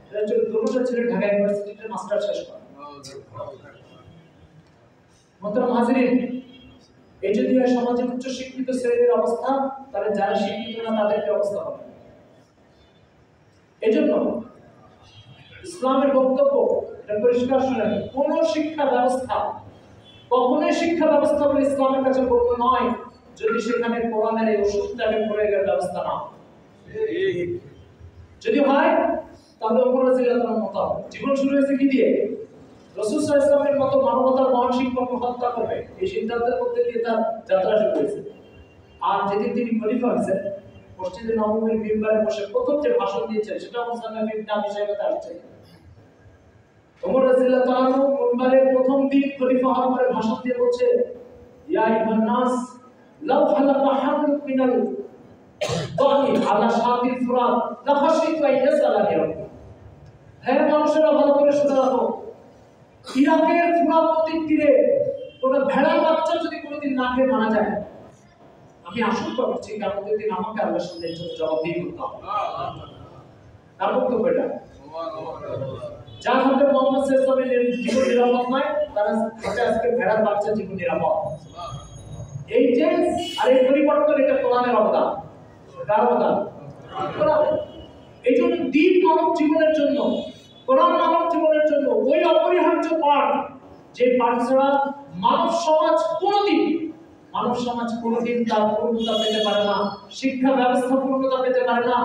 এটা হচ্ছে দুটো ছেলে ঢাকা ইউনিভার্সিটিতে মাস্টার শেষ করে। মোহতারাম হাজিরিন, এই যদি সমাজে উচ্চ শিক্ষিত শ্রেণীর অবস্থা, তাহলে যারা শিক্ষিত না তাদের কি অবস্থা হবে? এই জন্য ইসলামের বক্তব্য এটা পরিষ্কার শুনেন, কোন শিক্ষা ব্যবস্থা কখনোই শিক্ষা ব্যবস্থা বলে ইসলামের কাছে বলবো নয় যদি সেখানে কোরআনের এই ওষুধটাকে প্রয়োগের ব্যবস্থা না যদি হয়, তাহলে ওমর রাদিয়াল্লাহু আনহু মত জীবন শুরু হয়েছে কি দিয়ে? রাসূল সাল্লাল্লাহু আলাইহি ওয়াসাল্লামের মতো মানবতার মহান শিক্ষককে হত্যা করবে, এই সিদ্ধান্তের মধ্যে দিয়ে তার যাত্রা শুরু হয়েছে। আর যেদিন তিনি খলিফা হয়েছেন, মসজিদে নববীর মিম্বারে বসে প্রথম যে ভাষণ দিয়েছেন সেটা মুসান্নাফ ইবনে আবি শাইবাতে আসছে। ওমর রাদিয়াল্লাহু আনহু মিম্বারে প্রথম দিন খলিফা হওয়ার পরে ভাষণ দিয়ে বলছে, ইয়া আইয়ুহান নাস লাউ হালাকা হামলুক মিনাল দানি আলা শাতিল ফুরাত লা খাশিতু আন ইয়াসালানি রাব্বি। হে মানুষেরা, ভালো করে শুনে রাখো, ইরাকের ফুরাত নদীর তীরে কোন ভেড়ার বাচ্চা যদি কোনোদিন না খেয়ে মারা যায়, আমি আশঙ্কা করছি কিয়ামতের দিন আমাকে আল্লাহর সামনে জবাবদিহি করতে হবে। তার বক্তব্য এটা, যার হাতে মুহাম্মদ সাল্লাল্লাহু আলাইহি ওয়াসাল্লামের জীবন নিরাপদ নয়, তার হাতে আজকে ভেড়ার বাচ্চা জীবন নিরাপদ। এই যে আর এই পরিবর্তন, এটা কোরআনের অবদান। কার অবদান? কোরআন। এই জন্য দিন মানব জীবনের জন্য, কোরআন মানব জীবনের জন্য ওই অপরিহার্য পাঠ, যে পাঠ ছাড়া মানব সমাজ কোনোদিন তার পূর্ণতা পেতে পারে না, শিক্ষা ব্যবস্থা পূর্ণতা পেতে পারে না,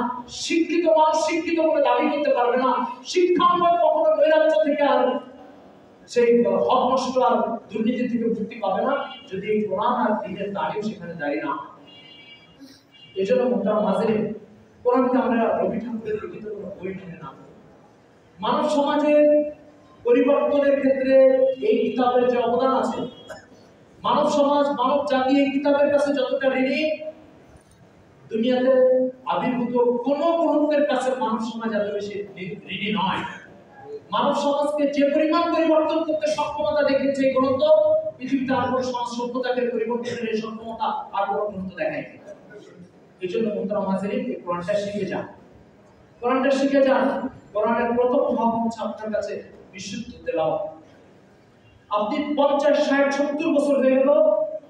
শিক্ষিত মানুষ শিক্ষিত বলে দাবি করতে পারবে না, শিক্ষাঙ্গন কখনো নৈরাজ্য থেকে আর সেই হক নষ্ট আর দুর্নীতি থেকে মুক্তি পাবে না যদি এই কোরআন আর দ্বীনের তালিম সেখানে দাঁড়িয়ে না। এই জন্য মোহতারাম হাজিরিন, কোরআনকে আমরা রবি ঠাকুরের লিখিত কোনো বই মেনে না। মানব সমাজের পরিবর্তনের ক্ষেত্রে এই কিতাবের যে অবদান আছে, মানব সমাজ মানব জাতি এই কিতাবের কাছে যতটা ঋণী, দুনিয়াতে আবির্ভূত কোনো গ্রন্থের কাছে মানব সমাজ এত বেশি ঋণী নয়। মানব সমাজকে যে পরিমাণ পরিবর্তন করতে সক্ষমতা দেখিয়েছে এই গ্রন্থ, পৃথিবীতে আর কোনো সমাজ সভ্যতাকে পরিবর্তনের এই সক্ষমতা আর কোনো গ্রন্থ দেখায়। এই জন্য মোহতারাম হাজিরিন, এই কোরআনটা শিখে যান, কোরআনটা শিখে যান। কোরআনের প্রথম হক হচ্ছে আপনার কাছে বিশুদ্ধ তেলাওয়াত। আপনি 50, 60, 70 বছর হয়ে গেল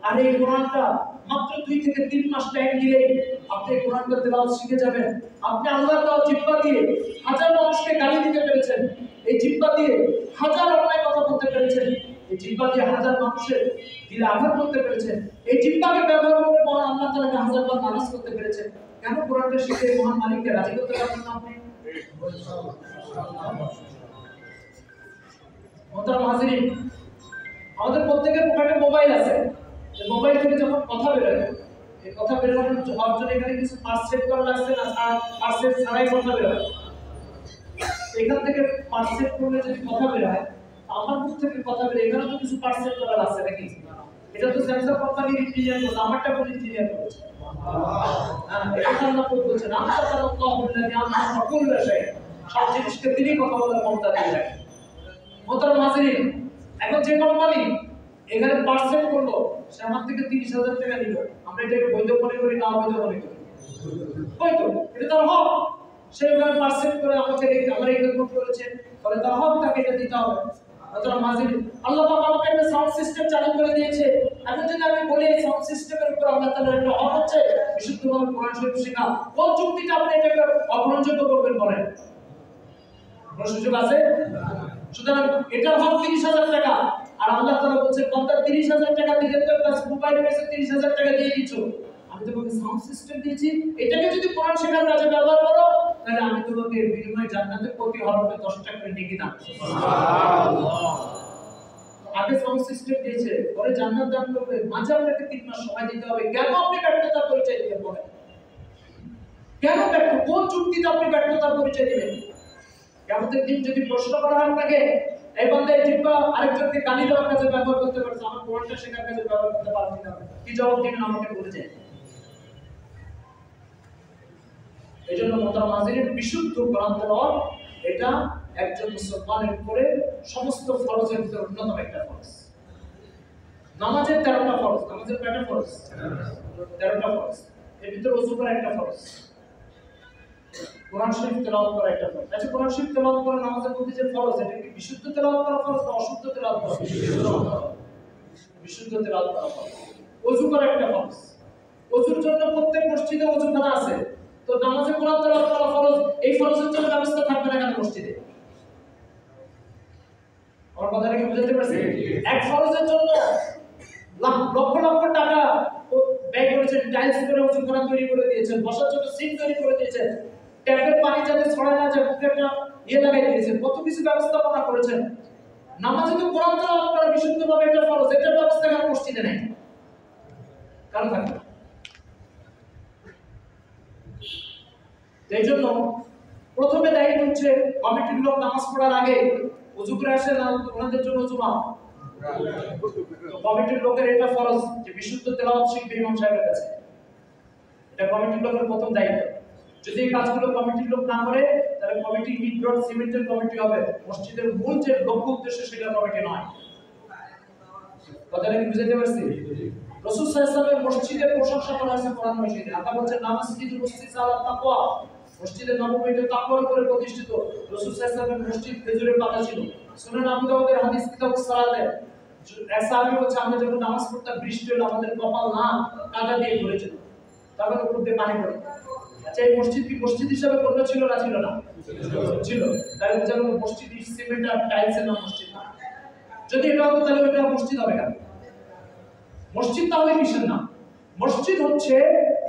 আর এই কোরআনটা মাত্র 2 থেকে 3 মাস টাইম দিলেই আপনি কোরআনটা তেলাওয়াত শিখে যাবেন। আপনি আল্লাহর দেওয়া জিহ্বা দিয়ে হাজার মানুষকে গালি দিতে পেরেছেন, এই জিহ্বা দিয়ে হাজার অন্যায় কথা বলতে পেরেছেন, এই জিহ্বা দিয়ে হাজার মানুষের দিলে আঘাত করতে পেরেছেন, এই জিহ্বাকে ব্যবহার করে মহান আল্লাহ তাআলাকে হাজারবার নারাজ করতে পেরেছেন। কেন কোরআনটা শিখে মহান মালিককে রাজি করতে পারবেন না আপনি? মোহতারাম হাজিরিন, আমাদের প্রত্যেকের পকেটে মোবাইল আছে। এই মোবাইল থেকে যখন কথা বেরোয়, এই কথা বেরোনোর জন্য এখানে কিছু পার্স সেট করা লাগছে না, পার্স সেট ছাড়াই কথা বেরোয়। এখান থেকে পার্স সেট করলে যদি কথা বেরোয়, আমার মুখ থেকে কথা বেরোয়, এখানে তো কিছু পার্স সেট করা লাগছে নাকি? এটা তো স্যামসাং কোম্পানির ইঞ্জিনিয়ার করছে, আমারটা কোন ইঞ্জিনিয়ার করছে? হ্যাঁ, এটা তো আল্লাহ বলছেন, সব জিনিসকে তিনি কথা বলার ক্ষমতা দিয়ে রাখেন। মোহতারাম হাজিরিন, এখন যে কোম্পানি এখানে পার্সেন্ট করলো, সে আমার থেকে 30,000 টাকা নিল, আমরা এটাকে বৈধ মনে করি না অবৈধ মনে করি? বৈধ, এটা তার হক। সে এখানে পার্সেন্ট করে আমাকে আমার এই খেদমত করেছে, বলে তার হক, তাকে এটা দিতে হবে। মোহতারাম হাজিরিন, আল্লাহ পাক আমাকে একটা সাউন্ড সিস্টেম চালু করে দিয়েছে। এখন যদি আমি বলি এই সাউন্ড সিস্টেমের উপর আল্লাহ তাআলার একটা হক হচ্ছে বিশুদ্ধভাবে কোরআন শরীফ শেখা, কোন যুক্তিতে আপনি এটাকে অগ্রহণযোগ্য করবেন বলেন? কোন সুযোগ আছে? সুতরাং এটার হক 30,000 টাকা, আর আল্লাহ তাআলা বলছেন বান্দা 30,000 টাকা দিলে তো একটা মোবাইল পেয়েছে, 30,000 টাকা দিয়ে দিছো, আমি তোমাকে সাউন্ড সিস্টেম দিয়েছি, এটাকে যদি কোরআন শেখার কাজে ব্যবহার করো তাহলে আমি তোমাকে এর বিনিময়ে জান্নাতে প্রতি হরফে 10 টাকা করে নেকি দান করব। সুবহানাল্লাহ। আগে সাউন্ড সিস্টেম দিয়েছে, পরে জান্নাত দান করবে, মাঝে আপনাকে 3 মাস সময় দিতে হবে। কেন আপনি ব্যর্থতার পরিচয় দিবেন বলেন? কেন ব্যর্থ? কোন যুক্তিতে আপনি ব্যর্থতার পরিচয় দিবেন? কিয়ামতের দিন যদি প্রশ্ন করা হয় আপনাকে, এই বান্দা এই জিহ্বা আরেকজনকে গালি দেওয়ার কাজে ব্যবহার করতে পারছে, আমার কোরআনটা শেখার কাজে ব্যবহার করতে পারছি না, কি জবাব দিবেন আমাকে বলে যান। এজন্য মোহতারাম হাজিরিন, বিশুদ্ধ কোরআন তেলাওয়াত এটা একজন মুসলমানের উপরে সমস্ত ফরজের ভিতরে অন্যতম একটা ফরজ। নামাজের 13টা ফরজ, নামাজের কয়টা ফরজ? 13টা ফরজ। এর ভিতরে ওযু করা একটা ফরজ, কোরআন শরীফ তেলাওয়াত করা একটা ফরজ। আচ্ছা, কোরআন শরীফ তেলাওয়াত করা নামাজের মধ্যে যে ফরজ, এটা কি বিশুদ্ধ তেলাওয়াত করা ফরজ না অশুদ্ধ তেলাওয়াত করা? বিশুদ্ধ তেলাওয়াত করা ফরজ। ওযু করা একটা ফরজ। ওযুর জন্য প্রত্যেক মসজিদে ওযুখানা আছে, তো নামাজে কোরআন তেলাওয়াত করা ফরজ, এই ফরজের জন্য ব্যবস্থা থাকবে না কেন মসজিদে? আমার কথাটা কি বুঝতে পারছেন? এক ফরজের জন্য লক্ষ লক্ষ টাকা ব্যয় করেছেন, টাইলস করে ওযুখানা তৈরি করে দিয়েছেন, বসার জন্য সিট তৈরি করে দিয়েছেন, ট্যাপের পানি যাতে ছড়ায় না যায় মুখে একটা লাগাই দিয়েছেন, কত কিছু ব্যবস্থাপনা করেছেন। নামাজে তো কোরআন তেলাওয়াত করা বিশুদ্ধভাবে একটা ফরজ, এটার ব্যবস্থা কেন মসজিদে নেই? কারণ থাকবে। এই জন্য প্রথমে দায়িত্ব হচ্ছে কমিটির লোক নামাজ পড়ার আগে ওযু করে আসে না, ওনাদের জন্য ওযু মাফ। কমিটির লোকের এটা ফরজ যে বিশুদ্ধ তেলাওয়াত শিখবে ইমাম সাহেবের কাছে, এটা কমিটির লোকের প্রথম দায়িত্ব। যদি এই কাজগুলো কমিটির লোক না করে তাহলে কমিটি ইট রড সিমেন্টের কমিটি হবে, মসজিদের মূল যে লক্ষ্য উদ্দেশ্য সেটা কমিটি নয়। কথাটা কি বুঝতে পারছি? রাসূল সাল্লাল্লাহু আলাইহি ওয়াসাল্লামের মসজিদের প্রশংসা করা হয়েছে কোরআন মসজিদে। আল্লাহ বলেছেন নামাজুল মুসলিস আলা তাকওয়া, মসজিদের নববীতে তাকওয়ার উপরে প্রতিষ্ঠিত। রাসূল সাল্লাল্লাহু আলাইহি ওয়াসাল্লামের মসজিদ খেজুরের পাতা ছিল। সুনান আবু দাউদের হাদিস কিতাবুস সালাতে এক সাহাবী বলছে, আমরা যখন নামাজ পড়তাম বৃষ্টি হলে আমাদের কপাল না কাদা দিয়ে ভরেছিল, তারপর উপর দিয়ে পানি পড়ে। আচ্ছা, এই মসজিদ কি মসজিদ হিসেবে গণ্য ছিল না ছিল না? ছিল। তাই বুঝালো মসজিদ সিমেন্ট আর টাইলসের নাম মসজিদ না। যদি এটা হতো তাহলে ওটা মসজিদ হবে কেন? মসজিদ তাহলে কিসের নাম? মসজিদ হচ্ছে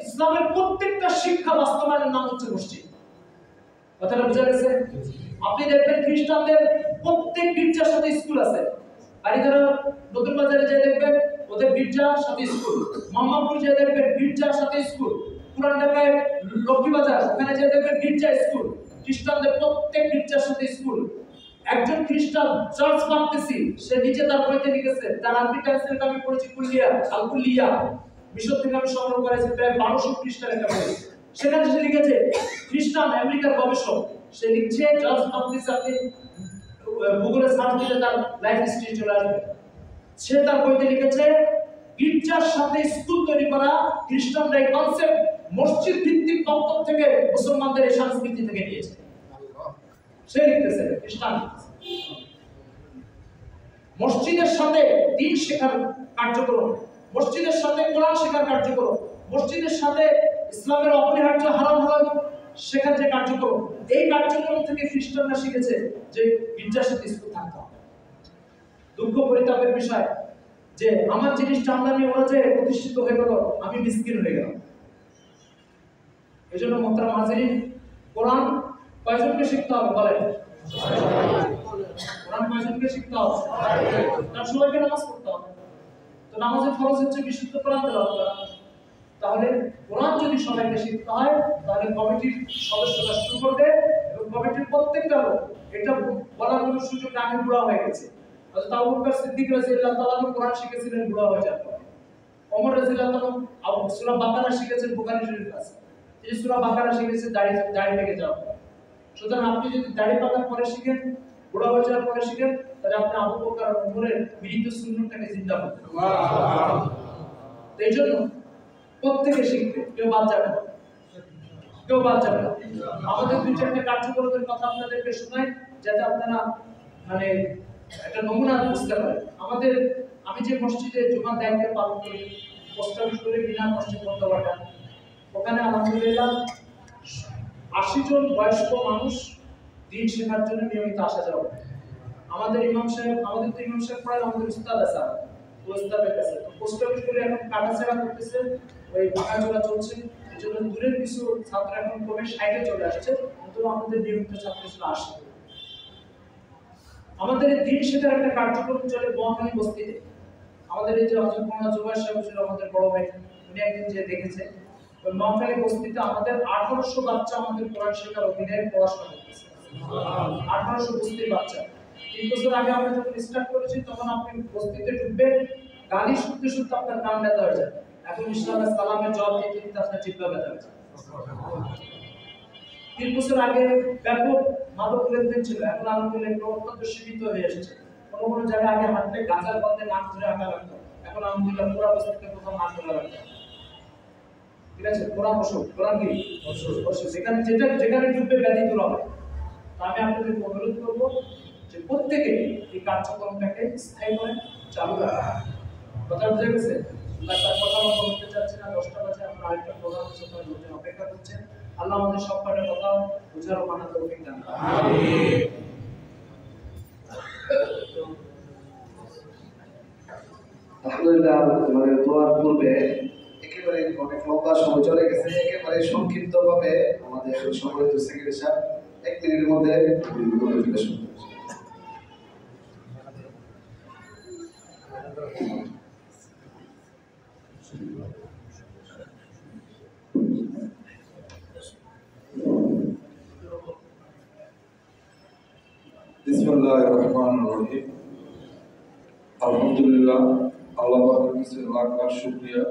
ইসলামের প্রত্যেকটা শিক্ষা বাস্তবায়নের নাম হচ্ছে মসজিদ। কথাটা বুঝা গেছে? আপনি দেখবেন খ্রিস্টানদের প্রত্যেক গির্জার সাথে স্কুল আছে। বাড়িধারা নতুন বাজারে যে দেখবেন ওদের গির্জার সাথে স্কুল, মোহাম্মদপুর যে দেখবেন গির্জার সাথে স্কুল, পুরান ঢাকায় লক্ষ্মীবাজার ওখানে যে দেখবেন গির্জা স্কুল। খ্রিস্টানদের প্রত্যেক গির্জার সাথে স্কুল। একজন খ্রিস্টান চার্চ বাঁধতেছি, সে নিজে তার বইতে লিখেছে, তার আরবি ট্রান্সলেট আমি পড়েছি কুল্লিয়া, আল কুল্লিয়া, মিশর থেকে আমি সংগ্রহ করেছি, প্রায় 1200 খ্রিস্টান একটা বই। সেখানে সে লিখেছে, খ্রিস্টান আমেরিকার গবেষক, সে লিখছে চার্চ বাঁধতেছি, আপনি গুগলে সার্চ দিলে তার লাইফ হিস্ট্রি চলে আসবে। সে তার বইতে লিখেছে, গির্জার সাথে স্কুল তৈরি করা খ্রিস্টানরা এই কনসেপ্ট মসজিদ ভিত্তিক বক্তব্য থেকে মুসলমানদের এই সংস্কৃতি থেকে নিয়েছে। সে লিখতেছে খ্রিস্টান মসজিদের সাথে দ্বীন শেখার কার্যক্রম, মসজিদের সাথে কোরআন শেখার কার্যক্রম, মসজিদের সাথে ইসলামের অপরিহার্য হারাম হালাল শেখার যে কার্যক্রম, এই কার্যক্রম থেকে খ্রিস্টানরা শিখেছে যে গির্জার সাথে স্কুল থাকতে হবে। দুঃখ পরিতাপের বিষয় যে আমার জিনিসটা আমদানি ওরা যে প্রতিষ্ঠিত হয়ে গেল, আমি মিসকিন হয়ে গেলাম। এই জন্য মোহতারাম হাজিরিন, কোরআন কয়জনকে শিখতে হবে বলেন? কোরআন কয়জনকে শিখতে হবে? তার সবাইকে নামাজ পড়তে হবে। তো নামাজের ফরজ হচ্ছে বিশুদ্ধ কোরআন তেলাওয়াত করা। তাহলে কোরআন যদি সবাইকে শিখতে হয়, তাহলে কমিটির সদস্যরা শুরু করবে এবং কমিটির প্রত্যেকটা লোক, এটা বলার কোনো সুযোগ আমি বুড়া হয়ে গেছে। হযরত আবু বকর সিদ্দিক রাদিয়াল্লাহু তাআলা কোরআন শিখেছিলেন বুড়া হয়ে যাওয়ার পরে। ওমর রাদিয়াল্লাহু তাআলা সূরা বাকারা শিখেছেন বুখারী শরীফ আছে। এই সূরা বাকারা শিখেছেন দাড়ি থেকে যাওয়ার পরে। সুতরাং আপনি যদি দাড়ি পাকার পরে শিখেন, বুড়া হয়ে যাওয়ার পরে শিখেন, তাহলে আপনি আবু বকর আর ওমরের বিরুদ্ধে সুন্নতটাকে জিন্দা করবেন। এই জন্য প্রত্যেকে শিখবে, কেউ বাদ যাবে না, কেউ বাদ যাবে না। আমাদের দুই চারটে কার্যক্রমের কথা আপনাদেরকে শোনাই, যাতে আপনারা মানে একটা নমুনা বুঝতে পারেন। আমি যে মসজিদে জুমার দায়িত্ব পালন করি, পোস্ট অফিস করে বিনা মসজিদ বন্ধবাটা, ওখানে আলহামদুলিল্লাহ 80 জন বয়স্ক মানুষ দিন শেখার জন্য নিয়মিত আসা যাওয়া। আমাদের ইমাম সাহেব প্রায় আমাদের উস্তাদ আছে, উস্তাদের কাছে। তো পোস্ট অফিস করে এখন কাটাছেড়া করতেছে, ওই ভাঙাচোরা চলছে। এই জন্য দূরের কিছু ছাত্র এখন কমে সাইডে চলে আসছে, কিন্তু আমাদের নিয়মিত ছাত্ররা আসে। আমাদের এই দিন শেখার একটা কার্যক্রম চলে বোয়াখালী বস্তিতে। আমাদের এই যে হযরত মাওলানা জুবাইর সাহেব ছিল আমাদের বড় ভাই, উনি একদিন যে দেখেছে ওই বোয়াখালী বস্তিতে আমাদের 1800 বাচ্চা আমাদের কোরআন শেখার অধীনে পড়াশোনা করতেছে। 1800 বস্তির বাচ্চা। 3 বছর আগে আমরা যখন স্টার্ট করেছি, তখন আপনি বস্তিতে ঢুকবেন, গালি শুনতে শুনতে আপনার কান ব্যথা হয়ে যায়। এখন ইসলামের সালামের জবাব দিতে দিতে আপনার জিহ্বা ব্যথা হয়ে যায়। 3 বছর আগে ব্যাপক মাদক লেনদেন ছিল, এখন আলহামদুলিল্লাহ অত্যন্ত সীমিত হয়ে এসেছে। কোনো জায়গায় আগে হাঁটলে গাঁজার বন্ধে নাক ধরে আঁকা লাগতো, এখন আলহামদুলিল্লাহ পুরো অবস্থাতে কোথাও নাক ধরে লাগতো। ঠিক আছে, কোরআন ওষুধ, কোরআন কি ওষুধ, যেখানে ঢুকবে ব্যাধি দূর হবে। তা আমি আপনাদের অনুরোধ করবো যে প্রত্যেকে এই কার্যক্রমটাকে স্থায়ী করে চালু রাখা। কথা বুঝে গেছে? তার কথা আমরা বলতে চাচ্ছি না, 10টা বাজে, আমরা আরেকটা প্রধান সপ্তাহে বলতে অপেক্ষা করছেন। আল্লাহ আমাদের সব কটা কথা বুঝার ও মানার তৌফিক দান করুন। আমিন। আলহামদুলিল্লাহ, মানে দোয়ার পূর্বে একেবারে অনেক লম্বা সময় চলে গেছে, একেবারে সংক্ষিপ্ত ভাবে আমাদের সম্মানিত সেক্রেটারি সাহেব 1 মিনিটের মধ্যে বিসমিল্লাহির রহমানির রহিম। আলহামদুলিল্লাহ, আল্লাহ পাকের কাছে লাখ লাখ শুকরিয়া।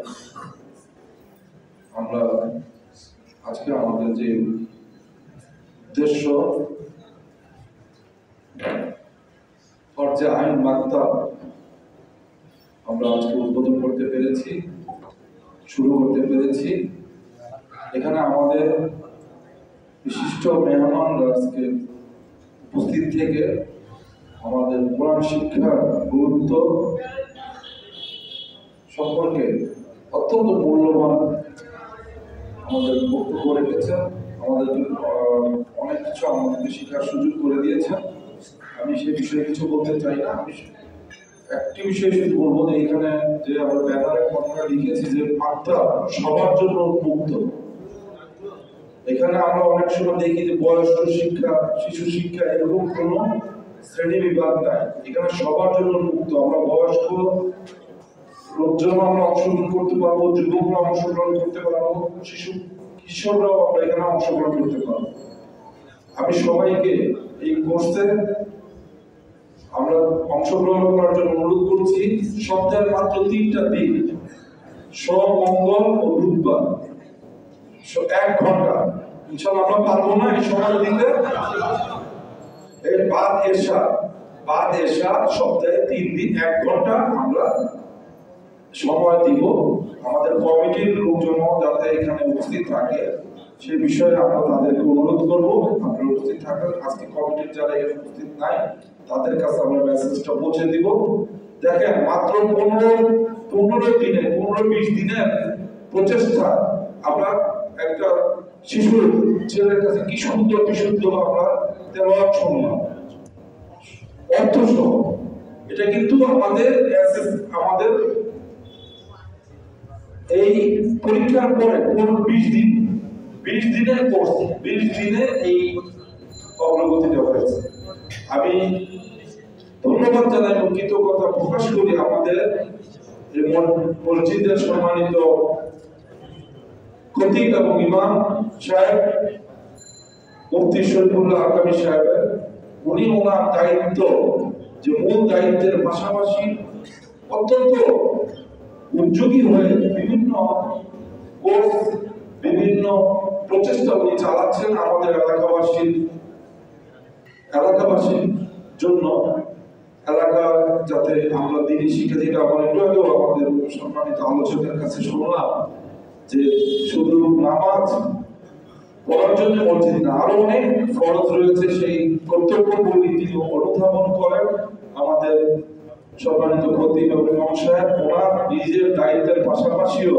আমরা আজকে আমাদের যে উদ্দেশ্য ফরজে আইন মাকতাব আমরা আজকে উদ্বোধন করতে পেরেছি, শুরু করতে পেরেছি। এখানে আমাদের বিশিষ্ট মেহমানরা আজকে উপস্থিত থেকে আমাদের কোরআন শিক্ষার গুরুত্ব সম্পর্কে অত্যন্ত মূল্যবান আমাদের বক্তব্য রেখেছেন। আমাদেরকে অনেক কিছু আমাদেরকে শিক্ষার সুযোগ করে দিয়েছেন। আমি সেই বিষয়ে কিছু বলতে চাই না। আমি একটি বিষয় শুধু বলবো যে এখানে যে আমরা ব্যানারে কথাটা লিখেছি যে মাত্রা সবার জন্য উন্মুক্ত, এখানে আমরা অনেক সময় দেখি যে বয়স্ক শিক্ষা, শিশু শিক্ষা এরকম কোনো শ্রেণী বিভাগ নাই। এখানে সবার জন্য মুক্ত। আমরা বয়স্ক লোকজন আমরা অংশগ্রহণ করতে পারবো, যুবকরা অংশগ্রহণ করতে পারবো, শিশু কিশোররাও আমরা এখানে অংশগ্রহণ করতে পারবো। আমি সবাইকে এই কোর্সে আমরা অংশগ্রহণ করার জন্য অনুরোধ করছি। সপ্তাহের মাত্র 3টা দিন, সোম, মঙ্গল ও বুধবার, 1 ঘন্টা। ইনশাআল্লাহ আমরা পারবো না এই সময় দিতে। এই বাদ এশা সপ্তাহে 3 দিন 1 ঘন্টা আমরা সময় দিব। আমাদের কমিটির লোকজন যাতে এখানে উপস্থিত থাকে সে বিষয়ে আমরা তাদেরকে অনুরোধ করবো আপনারা উপস্থিত থাকেন। আজকে কমিটির যারা এখানে উপস্থিত নাই তাদের কাছে আমরা মেসেজটা পৌঁছে দিব। দেখেন, মাত্র 15 দিনে 15-20 দিনের প্রচেষ্টা আমরা একটা শিশুর ছেলের কাছে কি সুন্দর বিশুদ্ধ আমরা তেলাওয়াত শুনলাম অর্থ সহ। এটা কিন্তু আমাদের এই পরীক্ষার পরে 20 দিনের কোর্স, 20 দিনে এই অগ্রগতিটা হয়েছে। আমি ধন্যবাদ জানাই এবং কৃতজ্ঞতা প্রকাশ করি আমাদের এই মসজিদের সম্মানিত খতিব এবং ইমাম সাহেব মুফতি শরীফুল্লাহ আকামি সাহেবের। উনি ওনার দায়িত্ব, যে মূল দায়িত্বের পাশাপাশি অত্যন্ত উদ্যোগী হয়ে বিভিন্ন কোর্স, বিভিন্ন প্রচেষ্টা উনি চালাচ্ছেন আমাদের এলাকাবাসীর জন্য। এলাকা যাতে আমরা দিনই শিক্ষার্থীরা আমার একটু আগেও আমাদের সম্মানিত আলোচকের কাছে শুনলাম যে শুধু নামাজ পড়ার জন্য মসজিদ না, আরো অনেক ফরজ রয়েছে, সেই কর্তব্যগুলি তিনি অনুধাবন করেন। আমাদের সম্মানিত খতিব এবং ইমাম সাহেব ওনার নিজের দায়িত্বের পাশাপাশিও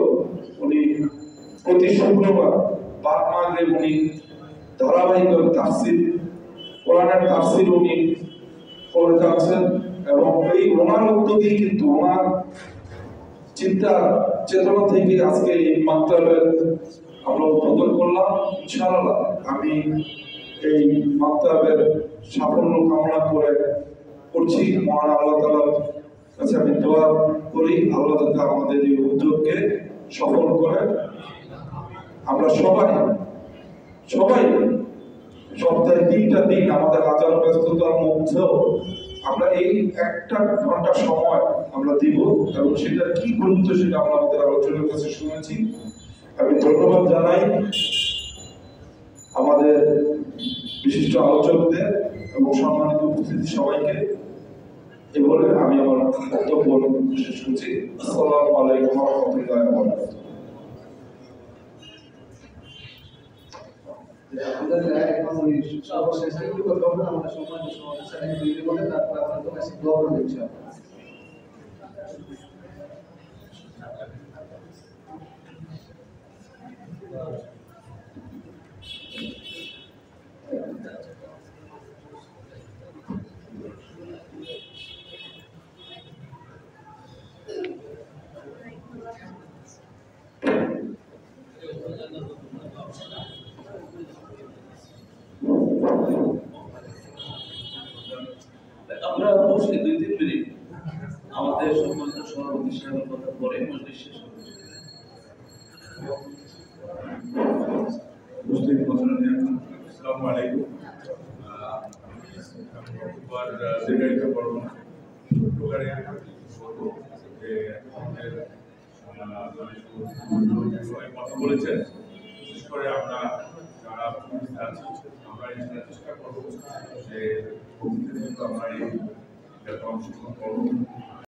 উনি প্রতি শুক্রবার বাদ মাগরিব উনি ধারাবাহিক তাফসীর, কোরআনের তাফসীর উনি করে যাচ্ছেন। এবং এই ওনার উদ্যোগেই কিন্তু ওনার চিন্তা চেতনা থেকে আজকে এই মাকতাবের আমরা উদ্বোধন করলাম। ইনশাআল্লাহ আমি এই মাকতাবের সাফল্য কামনা করছি। মহান আল্লাহ তাআলার কাছে আমি দোয়া করি আল্লাহ তাআলা আমাদের এই উদ্যোগকে সফল করে। আমরা সবাই সপ্তাহে 3টা দিন আমাদের হাজারো ব্যস্ততার মধ্যেও আমরা এই 1 ঘন্টা সময় আমরা দিব এবং সেটার কি গুরুত্ব সেটা আমরা আমাদের আলোচনার কাছে শুনেছি। আমি ধন্যবাদ জানাই আমাদের বিশিষ্ট আলোচকদের এবং সম্মানিত উপস্থিতি সবাইকে। এই বলে আমি আমার বক্তব্য শেষ করছি। আসসালামু আলাইকুম ওয়া রাহমাতুল্লাহি ওয়া বারাকাতুহু। আমাদের এখন ওই সর্বশেষ একটু কথা বলবো আমরা সম্মানিত সমাবেশ চালিয়ে বলে তারপর আপনাদের কাছে দোয়া করব ইনশাআল্লাহ। আমরা বসে 2-3 মিনিট আমাদের সম্মানিত সভাপতি সাহেবের কথা পরে মজলিস শেষ হবে। আসসালামু আলাইকুম। সেটাইতে পারবো না ওখানে যে আমাদের কথা বলেছেন, বিশেষ করে আমরা যারা আছি আমরা চেষ্টা করবো যে আমরা এই অংশগ্রহণ করবো।